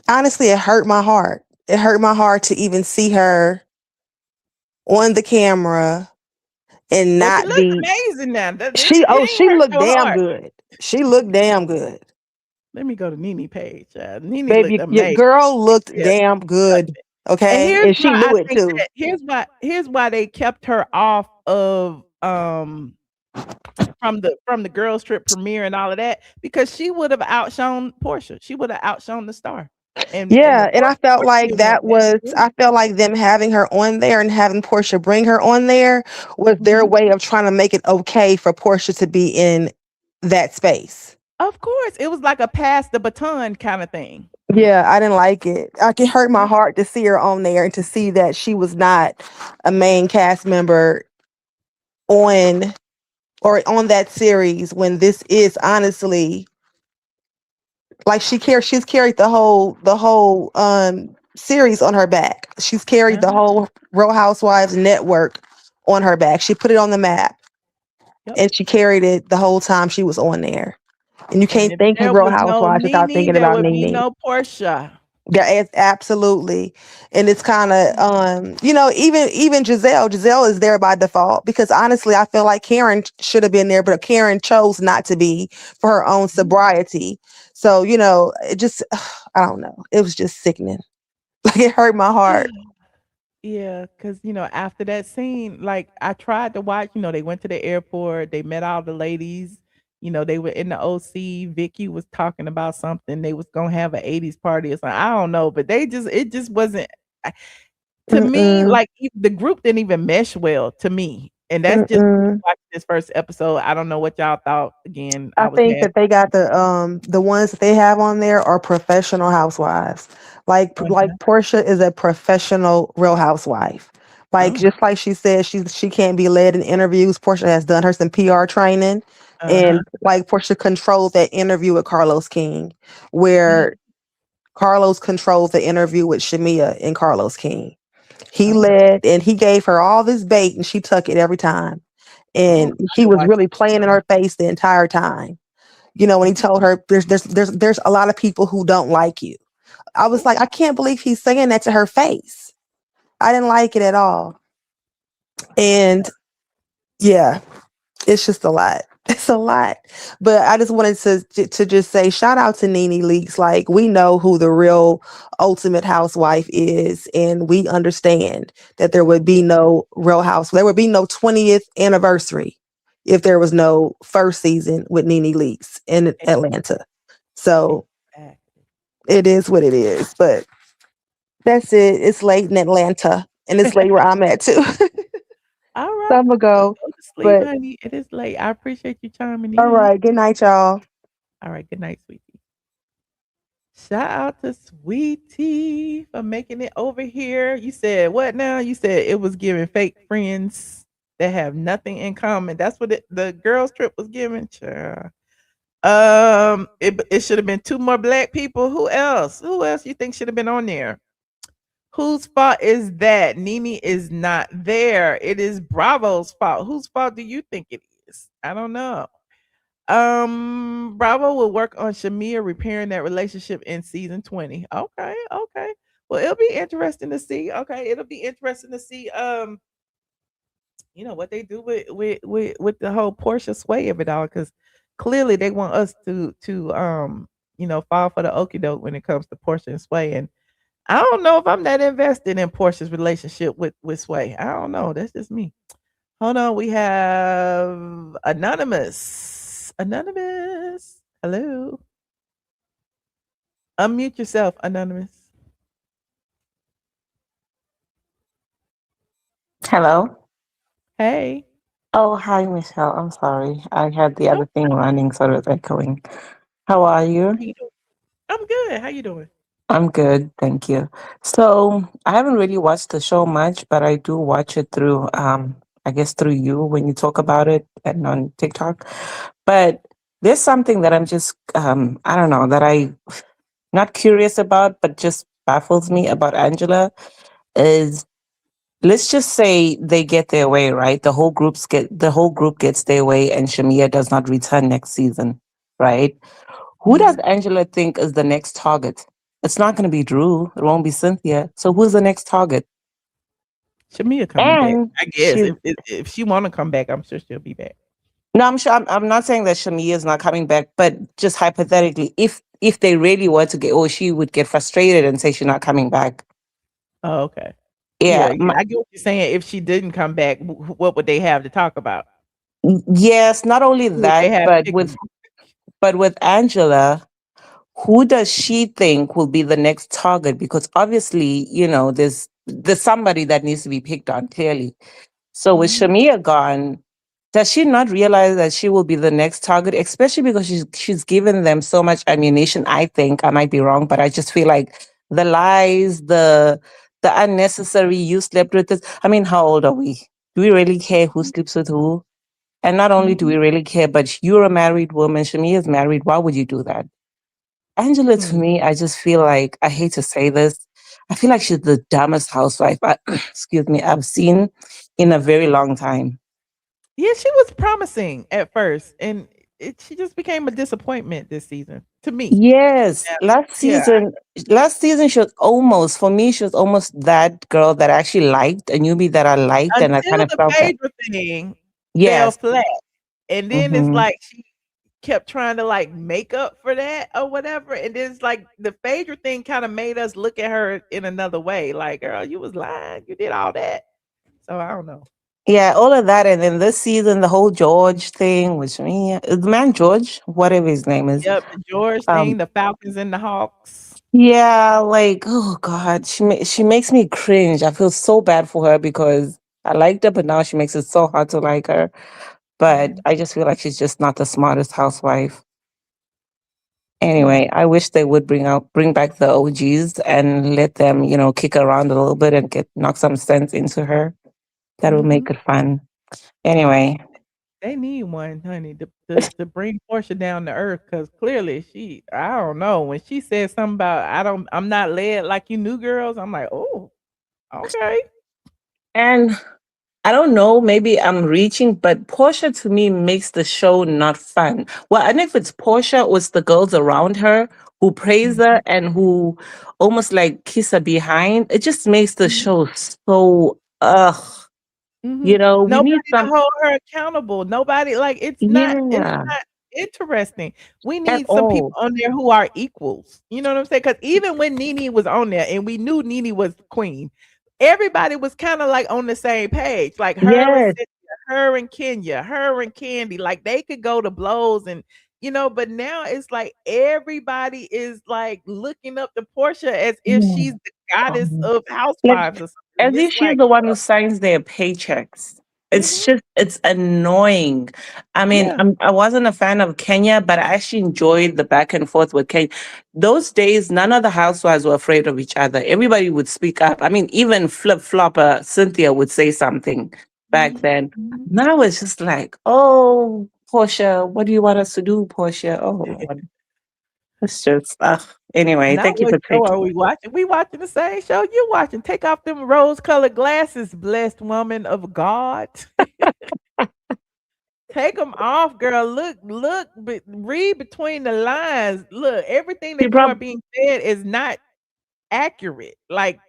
honestly, it hurt my heart. It hurt my heart to even see her on the camera and Well, she not looks be. amazing now. It She ain't hurt looked your damn heart. good. She looked damn good. Let me go to NeNe page. NeNe looked Baby, your amazing. girl looked Yeah. damn good. And Okay, here's and she why knew I it think too. that here's why they kept her off of from the Girls Trip premiere and all of that, because she would have outshone Porsha. She would have outshone the star. And Yeah, and I felt Porsha like didn't want that. I felt like them having her on there and having Porsha bring her on there was their Mhm. way of trying to make it okay for Porsha to be in that space. Of course, it was like a pass the baton kind of thing. Yeah, I didn't like it. It hurt my Yeah. heart to see her on there and to see that she was not a main cast member on that series, when this is honestly, like, she's carried the whole series on her back. She's carried the Uh-huh. whole Real Housewives network on her back. She put it on the map. Yep. And she carried it the whole time she was on there. And you And can't if think of there Real was no Housewives without NeNe, thinking there about would be NeNe. no Porsha. Yeah, it's absolutely. And it's kind of even Giselle is there by default because honestly, I feel like Karen should have been there, but Karen chose not to be for her own sobriety. So, it just I don't know. It was just sickening. Like it hurt my heart. Yeah, because after that scene, like I tried to watch, they went to the airport, they met all the ladies, they were in the OC. Vicky was talking about something. They was gonna have an 80s party or something. I don't know, but it just wasn't to me, Mm-mm, like the group didn't even mesh well to me. And that's just mm-mm. watching this first episode. I don't know what y'all thought. Again, I I was think half that they got the ones that they have on there are professional housewives. Like uh-huh, Portia is a professional Real Housewife. Like oh, just like she said, she can't be led in interviews. Portia has done her some PR training, uh-huh. and like Portia controlled that interview with Carlos King, Mm, where Carlos controlled the interview with Shamea and Carlos King. He oh, led and he gave her all this bait, and she took it every time. oh, And I he didn't was watch really playing in that. her face the entire time. When he told her there's a lot of people who don't like you. I was like, I can't believe he's saying that to her face. I didn't like it at all. And yeah, it's just a lot. It's a lot. But I just wanted to just say shout out to NeNe Leakes. Like we know who the real ultimate housewife is, and we understand that there would be no real house. There would be no 20th anniversary if there was no first season with NeNe Leakes in Atlanta. So Exactly. it is what it is. But that's it. It's late in Atlanta, and it's late where I'm at too. So All right. I'm gonna Well, go. go to sleep, But honey. It is late. I appreciate you chiming all in. right, good night, y'all. All right. Good night, sweetie. Shout out to Sweetie for making it over here. You said what now? You said it was giving fake friends that have nothing in common. That's what the girls trip was giving. Sure. It should have been two more black people. Who else? Who else you think should have been on there? Whose fault is that? NeNe is not there. It is Bravo's fault. Whose fault do you think it is? I don't know. Bravo will work on Shamea repairing that relationship in season 20. Okay, okay. Well, it'll be interesting to see. Okay, it'll be interesting to see what they do with the whole Porsha Sway of it all, because clearly they want us to fall for the okie doke when it comes to Porsha and Sway. And I don't know if I'm that invested in Portia's relationship with Sway. I don't know. That's just me. Hold on, we have Anonymous. Anonymous. Hello. Unmute yourself, Anonymous. Hello. Hey. Oh, hi, Michelle. I'm sorry. I had the No, other thing running, so it was echoing. How are you? how you doing? I'm good. How you doing? I'm good, thank you. So I haven't really watched the show much, but I do watch it through, I guess through you when you talk about it and on TikTok. But there's something that I'm just, I don't know, that I not curious about, but just baffles me about Angela is let's just say they get their way, right? The whole group gets their way and Shamea does not return next season, right? Who does Mhm. Angela think is the next target? It's not going to be Drew. It won't be Cynthia. So who's the next target? Shamia coming back. And I guess she's if she want to come back, I'm sure she'll be back. no, I'm sure. I'm not saying that Shamea is not coming back, but just hypothetically, if they really were to get, or she would get frustrated and say she's not coming back. Oh, okay. Yeah, Yeah, yeah. I get what you're saying. If she didn't come back, what would they have to talk about? yes. Not only Who would they that, have but picking? with Angela, who does she think will be the next target? Because obviously, there's somebody that needs to be picked on clearly. So with Mhm. Shamia gone, does she not realize that she will be the next target? Especially because she's given them so much ammunition. I think I might be wrong, but I just feel like the lies, the unnecessary you slept with this. I mean, how old are we? Do we really care who sleeps with who? And not only do Mhm. we really care, but you're a married woman. Shamia is married. Why would you do that? Angela, to Hmm. me, I just feel like, I hate to say this, I feel like she's the dumbest housewife, excuse me, I've seen in a very long time. Yeah, she was promising at first, and she just became a disappointment this season to me. Yes, Yeah. Yeah. last season she was almost, for me, she was almost that girl that I actually liked, a newbie that I liked, and I kind Until of the felt that. Phaedra thing fell Yes. flat. And then it's Hmm. like she kept trying to like make up for that or whatever. And then it's like the Phaedra thing kind of made us look at her in another way. Like, girl, you was lying. You did all that. So I don't know. Yeah, all of that, and then this season, the whole George thing, which me, the man George, whatever his name is. Yep, the George Um, thing, the Falcons and the Hawks. yeah, like, oh God, she makes me cringe. I feel so bad for her because I liked her, but now she makes it so hard to like her. But Mhm. I just feel like she's just not the smartest housewife. Mm. Anyway, I wish they would bring back the OGs and let them, kick around a little bit and knock some sense into her. That would Mhm. make it fun. Anyway, They need one, honey, to bring Porsha down to earth because clearly I don't know. When she said something about I'm not led like you new girls, I'm like, oh, okay. and I don't know, maybe I'm reaching, but Portia to me makes the show not fun. Well, I don't know if it's Portia or it's the girls around her who praise her Mhm. and who almost like kiss her behind. It just makes the Mhm. show so Mhm. we need Nobody to some. hold her accountable. Nobody like it's Yeah, not interesting. We at need some people all. on there who are equals. You know what I'm saying? Because even when NeNe was on there and we knew NeNe was queen, everybody was kind of like on the same page. Like her and Yes, Cynthia, her and Kenya, her and Candy. Like they could go to blows and but now it's like everybody is like looking up to Portia as if yeah. she's the goddess Um, of like housewives or something. as if It's she's like, the one who signs their paychecks. mhm, It's annoying. I mean, yeah. I wasn't a fan of Kenya, but I actually enjoyed the back and forth with Kenya. Those days, none of the housewives were afraid of each other. Everybody would speak up. I mean, even flip flopper Cynthia would say something back Mhm, then. mhm. Now it's just like, oh, Portia, what do you want us to do, Portia? Oh, Lord. It's just, anyway, Now thank you what for show are taking. we watching? We watching the same show you watching. Take off them rose-colored glasses, blessed woman of God. Take them off, girl. Look, read between the lines. Look, everything She that you are prob- being fed is not accurate. Like,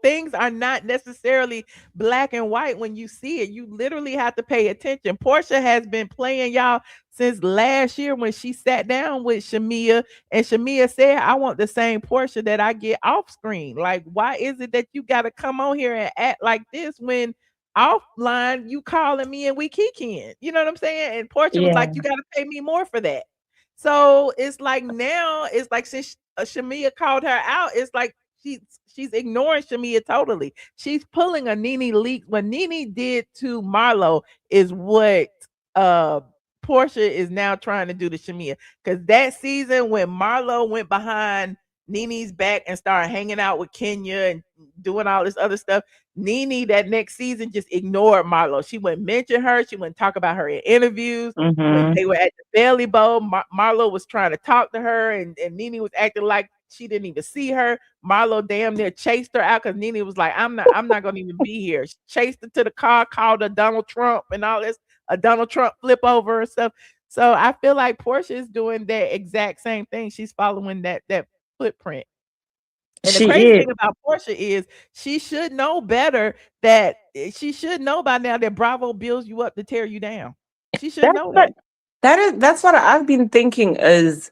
things are not necessarily black and white when you see it. You literally have to pay attention. Portia has been playing y'all since last year when she sat down with Shamea and Shamea said, I want the same Portia that I get off screen. Like, why is it that you got to come on here and act like this when offline you calling me and we kikiing? You know what I'm saying? And Portia was like, yeah. you got to pay me more for that. So it's like now, it's like since Shamea called her out, it's like she's she's ignoring Shamea totally. She's pulling a NeNe Leakes. What NeNe did to Marlo is what uh Porsha is now trying to do to Shamea. Because that season when Marlo went behind NeNe's back and started hanging out with Kenya and doing all this other stuff, NeNe that next season just ignored Marlo. She wouldn't mention her. She wouldn't talk about her in interviews. When Mm-hmm. they were at the Belly Bowl, Marlo was trying to talk to her, and NeNe was acting like she didn't even see her. Marlo damn near chased her out because NeNe was like, I'm not gonna even be here. She chased her to the car, called her Donald Trump and all this, a Donald Trump flip over and stuff. So I feel like Porsha is doing that exact same thing. She's following that footprint. And the She crazy is. thing about Porsha is she should know better that she should know by now that Bravo builds you up to tear you down. She should That's know what that. that's what I've been thinking is,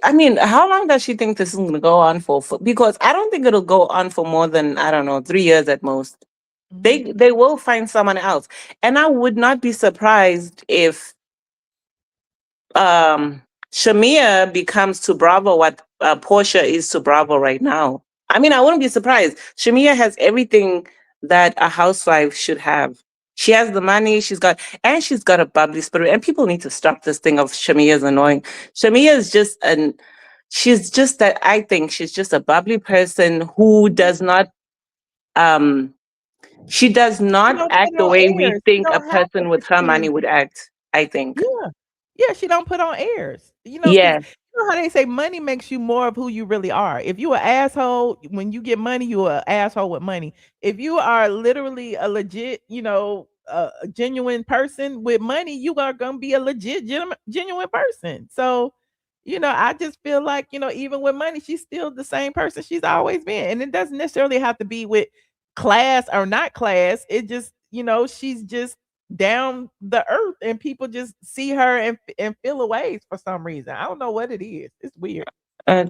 I mean, how long does she think this is gonna go on for? Because I don't think it'll go on for more than, I don't know, 3 years at most. Mhm. They will find someone else. And I would not be surprised if um Shamea becomes to Bravo what Portia is to Bravo right now. I mean, I wouldn't be surprised. Shamea has everything that a housewife should have. She has the money, she's got a bubbly spirit. And people need to stop this thing of Shamea's annoying. Shamea is she's just that, I think she's just a bubbly person who Mhm. does not um she does She not don't act put the on way we airs. She think a don't have to person with her money pretend. would act, I think. Yeah. Yeah, she don't put on airs. Because Yeah. you know how they say money makes you more of who you really are. If you an asshole, when you get money, you an asshole with money. If you are literally a legit, a genuine person with money, you are gonna be a legit genuine person. So, I just feel like, even with money, she's still the same person she's always been. And it doesn't necessarily have to be with class or not class. It just, she's just down the earth and people just see her and feel away for some reason. I don't know what it is. It's weird. I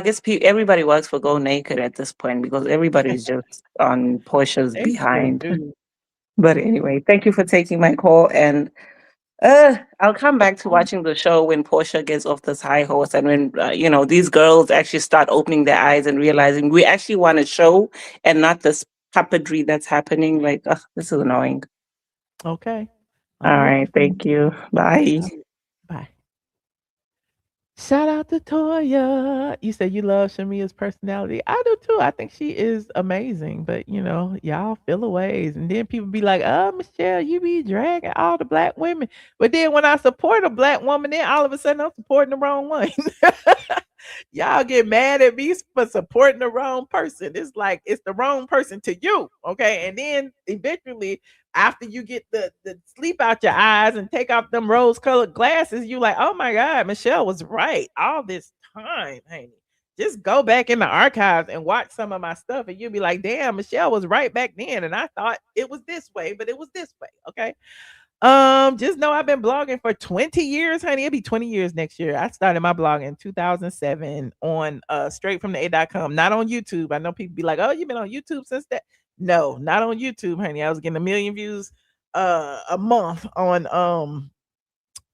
guess everybody works for Go Naked at this point because everybody's just on Portia's They sure behind. do. But anyway, thank you for taking my call, and I'll come back to watching the show when Porsha gets off this high horse, and when these girls actually start opening their eyes and realizing we actually want a show and not this puppetry that's happening. Like, this is annoying. Okay. All right, thank you. Bye. Bye. Shout out to Toya. You said you love Shamea's personality. I do too. I think she is amazing. But y'all feel aways. And then people be like, "Oh, Michelle, you be dragging all the black women." But then when I support a black woman, then all of a sudden I'm supporting the wrong one. Y'all get mad at me for supporting the wrong person. It's like it's the wrong person to you. Okay. And then eventually, after you get the sleep out your eyes and take off them rose-colored glasses, you like, oh my God, Michelle was right all this time, honey. Just go back in the archives and watch some of my stuff, and you'll be like, damn, Michelle was right back then. And I thought it was this way, but it was this way. Okay. Just know I've been blogging for 20 years, honey. It'll be 20 years next year. I started my blog in 2007 on straight from the A.com, not on YouTube. I know people be like, oh, you've been on YouTube since that. No, not on YouTube, honey. I was getting 1 million views a month on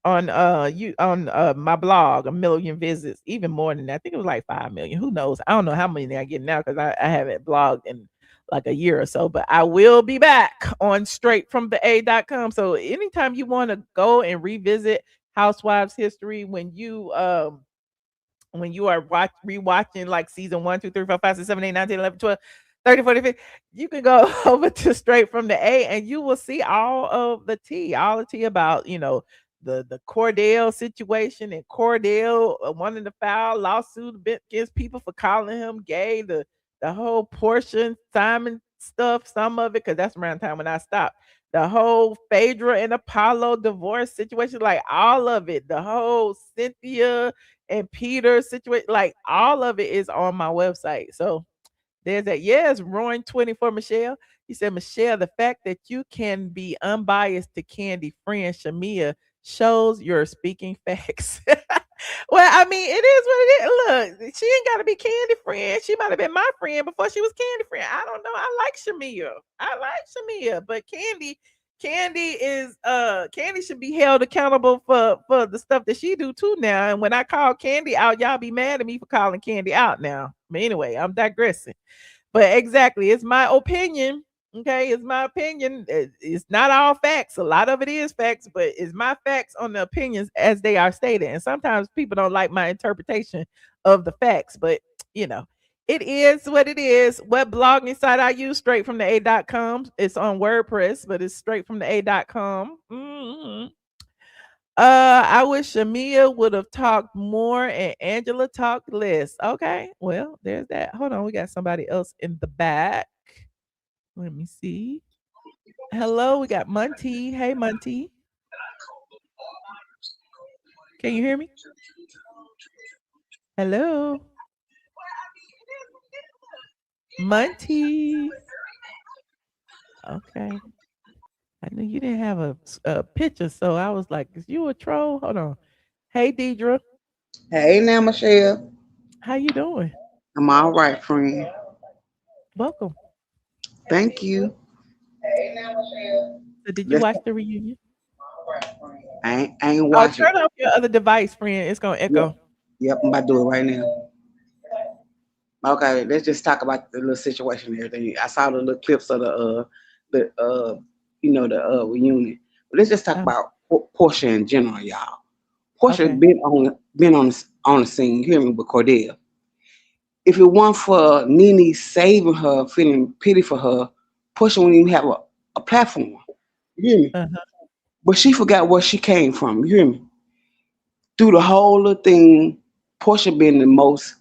my blog, 1 million visits, even more than that. I think it was like 5 million. Who knows? I don't know how many I get now because I haven't blogged in like a year or so, but I will be back on straight from the A.com. So anytime you want to go and revisit Housewives history, when you are rewatching like season 1, 2, 3, 4, 5, 6, 7, 8, 9, 10, 11, 12, 30, 40, 50, you can go over to straight from the A and you will see all the tea about, the Cordell situation, and Cordell wanting to file lawsuit against people for calling him gay, the whole Porsha and Simon stuff, some of it, because that's around the time when I stopped. The whole Phaedra and Apollo divorce situation, like all of it, the whole Cynthia and Peter situation, like all of it is on my website. So there's that. Yes, Roaring 20 for Michelle. He said, Michelle, the fact that you can be unbiased to Candy friend Shamea shows you're speaking facts. Well, I mean, it is what it is. Look, she ain't got to be Candy friend. She might have been my friend before she was Candy friend. I don't know. I like Shamea, but Candy should be held accountable for the stuff that she do too now. And when I call Candy out, y'all be mad at me for calling Candy out now. But anyway, I'm digressing. But exactly, it's my opinion. Okay, it's my opinion. It's not all facts. A lot of it is facts, but it's my facts on the opinions as they are stated. And sometimes people don't like my interpretation of the facts, but it is what it is. What blogging site I use? Straight from the A.com. It's on WordPress, but it's straight from the A.com. Mm-hmm. I wish Shamea would have talked more and Angela talked less. Okay, well, there's that. Hold on, we got somebody else in the back. Let me see. Hello, we got Monty. Hey, Monty. Can you hear me? Hello. Monty. Okay. I knew you didn't have a picture, so I was like, is you a troll? Hold on. Hey, Deidre. Hey now, Michelle. How you doing? I'm all right, friend. Welcome. Thank you. So did you watch the reunion? I ain't watching. Turn off your other device, friend. It's gonna echo. Yep, I'm about to do it right now. Okay, let's just talk about the little situation and everything. I saw the little clips of the reunion. But let's just talk about Porsha in general, y'all. Porsha been on the scene. You hear me? With Cordell. If it weren't for NeNe saving her, feeling pity for her, Porsha wouldn't even have a platform. You hear me? Uh-huh. But she forgot where she came from. You hear me? Through the whole little thing, Porsha been the most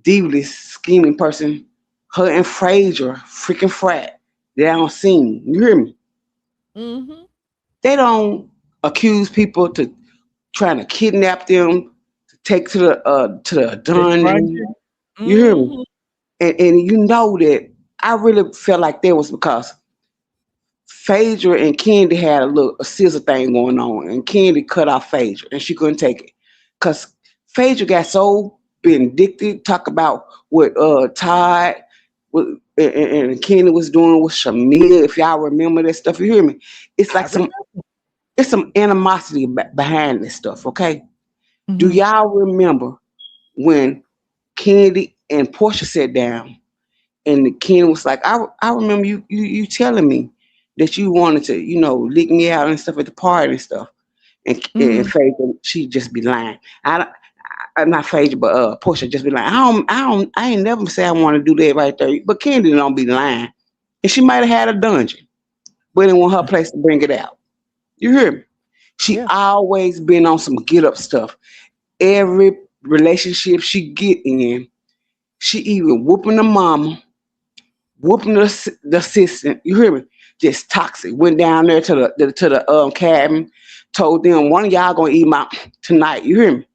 devious, scheming person. Her and Phaedra freaking frat. They don't sing. You hear me? Mm-hmm. They don't accuse people to trying to kidnap them, to take to the The dungeon. dungeon. You hear me? Mm-hmm. And you know that I really felt like that was because Phaedra and Candy had a scissor thing going on, and Candy cut off Phaedra, and she couldn't take it because Phaedra got so vindictive. Talk about what Todd and Candy was doing with Shamea. If y'all remember that stuff, you hear me? It's like it's some animosity behind this stuff. Okay, do Mm-hmm. y'all remember when Candy and Porsha sat down? And Ken was like, I remember you telling me that you wanted to, lick me out and stuff at the party and stuff. And Mm-hmm. Phaedra, she just be lying. Not Phaedra, but Porsha just be lying. I ain't never say I want to do that right there. But Candy don't be lying. And she might have had a dungeon, but it wasn't her place to bring it out. You hear me? She Yeah. always been on some get up stuff. Every relationship she get in, she even whooping the mama, whooping the assistant. You hear me? Just toxic. Went down there to the cabin, told them one of y'all gonna eat my tonight. You hear me?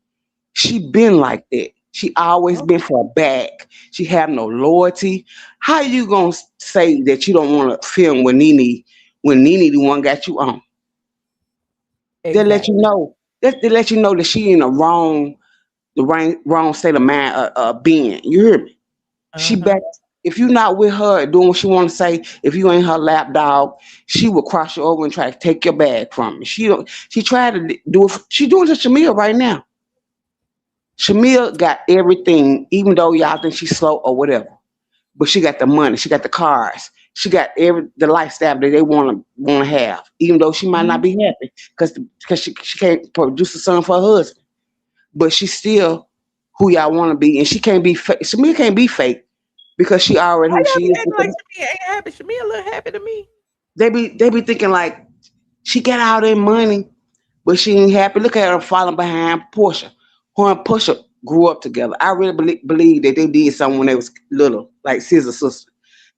She been like that. She always been for a bag. She have no loyalty. How you gonna say that you don't want to film with NeNe when NeNe the one got you on? They let you Exactly. know. They let you know that she in the wrong state of mind being. You hear me? She Uh-huh. back. If you're not with her doing what she want to say, if you ain't her lap dog, she will cross you over and try to take your bag from you. She tried to do it. She doing it to Shamea right now. Shamea got everything, even though y'all think she's slow or whatever. But she got the money. She got the cars. She got the lifestyle that they want to have, even though she might not Mm-hmm. be happy because she can't produce a son for her husband. But she's still who y'all want to be, and she can't be fake. Shamea can't be fake because she already Why who y'all she be is. acting like Shamea ain't happy? Shamea look happy to me. They be thinking like she got all that money, but she ain't happy. Look at her falling behind Porsha. Her and Porsha grew up together. I really believe that they did something when they was little, like sister sister.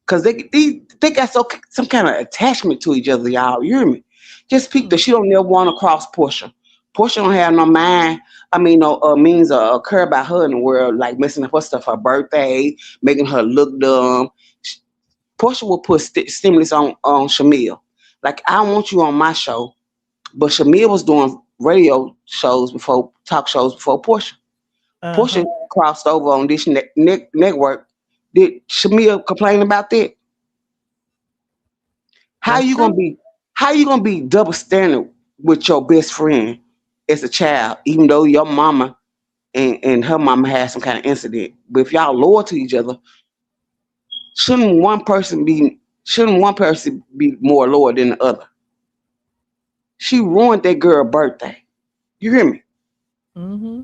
Cause they got some kind of attachment to each other, y'all. You hear me? Just peep that Mm. she don't never want to cross Porsha. Porsha don't have no mind. I mean, no means or care about her in the world, like messing up her stuff, her birthday, making her look dumb. Porsha will put stimulus on Shamea. Like, I want you on my show, but Shamea was doing radio shows before, talk shows before Porsha. Porsha Uh-huh. crossed over on this network. Did Shamea complain about that? How That's you true. gonna be? How you gonna be double standard with your best friend as a child, even though your mama and her mama had some kind of incident? But if y'all loyal to each other, shouldn't one person be more loyal than the other? She ruined that girl's birthday. You hear me? Mm-hmm.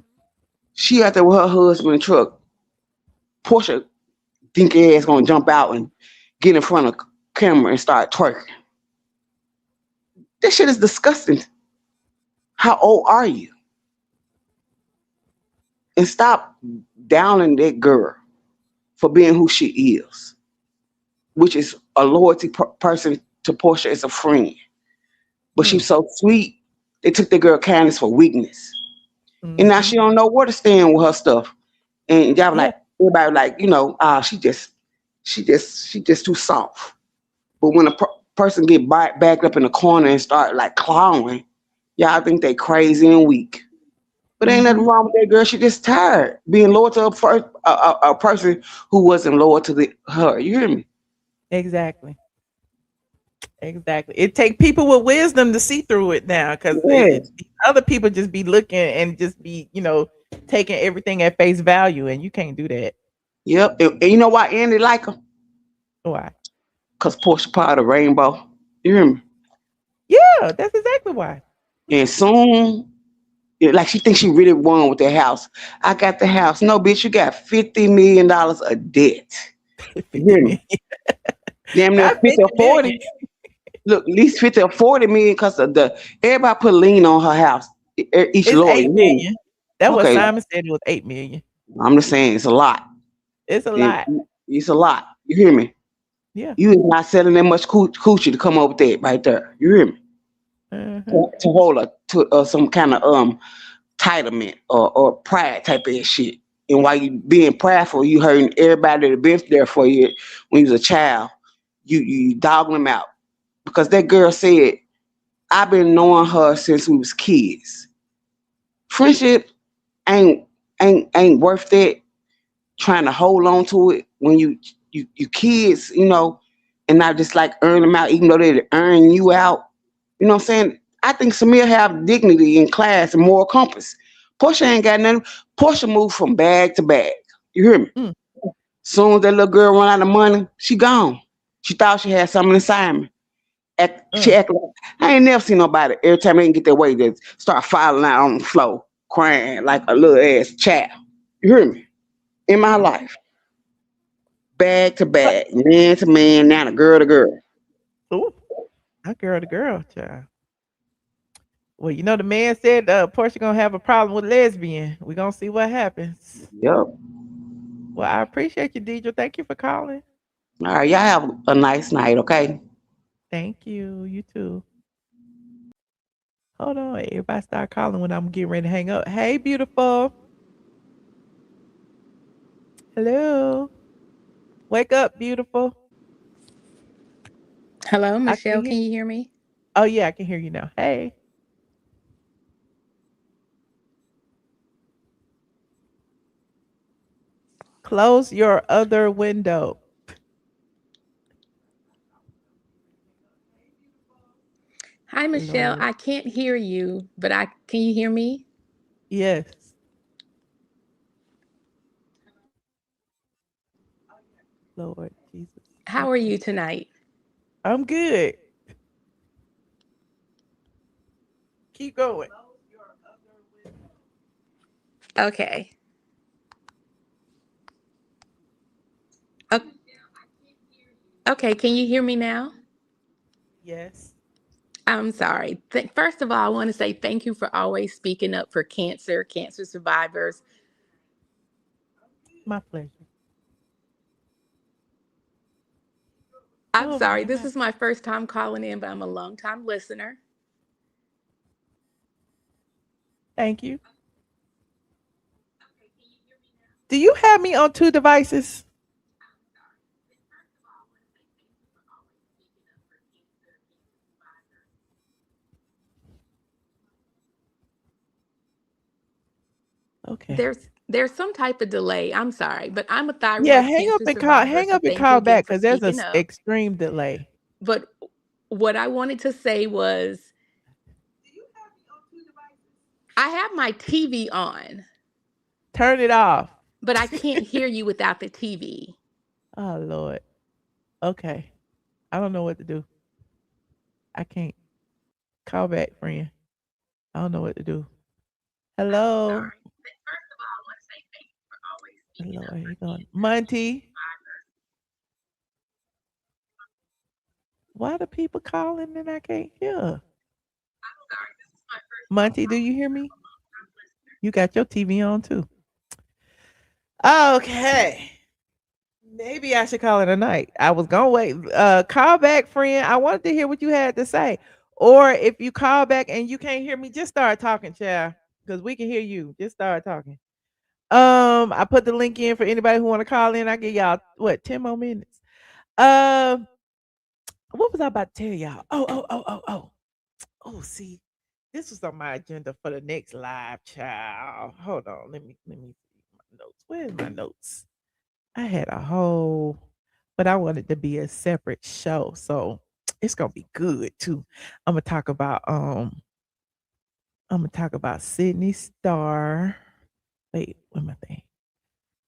She out there with her husband in the truck. Porsha think ass gonna jump out and get in front of camera and start twerking. This shit is disgusting. How old are you? And stop downing that girl for being who she is, which is a loyalty person to Porsha as a friend. But Hmm. she's so sweet, they took the girl kindness for weakness. And now Mm-hmm. she don't know where to stand with her stuff. And y'all Yeah. like, everybody like, she just too soft. But when a person get backed up in the corner and start like clawing, y'all think they crazy and weak. But ain't nothing Mm-hmm. wrong with that girl. She just tired being loyal to a person who wasn't loyal to her. You hear me? Exactly. Exactly. It take people with wisdom to see through it now, because Yes. other people just be looking and just be, taking everything at face value, and you can't do that. Yep. And you know why Andy like her? Why? Cause Porsche part of the rainbow. You hear me? Yeah, that's exactly why. And soon, like she thinks she really won with that house. I got the house. No, bitch, you got $50 million of debt. You 50 hear me? million. Damn near Not 50 50 or million. 40. Look, at least 50 or 40 million because of everybody put a lien on her house. Each It's lawyer. 8 You hear me? million. That was Okay. Simon said, it was 8 million. I'm just saying it's a lot. It's a lot. It's a lot. You hear me? Yeah. You is not selling that much coochie to come up with that right there. You hear me? To hold some kind of entitlement or pride type of shit. And while you being prideful, you hurting everybody that been there for you when you was a child. You dogging them out because that girl said, "I've been knowing her since we was kids. Friendship ain't worth that. Trying to hold on to it when you kids, and not just like earn them out, even though they earn you out. You know what I'm saying? I think Shamea have dignity in class and moral compass. Porsha ain't got nothing. Porsha moved from bag to bag. You hear me? Soon as that little girl run out of money, she gone. She thought she had something inside me. She act like I ain't never seen nobody every time they can get their way that start falling out on the floor, crying like a little ass child. You hear me? In my life. Bag to bag, man to man, now to girl. Ooh, not girl to girl, child. Well, the man said Porsha gonna have a problem with lesbian. We gonna see what happens. Yep. Well, I appreciate you, Deidre. Thank you for calling. All right, y'all have a nice night, okay? Thank you. You too. Hold on. Everybody start calling when I'm getting ready to hang up. Hey, beautiful. Hello. Wake up, beautiful. Hello, Michelle. hear- Can you hear me? Oh, yeah, I can hear you now. Hey. Close your other window. Hi, Michelle. Lord. I can't hear you, but can you hear me? Yes. Lord Jesus. How are you tonight? I'm good. Keep going. Okay. Okay, can you hear me now? Yes. I'm sorry. First of all, I want to say thank you for always speaking up for cancer survivors. My pleasure. I'm Oh, sorry. my This God. is my first time calling in, but I'm a longtime listener. Thank you. Do you have me on 2 devices? Okay. There's some type of delay. I'm sorry, but I'm a Yeah, thyroid hang up cancer and call survivor, hang so up and thank you call again back for because there's speaking up. extreme delay. But what I wanted to say was I have my TV on, Turn it off. but I can't hear you without the TV. Oh, Lord. Okay. I don't know what to do. I can't. Call back, friend. I don't know what to do. Hello. Lord, he going. Monty. Why do people calling and I can't hear? Monty, do you hear me? You got your TV on too. Okay. Maybe I should call it a night. I was gonna wait. Call back, friend. I wanted to hear what you had to say. Or if you call back and you can't hear me, just start talking, child. Because we can hear you. Just start talking. I put the link in for anybody who want to call in. I give y'all 10 more minutes. What was I about to tell y'all? Oh, see, this was on my agenda for the next live, child. Hold on. Let me see my notes. Where's my notes? I had a whole, but I wanted it to be a separate show. So it's gonna be good too. I'm gonna talk about Sydney Star. Wait, what am I saying?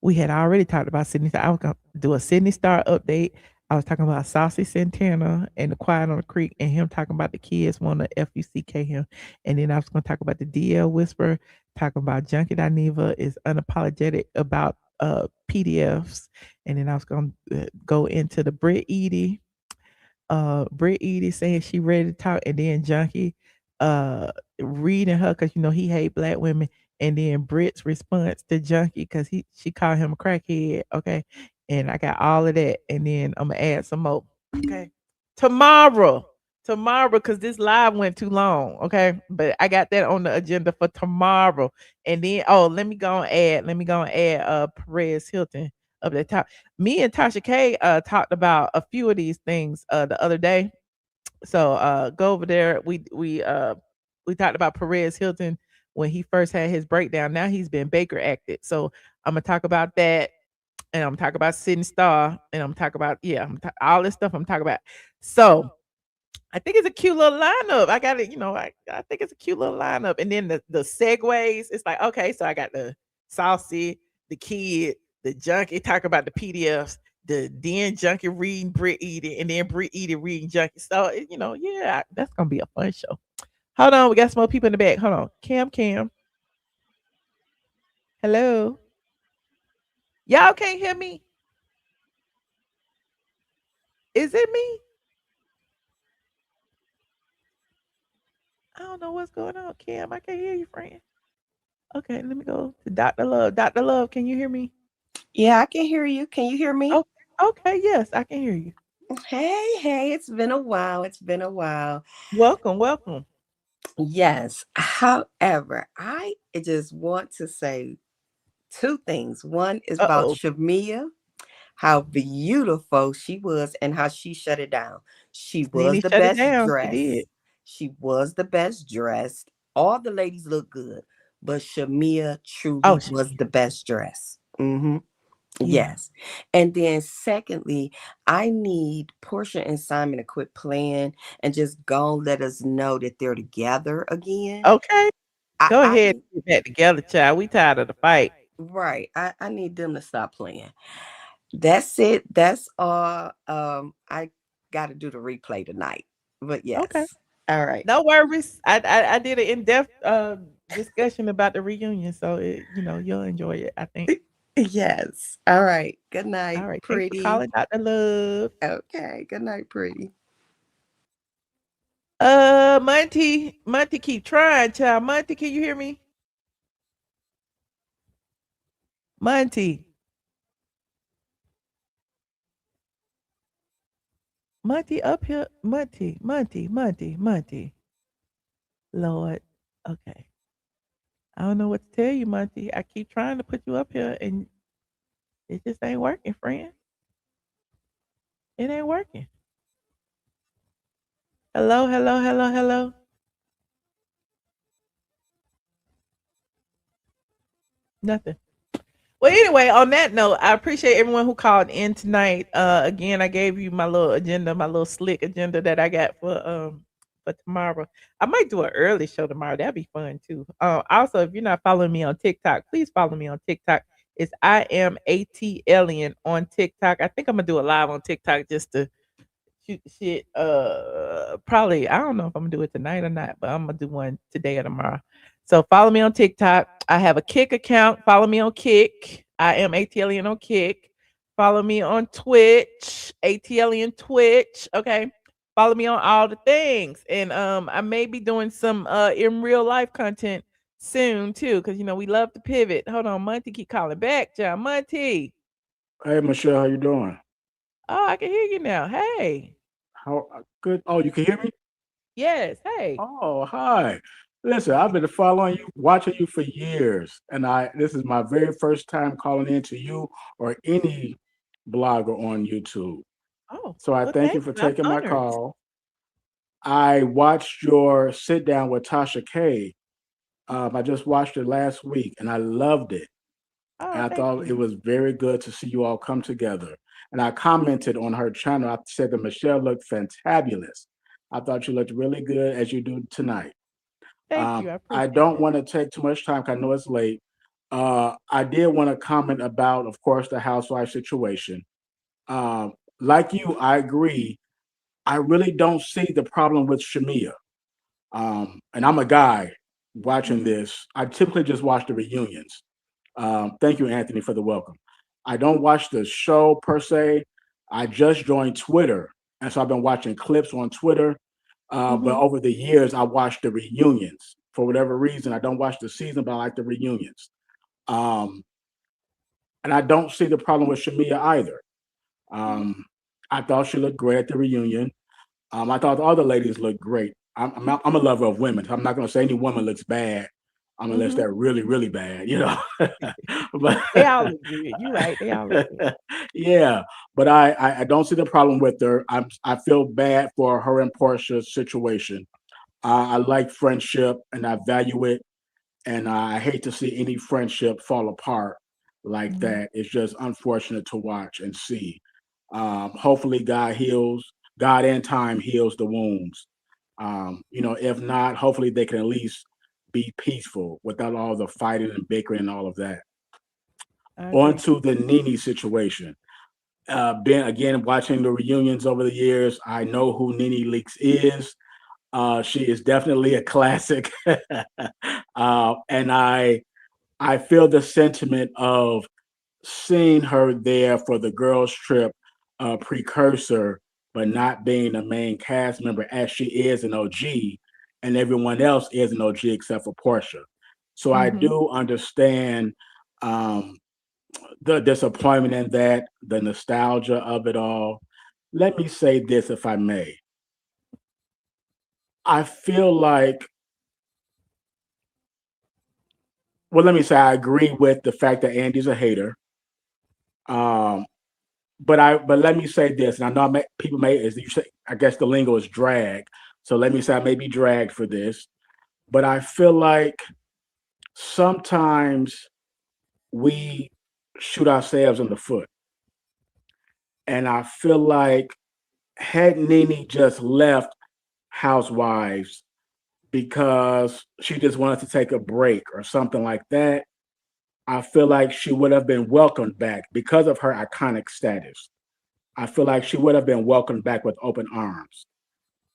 We had already talked about Sydney Star. I was gonna do a Sydney Star update. I was talking about Saucy Santana and the Quiet on the Creek and him talking about the kids want to FUCK him. And then I was gonna talk about the DL Whisper, talking about Junkie Dineva is unapologetic about PDFs. And then I was gonna go into the Britt Edie saying she ready to talk, and then Junkie reading her because he hate black women, and then Britt's response to Junkie because she called him a crackhead, okay, and I got all of that, and then I'm gonna add some more. Okay, tomorrow, because this live went too long. Okay, but I got that on the agenda for tomorrow, and then let me go and add Perez Hilton up at the top. Me and Tasha K talked about a few of these things the other day. So go over there. We talked about Perez Hilton when he first had his breakdown. Now he's been Baker acted. So I'm gonna talk about that, and I'm talking about Sydney Star, and I'm talking about all this stuff I'm talking about. So I think it's a cute little lineup. I got it, I think it's a cute little lineup. And then the segues, it's like, okay, so I got the saucy, the kid, the junkie, talk about the PDFs, the Den junkie reading Brit eating, and then Brit eating reading junkie. So yeah, that's gonna be a fun show. Hold on, we got some more people in the back. Hold on. Cam. Hello. Y'all can't hear me? Is it me? I don't know what's going on, Cam. I can't hear you, friend. Okay, let me go to Dr. Love. Dr. Love, can you hear me? Yeah, I can hear you. Can you hear me? Oh, okay, yes, I can hear you. Hey, it's been a while. Welcome. Yes. However, I just want to say two things. One is about Shamea, how beautiful she was and how she shut it down. She was NeNe the shut it best down. She dressed. did. She was the best dressed. All the ladies look good, but Shamea truly was the best dressed. Mm-hmm. Yeah. Yes. And then secondly, I need Porsha and Simon to quit playing and just go and let us know that they're together again. Okay. Go ahead and get back together, child. We tired of the fight. Right. I need them to stop playing. That's it. That's all. I gotta do the replay tonight. But yes. Okay. All right. No worries. I did an in-depth discussion about the reunion, so you'll enjoy it, I think. Yes. All right. Good night, All right. pretty. Thanks for calling, Dr. Love. Okay. Good night, pretty. Monty, keep trying, child. Monty, can you hear me? Monty up here. Monty. Lord. Okay. I don't know what to tell you, Monty. I keep trying to put you up here and it just ain't working, friend. It ain't working. Hello. Nothing. Well, anyway, on that note, I appreciate everyone who called in tonight. Again, I gave you my little agenda, my little slick agenda that I got for tomorrow. I might do an early show tomorrow. That'd be fun too. Also, if you're not following me on TikTok, please follow me on TikTok. It's I am ATLien on TikTok. I think I'm gonna do a live on TikTok just to shoot the shit. Probably I don't know if I'm gonna do it tonight or not, but I'm gonna do one today or tomorrow. So follow me on TikTok. I have a Kick account. Follow me on Kick. I am ATLien on Kick. Follow me on Twitch. ATLien Twitch. Okay. Follow me on all the things. And I may be doing some in real life content soon too, because we love to pivot. Hold on, Monty keep calling back, John. Monty. Hey Michelle, how you doing? Oh, I can hear you now. Hey. How good? Oh, you can hear me? Yes. Hey. Oh, hi. Listen, I've been following you, watching you for years, and this is my very first time calling in to you or any blogger on YouTube. Oh, so I well, thank you for taking my call. I watched your sit down with Tasha K. I just watched it last week, and I loved it. Oh, and I thought it was very good to see you all come together. And I commented on her channel. I said that Michelle looked fantabulous. I thought you looked really good as you do tonight. Thank you. I don't want to take too much time because I know it's late. I did want to comment about, of course, the housewife situation. Like you, I agree. I really don't see the problem with Shamea. And I'm a guy watching this. I typically just watch the reunions. Thank you, Anthony, for the welcome. I don't watch the show per se. I just joined Twitter, and so I've been watching clips on Twitter. But over the years, I watched the reunions. For whatever reason, I don't watch the season, but I like the reunions. And I don't see the problem with Shamea either. I thought she looked great at the reunion. I thought the other ladies looked great. I'm a lover of women. So I'm not going to say any woman looks bad unless they're really, really bad, you know. But They all look good. You right. They all look good. yeah, but I don't see the problem with her. I feel bad for her and Porsha's situation. I like friendship and I value it, and I hate to see any friendship fall apart like that. It's just unfortunate to watch and see. Hopefully, God and time heals the wounds. If not, hopefully they can at least be peaceful without all the fighting and bickering and all of that. On to the NeNe situation. Been again watching the reunions over the years. I know who NeNe Leakes is. She is definitely a classic, and I feel the sentiment of seeing her there for the girls' trip precursor, but not being a main cast member as she is an OG, and everyone else is an OG except for Porsha. So I do understand the disappointment in that, the nostalgia of it all. Let me say this, if I may. I feel like, well, let me say I agree with the fact that Andy's a hater. But let me say this, and I know people may, as you say, I guess the lingo is drag. So let me say I may be dragged for this, but I feel like sometimes we shoot ourselves in the foot. And I feel like had NeNe just left Housewives because she just wanted to take a break or something like that, I feel like she would have been welcomed back because of her iconic status. I feel like she would have been welcomed back with open arms.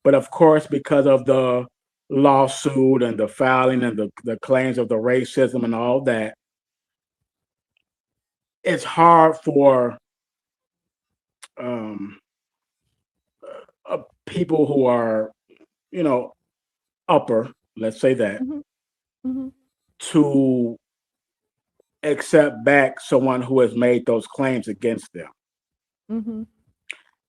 But of course, because of the lawsuit and the filing and the claims of the racism and all that, it's hard for people who are, upper, let's say that, to accept back someone who has made those claims against them. I'm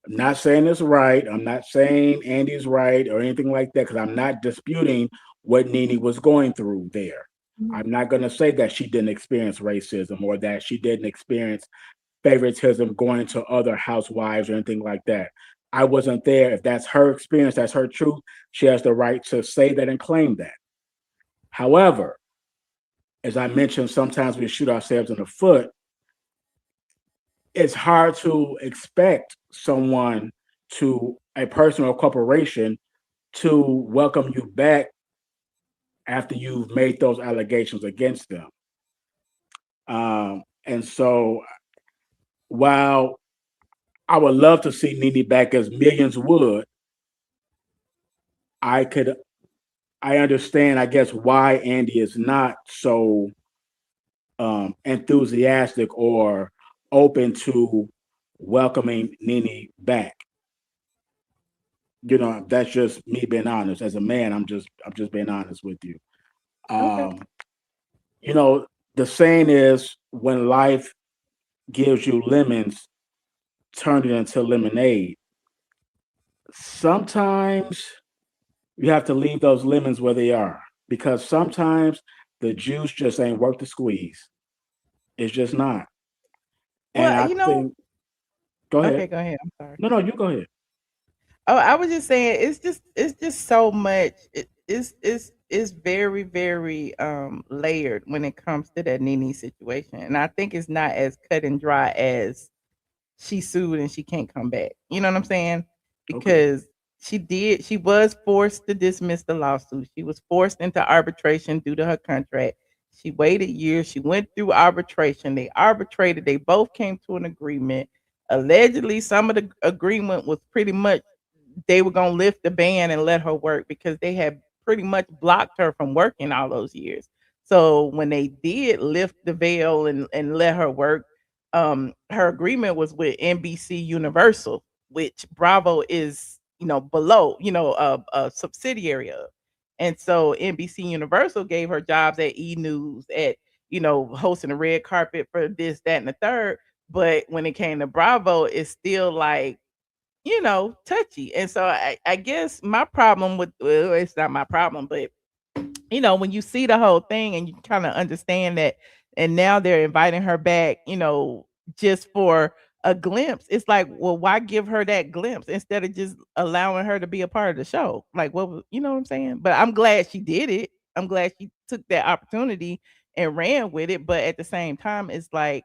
not saying it's right. I'm not saying Andy's right or anything like that, because I'm not disputing what NeNe was going through there. I'm not going to say that she didn't experience racism or that she didn't experience favoritism going to other housewives or anything like that. I wasn't there. If that's her experience, that's her truth, she has the right to say that and claim that. However, as I mentioned, sometimes we shoot ourselves in the foot. It's hard to expect someone, a person or corporation, to welcome you back after you've made those allegations against them. And so while I would love to see NeNe back as millions would, I understand, I guess, why Andy is not so enthusiastic or open to welcoming NeNe back. That's just me being honest. As a man, I'm just being honest with you. The saying is, when life gives you lemons, turn it into lemonade. Sometimes you have to leave those lemons where they are, because sometimes the juice just ain't worth the squeeze. It's just not. And Well, I think, go ahead. Okay, go ahead. I'm sorry. No, you go ahead. Oh, I was just saying it's just so much. It's very, very layered when it comes to that NeNe situation. And I think it's not as cut and dry as she sued and she can't come back. You know what I'm saying? Because she was forced to dismiss the lawsuit. She was forced into arbitration due to her contract. She waited years. She went through arbitration. They arbitrated. They both came to an agreement. Allegedly, some of the agreement was pretty much they were going to lift the ban and let her work because they had pretty much blocked her from working all those years. So when they did lift the veil and let her work, her agreement was with NBC Universal, which Bravo is, below, a subsidiary of. And so NBC Universal gave her jobs at E News, at, hosting a red carpet for this, that, and the third. but when it came to Bravo, it's still like, touchy. And so I guess my problem with, well, it's not my problem, but when you see the whole thing and you kind of understand that, and now they're inviting her back, just for a glimpse, it's like, well, why give her that glimpse instead of just allowing her to be a part of the show? Like, you know what I'm saying? But I'm glad she did it. I'm glad she took that opportunity and ran with it. But at the same time, it's like,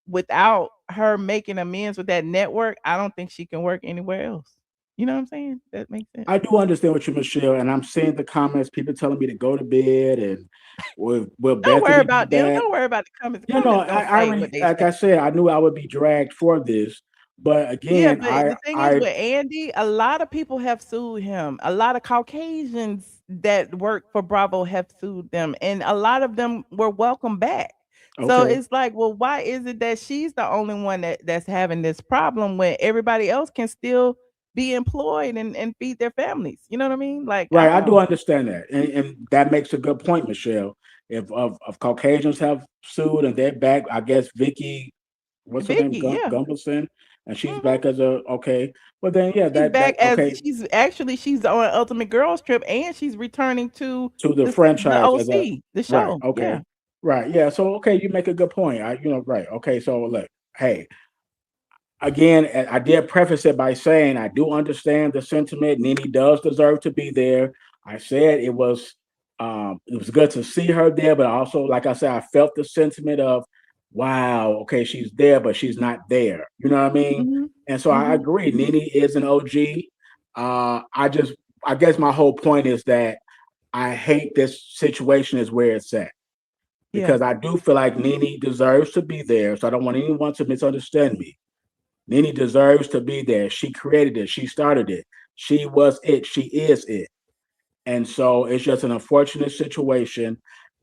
without her making amends with that network, I don't think she can work anywhere else. You know what I'm saying? That makes sense. I do understand what you, Michelle, and I'm seeing the comments, people telling me to go to bed and will Don't worry Bethany be about them. back? Don't worry about the comments. The You know, comments gonna I say already, what they like say. I said, I knew I would be dragged for this, but Yeah, again, but the thing is with Andy, a lot of people have sued him. A lot of Caucasians that work for Bravo have sued them, and a lot of them were welcome back. So okay. it's like, well, why is it that she's the only one that's having this problem when everybody else can still be employed and feed their families? You know what I mean? Like, I Right, don't I do know. understand that, and that makes a good point, Michelle. If of Caucasians have sued and they're back, I guess Vicky, what's her name, Vicky, yeah. Gumbelson, and she's Mhm. back as a okay. But then yeah, She's that back as okay she's on Ultimate Girls Trip, and she's returning to to the the franchise as a OC, the right, show. Yeah. okay, right, yeah. So okay, you make a good point. Right, okay. So look, hey, again, I did preface it by saying I do understand the sentiment. NeNe does deserve to be there. I said it was good to see her there, but also, like I said, I felt the sentiment of, wow, okay, she's there, but she's not there. You know what I mean? Mhm. And so I Mhm. agree. NeNe is an OG. I guess my whole point is that I hate this situation is where it's at Yeah. because I do feel like NeNe deserves to be there. So I don't want anyone to misunderstand me. NeNe deserves to be there. She created it. She started it. She was it. She is it. And so it's just an unfortunate situation,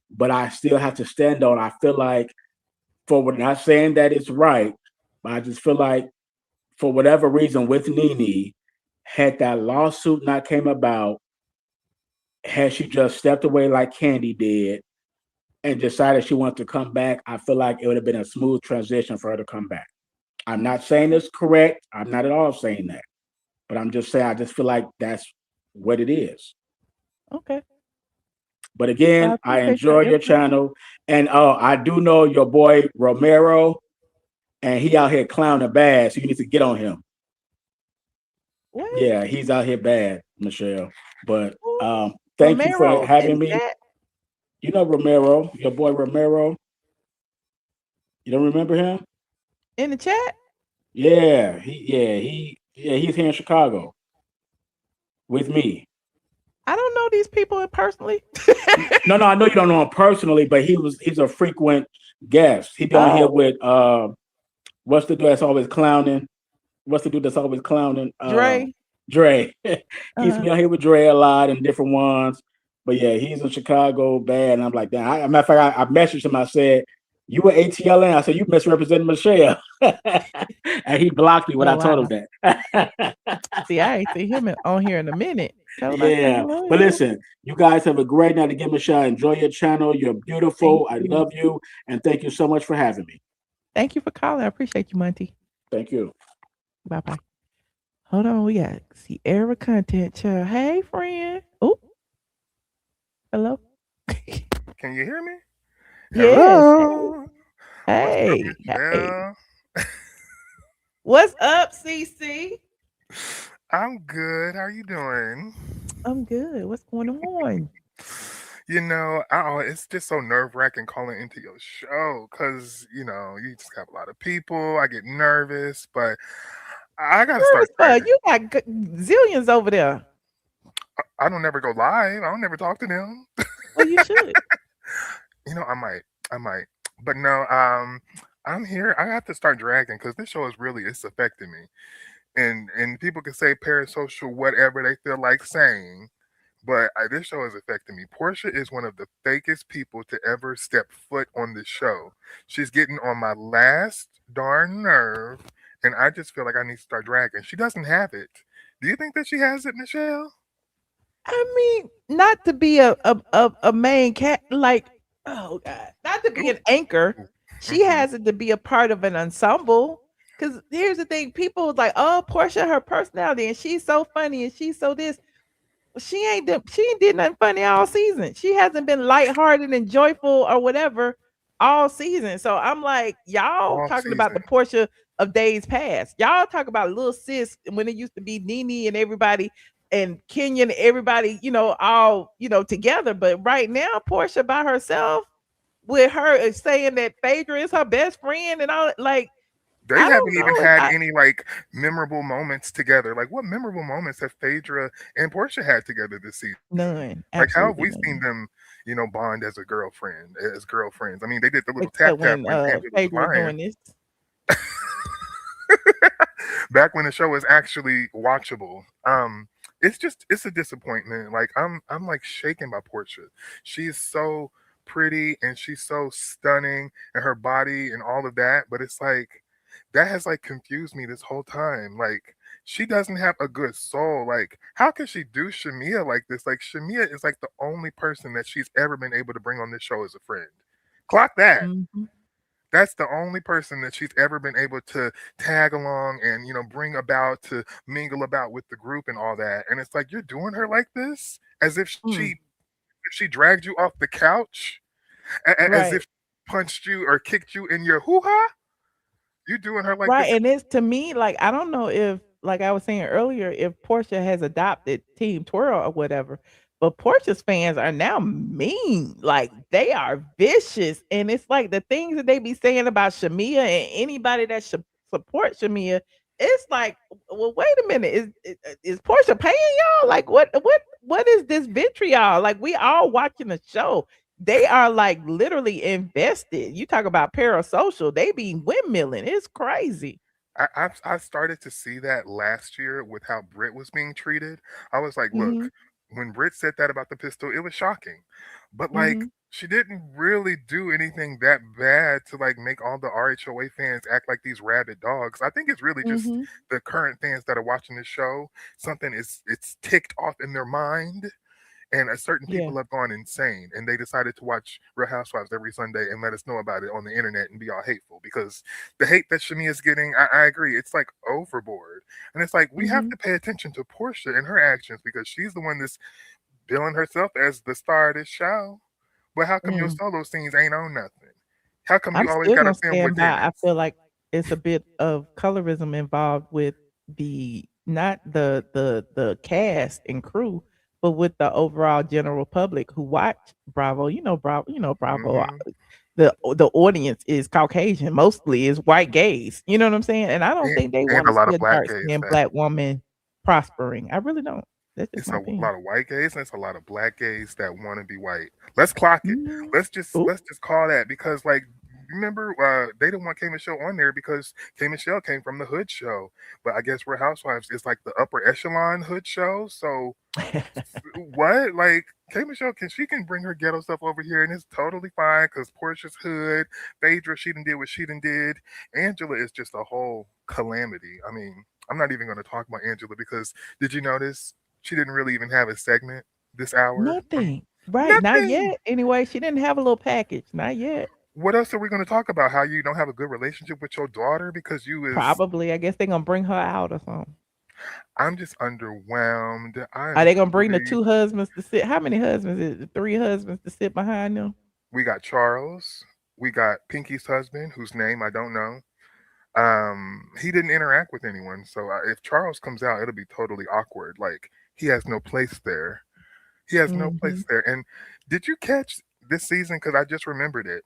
but I still have to stand on. I feel like, not saying that it's right, but I just feel like for whatever reason with NeNe, had that lawsuit not came about, had she just stepped away like Candy did and decided she wanted to come back, I feel like it would have been a smooth transition for her to come back. I'm not saying it's correct. I'm not at all saying that. But I'm just saying, I just feel like that's what it is. Okay. But Well, I again, I appreciate your enjoy your input. channel. And I do know your boy Romero, and he out here clowning bad, so you need to get on him. What? Yeah, he's out here bad, Michelle. But Who? thank you for Romero in having the me. chat? You know Romero, your boy Romero. You don't remember him? In the chat? Yeah, he's here in Chicago with me. I don't know these people personally. No, I know you don't know him personally, but he's a frequent guest. He be on here Oh, with what's the dude that's always clowning? What's the dude that's always clowning? Dre. Dre. He used to Uh-huh. be on here with Dre a lot and different ones. But yeah, he's in Chicago bad. And I'm like, damn. Matter of fact, I messaged him. I said, you were ATLien. I said, you misrepresented Michelle. And he blocked me when Oh I told wow. him that. See, I ain't seen him on here in a minute. Tell him I said Yeah. hello. But Yeah. listen, you guys have a great night again, Michelle. Enjoy your channel. You're Thank beautiful. I you. love you. And thank you so much for having me. Thank you for calling. I appreciate you, Monty. Thank you. Bye bye. Hold on, we got Sierra Content Child. Hey, friend. Oh, hello. Can you hear me? Yes. Hello. What's up, Hey. Hey. Michelle? What's up, CC? I'm good. How you doing? I'm good. What's going on? It's just so nerve-wracking calling into your show because, you just have a lot of people. I get nervous, but I got to start Nervous for training. you got zillions over there. I don't never go live. I don't never talk to them. Well, you should. I might. But no, I'm here. I have to start dragging because this show it's affecting me. And people can say parasocial, whatever they feel like saying. But this show is affecting me. Porsha is one of the fakest people to ever step foot on this show. She's getting on my last darn nerve, and I just feel like I need to start dragging. She doesn't have it. Do you think that she has it, Michelle? I mean, not to be a main cat, like, oh God, not to be an anchor, she has it to be a part of an ensemble. Because here's the thing, people was like, oh, Porsha, her personality, and she's so funny, and she's so this. She ain't did nothing funny all season. She hasn't been lighthearted and joyful or whatever all season. So I'm like, y'all All talking about the season. Porsha of days past. Y'all talk about little sis when it used to be NeNe and everybody and Kenya and everybody, all together. But right now, Porsha by herself with her saying that Phaedra is her best friend and all, like, They I haven't don't even know if had I any like memorable moments together. Like, what memorable moments have Phaedra and Porsha had together this season? none, Like, how have absolutely we seen none. them, bond as girlfriends? I mean, they did the little tap Except tap when when Angela was Phaedra was lying. doing this. Back when the show was actually watchable. It's a disappointment. Like, I'm like shaken by Porsha. She's so pretty and she's so stunning and her body and all of that, but it's like that has like confused me this whole time. Like, she doesn't have a good soul. Like, how can she do Shamea like this? Like, Shamea is like the only person that she's ever been able to bring on this show as a friend. Clock that. Mhm. That's the only person that she's ever been able to tag along and bring about to mingle about with the group and all that. And it's like, you're doing her like this, as if Mm. she dragged you off the couch, as Right. if punched you or kicked you in your hoo ha. You doing her like Right, this? and it's to me, like, I don't know if, like I was saying earlier, if Portia has adopted Team Twirl or whatever, but Portia's fans are now mean. Like, they are vicious, and it's like the things that they be saying about Shamea and anybody that support Shamea, it's like, well, wait a minute, is Portia paying y'all? Like, what is this vitriol? Like, we all watching the show. They are like literally invested. You talk about parasocial, they be windmilling. It's crazy. I started to see that last year with how Britt was being treated. I was like, Mhm, look, when Britt said that about the pistol, it was shocking. But like, mhm, she didn't really do anything that bad to like make all the RHOA fans act like these rabid dogs. I think it's really just mhm. the current fans that are watching this show. Something is it's ticked off in their mind, and certain Yeah. people have gone insane, and they decided to watch Real Housewives every Sunday and let us know about it on the internet and be all hateful because the hate that Shami is getting, I agree, it's like overboard. And it's like we have Mhm, to pay attention to Porsha and her actions because she's the one that's billing herself as the star of this show. But how come your mm. solo scenes ain't on nothing? How come I'm you always still got to gonna film with stand by. I Dennis? feel like it's a bit of colorism involved with the not the cast and crew, but with the overall general public who watch Bravo. Bravo. Hmm. The audience is Caucasian, mostly is white gays. You know what I'm saying? And I don't And, think they and want a to lot see of a black dark gays skinned that black woman prospering. I really don't. That's just it's my a opinion. lot of white gays and it's a lot of black gays that want to be white. Let's clock it. Mhm. Ooh. Let's just call that because like remember they didn't want K Michelle on there because K Michelle came from the hood show. But I guess Real Housewives is like the upper echelon hood show. So what? Like K Michelle can bring her ghetto stuff over here and it's totally fine because Portia's hood, Phaedra, she done did what she done did. Angela is just a whole calamity. I mean, I'm not even gonna talk about Angela because did you notice she didn't really even have a segment this hour? Nothing. Right, not Nothing. yet. Anyway, she didn't have a little package, not yet. What else are we gonna talk about? How you don't have a good relationship with your daughter because you is Probably, I guess they're gonna bring her out or something. I'm just underwhelmed. I Are am they gonna bring the truly 2 husbands to sit how many husbands is it? 3 husbands to sit behind them? we got Charles, we got Pinky's husband, whose name I don't know. He didn't interact with anyone, so if Charles comes out, it'll be totally awkward. Like he has no place there. He has no place Mhm. there. And did you catch this season? Because I just remembered it.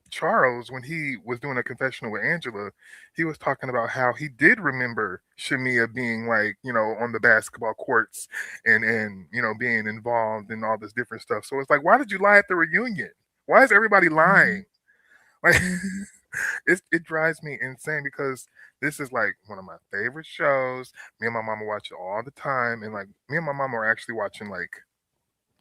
Charles, when he was doing a confessional with Angela, he was talking about how he did remember Shamea being like, on the basketball courts and being involved in all this different stuff. So it's like, why did you lie at the reunion? Why is everybody Mhm. lying? Like Mhm. it drives me insane because this is like one of my favorite shows. Me and my mama watch it all the time, and like me and my mama are actually watching like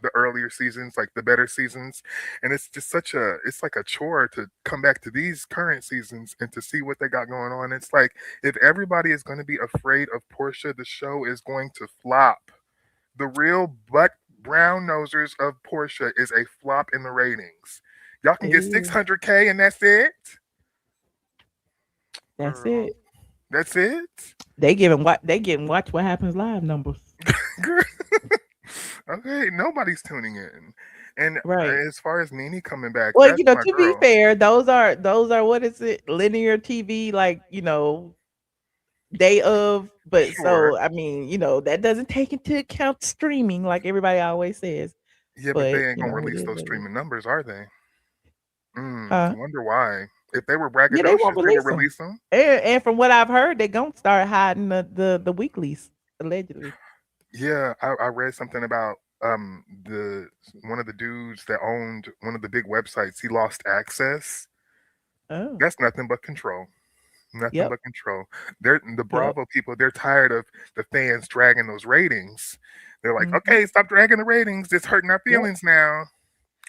the earlier seasons, like the better seasons, and it's just it's like a chore to come back to these current seasons and to see what they got going on. It's like if everybody is going to be afraid of Portia, the show is going to flop. The real butt brown nosers of Portia is a flop in the ratings. Y'all can get Yeah. 600K and that's it. That's Girl, it. that's it. They getting watch what happens live numbers. Girl. Okay, nobody's tuning in. And Right. as far as NeNe coming back, Well, that's my to be girl. fair, those are what is it? Linear TV, like, day of, but Sure. so I mean, that doesn't take into account streaming like everybody always says. Yeah, but But, they ain't gonna it release is those what it is. streaming numbers, are they? I Huh? wonder why. If they were Yeah, they won't braggadocious, they would release them. release them. And from what I've heard, they're gonna start hiding the weeklies, allegedly. Yeah, I read something about the one of the dudes that owned one of the big websites. He lost access. Oh. That's nothing but control. Nothing Yep. but control. They're the Yep. Bravo people. They're tired of the fans dragging those ratings. They're like, Mhm. okay, stop dragging the ratings. It's hurting our Yep. feelings now.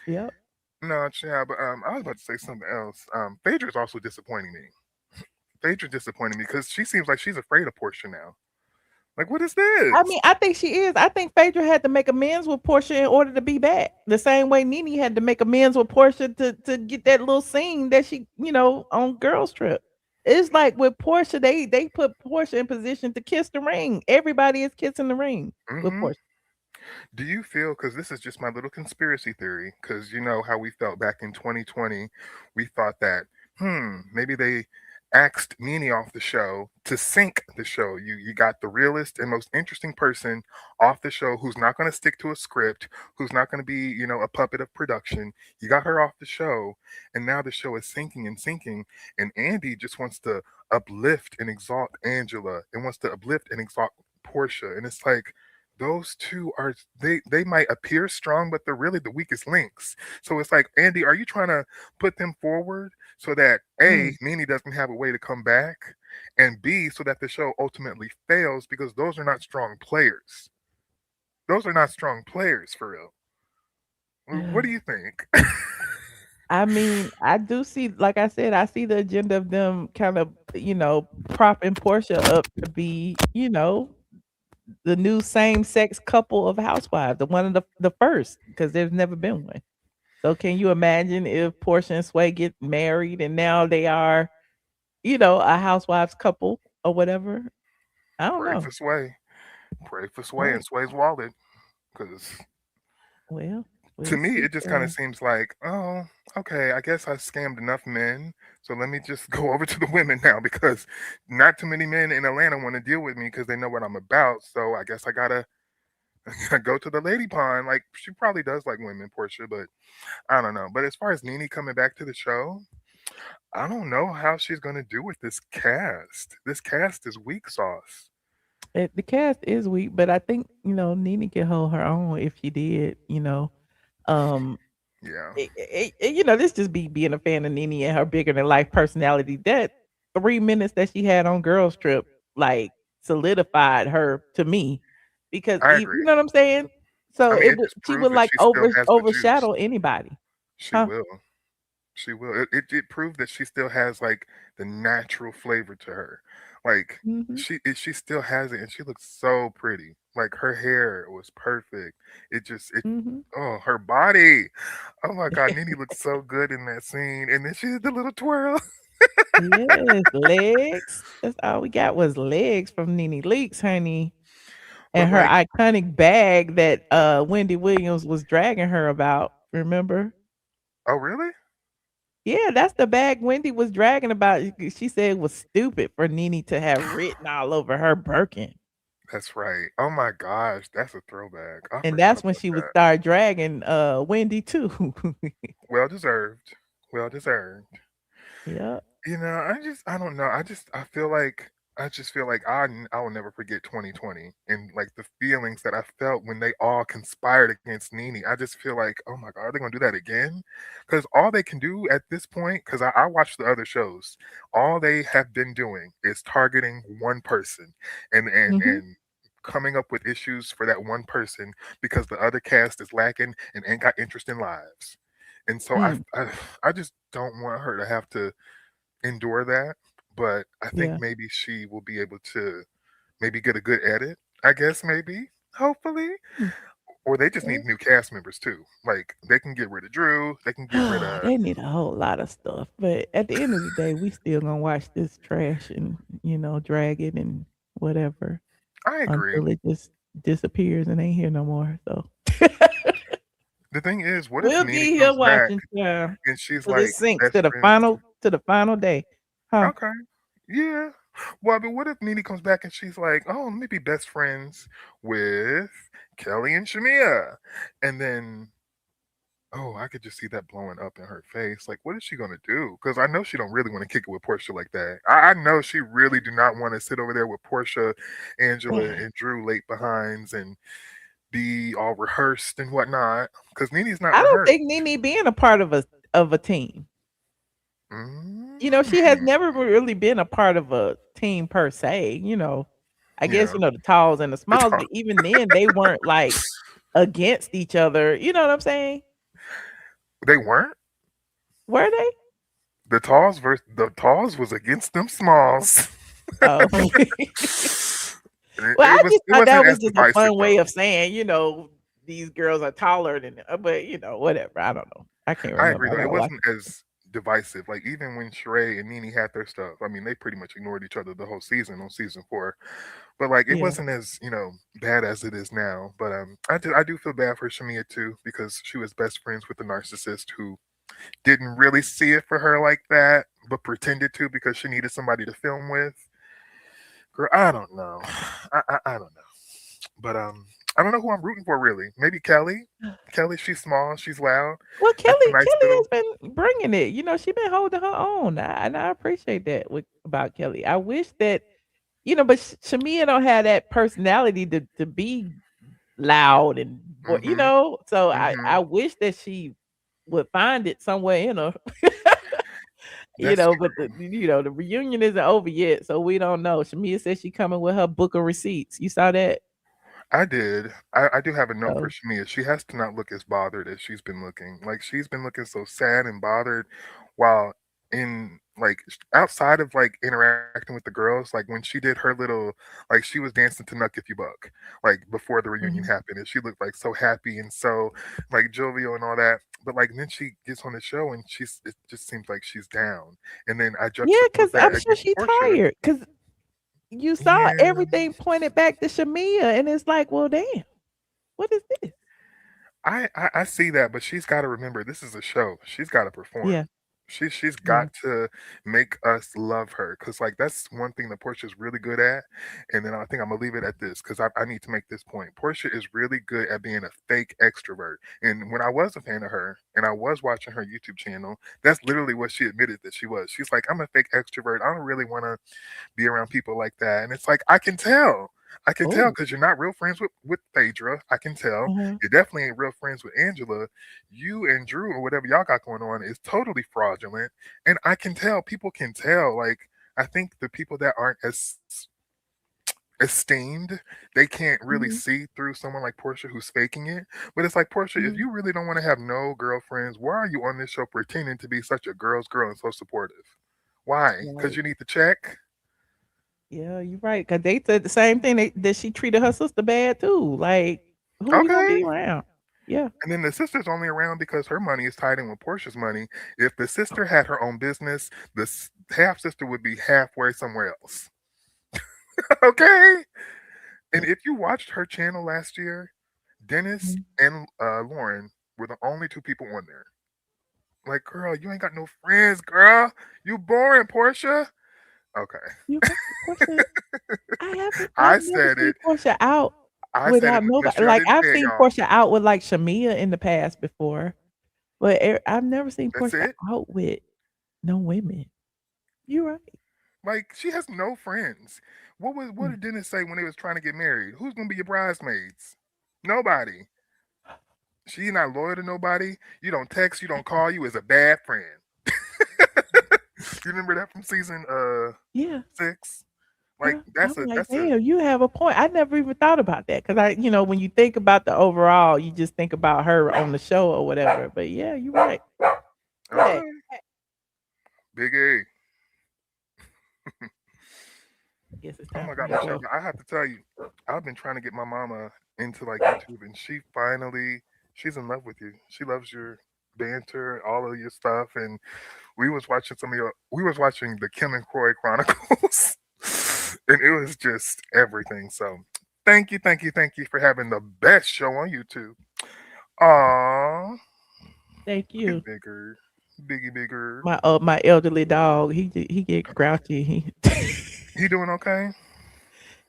Yep. No, yeah, but I was about to say something else. Phaedra's also disappointing me. Phaedra disappointing me because she seems like she's afraid of Porsha now. Like, what is this? I mean, I think she is. I think Phaedra had to make amends with Porsha in order to be back. The same way NeNe had to make amends with Porsha to get that little scene that she, on Girls Trip. It's like with Porsha, they put Porsha in position to kiss the ring. Everybody is kissing the ring with hmm Porsha. Do you feel, because this is just my little conspiracy theory, because you know how we felt back in 2020, we thought that, maybe they axed NeNe off the show to sink the show. You got the realest and most interesting person off the show who's not going to stick to a script, who's not going to be, a puppet of production. You got her off the show, and now the show is sinking and sinking, and Andy just wants to uplift and exalt Angela and wants to uplift and exalt Porsha, and it's like, those two are, they might appear strong, but they're really the weakest links. So it's like, Andy, are you trying to put them forward so that A, NeNe doesn't have a way to come back, and B, so that the show ultimately fails, because those are not strong players. Those are not strong players for real. What do you think? I mean, I do see, like I said, I see the agenda of them kind of, propping Portia up to be, the new same sex couple of housewives, the one of the first, because there's never been one. So can you imagine if Porsha and Sway get married and now they are, a housewives couple or whatever? I don't Pray know. for Sway. Pray for Sway and Right. Sway's wallet, because Well, to we'll me, see. it just kind of seems like, oh, okay, I guess I scammed enough men, so let me just go over to the women now, because not too many men in Atlanta want to deal with me because they know what I'm about. So I guess I gotta go to the lady pond. Like, she probably does like women, Porsha, but I don't know. But as far as NeNe coming back to the show, I don't know how she's gonna do with this cast. This cast is weak sauce. The cast is weak, but I think, NeNe can hold her own if she did, Um, Yeah. this just be being a fan of NeNe and her bigger than life personality. That 3 minutes that she had on Girls Trip, like, solidified her to me, because I you agree. know what I'm saying. I So mean, it just she proved would that like she still has the juice. overshadow anybody, She huh? will. She will. It proved that she still has like the natural flavor to her. Like, Hmm. she still has it, and she looks so pretty. Like, her hair was perfect. It Hmm. oh, her body. Oh my God, NeNe looks so good in that scene. And then she did the little twirl. Yes, legs. That's all we got was legs from NeNe Leakes, honey. But And her like, iconic bag that Wendy Williams was dragging her about. Remember? oh really? Yeah, that's the bag Wendy was dragging about. She said it was stupid for NeNe to have written all over her Birkin. That's right. Oh my gosh, that's a throwback. I And forgot that's when about she would that. start dragging Wendy too. Well deserved. Well deserved. Yeah. I don't know. I just feel like I will never forget 2020 and like the feelings that I felt when they all conspired against NeNe. I just feel like, oh my God, are they gonna do that again? Because all they can do at this point, because I watched the other shows, all they have been doing is targeting one person and Mhm. coming up with issues for that one person because the other cast is lacking and ain't got interest in lives. And so Mm. I just don't want her to have to endure that, but I think Yeah. maybe she will be able to maybe get a good edit, I guess, maybe, hopefully. Mm. Or they just need new cast members too. Like they can get rid of Drew. They can get rid of. They need a whole lot of stuff. But at the end of the day, we still gonna watch this trash and drag it and whatever I agree. until it just disappears and ain't here no more. So The thing is, what if we'll NeNe be here comes back watching and she's till like it sinks best to the friends? final day. Huh? Okay. Yeah. Well, but what if NeNe comes back and she's like, "Oh, let me be best friends with Kelli and Shamea," and then, oh, I could just see that blowing up in her face. Like, what is she gonna do? Because I know she don't really want to kick it with Porsha like that. I know she really do not want to sit over there with Porsha, Angela, and Drew late behinds and be all rehearsed and whatnot. Because NeNe's not I don't rehearsed. think NeNe being a part of a team. She has never really been a part of a team per se. I guess Yeah. the talls and the smalls, but even then they weren't like against each other. You know what I'm saying? They weren't. Were they? The talls was against them smalls. Oh. Well, I just thought that was just a fun way of saying, these girls are taller than, but whatever. I don't know. I can't remember. I agree though. It wasn't as divisive. Like even when Sheree and NeNe had their stuff, I mean, they pretty much ignored each other the whole season on season 4. But like it wasn't as bad as it is now. But I do feel bad for Shamea too because she was best friends with the narcissist who didn't really see it for her like that, but pretended to because she needed somebody to film with. Girl, I don't know. I don't know. But I don't know who I'm rooting for really. Maybe Kelli. Kelli, she's small, she's loud. Well, Kelli has been bringing it. She's been holding her own, and I appreciate that about Kelli. I wish that, but Shamea don't have that personality to be loud and So I wish that she would find it somewhere in her. But the reunion isn't over yet, so we don't know. Shamea says she coming with her book of receipts. You saw that? I did. I do have a note for Shamea. She has to not look as bothered as she's been looking. Like she's been looking so sad and bothered while in like outside of like interacting with the girls, like when she did her little like she was dancing to Nuck If You Buck, like before the reunion happened, and she looked like so happy and so like jovial and all that. But like then she gets on the show and it just seems like she's down. And then I Yeah, because I'm sure she's tired. Because you saw everything pointed back to Shamea, and it's like, well, damn, what is this? I see that, but she's got to remember this is a show. She's got to perform. Yeah. She's got to make us love her because like that's one thing that Porsha's really good at. And then I think I'm gonna leave it at this because I need to make this point. Porsha is really good at being a fake extrovert. And when I was a fan of her and I was watching her YouTube channel, that's literally what she admitted that she was. She's like, I'm a fake extrovert. I don't really want to be around people like that. And it's like I can tell because you're not real friends with Phaedra. I can tell. You definitely ain't real friends with Angela. You and Drew or whatever y'all got going on is totally fraudulent. And I can tell. People can tell. Like, I think the people that aren't as esteemed, they can't really see through someone like Porsha who's faking it. But it's like, Porsha, if you really don't want to have no girlfriends, why are you on this show pretending to be such a girl's girl and so supportive? Why? Because you need the check? Yeah, you're right. Because they said the same thing that she treated her sister bad too. Like, who you gonna be around? Yeah. And then the sister's only around because her money is tied in with Porsha's money. If the sister had her own business, the half sister would be halfway somewhere else. Okay. And if you watched her channel last year, Dennis and Lauren were the only 2 people on there. Like, girl, you ain't got no friends, girl. You boring, Porsha. Okay. Porsha, I said it. Porsha out without nobody. Like I've seen Porsha out with like Shamea in the past before, but I've never seen Porsha out with no women. You're right. Like she has no friends. What did Dennis say when they was trying to get married? Who's gonna be your bridesmaids? Nobody. She's not loyal to nobody. You don't text. You don't call. You is a bad friend. You remember that from season 6? Like that's damn, you have a point. I never even thought about that because when you think about the overall, you just think about her on the show or whatever. But yeah, you're right. Okay. Big A. Yes, it's Oh time my for God, me to Michelle, go. I have to tell you, I've been trying to get my mama into like YouTube, and she's in love with you. She loves your banter, all of your stuff, and we was watching the Kim and Croy Chronicles, and it was just everything. So, thank you for having the best show on YouTube. Aww, Thank you. bigger, bigger. My elderly dog, he get grouchy. He doing okay?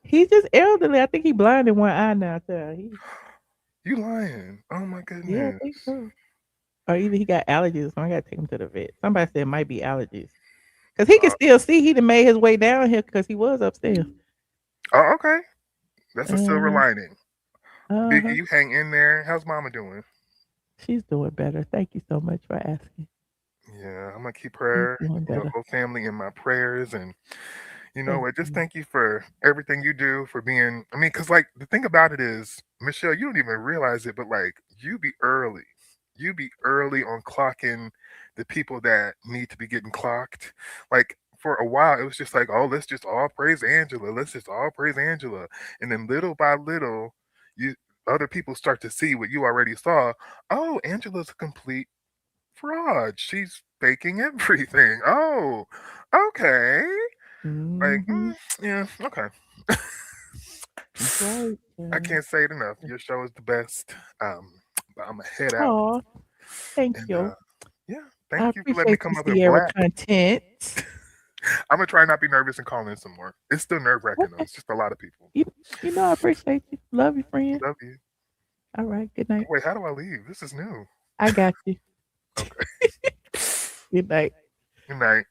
He's just elderly. I think he blind in one eye now. You lying? Oh my Yeah, I goodness. think so. Or either he got allergies, so I gotta take him to the vet. Somebody said it might be allergies. Cause he can still see. He done made his way down here because he was upstairs. Oh, okay. That's a silver Uh, lining. Biggie, uh-huh. you hang in there. How's Mama doing? She's doing better. Thank you so much for asking. Yeah, I'm gonna keep She's her doing and your better. whole family in my prayers, and you know Thank what? Just you. thank you for everything you do, for being. I mean, cause like the thing about it is, Michelle, you don't even realize it, but like you be early. You be early on clocking the people that need to be getting clocked. Like for a while, it was just like, oh, let's just all praise Angela. Let's just all praise Angela, and then little by little, you other people start to see what you already saw. Oh, Angela's a complete fraud. She's faking everything. Oh, okay. Like, Mm-hmm. yeah, okay. That's right. I can't say it enough. Your show is the best. But I'm gonna head out. Oh, thank And you. yeah, I thank you for letting me appreciate come you, up with Sierra Blak. content. I'm gonna try not be nervous and call in some more. It's still nerve wracking though. Okay. It's just a lot of people. You know I appreciate you. Love you, friend. Love you. All right. Good night. Wait, how do I leave? This is new. I got you. Okay. Good night. Good night.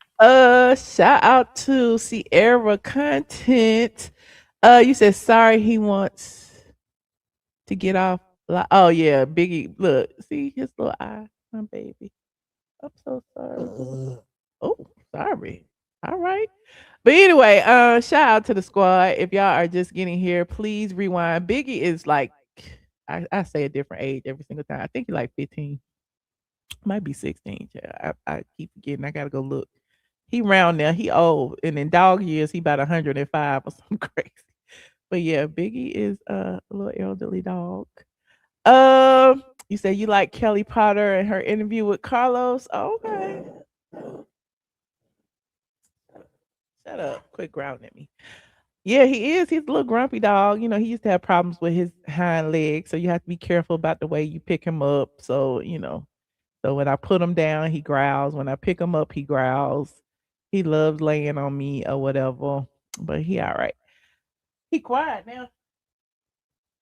Shout out to Sierra content. You said sorry he wants to get off. Oh yeah, Biggie. Look, see his little eye, my baby. I'm so sorry. Oh, sorry. All right. But anyway, shout out to the squad. If y'all are just getting here, please rewind. Biggie is like, I say a different age every single time. I think he's like 15. Might be 16. Yeah. I keep forgetting. I gotta go look. He round now. He old. And in dog years, he about 105 or something crazy. But yeah, Biggie is a little elderly dog. You said you like Kelly Potter and her interview with Carlos. Okay. Shut up. Quit growling at me. Yeah, he is. He's a little grumpy dog. You know, he used to have problems with his hind legs. So you have to be careful about the way you pick him up. So, so when I put him down, he growls. When I pick him up, he growls. He loves laying on me or whatever. But he all right. He quiet now,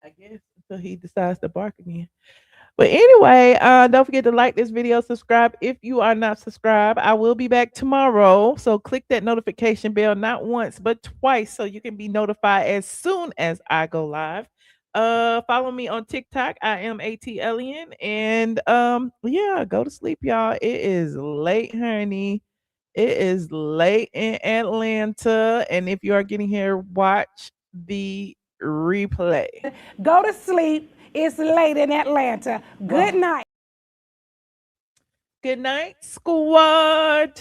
I guess, until he decides to bark again. But anyway, don't forget to like this video, subscribe if you are not subscribed. I will be back tomorrow. So click that notification bell, not once, but twice, so you can be notified as soon as I go live. Follow me on TikTok. I am ATLien. And yeah, go to sleep, y'all. It is late, honey. It is late in Atlanta. And if you are getting here, watch the replay. Go to sleep. It's late in Atlanta. Good night. Good night, squad.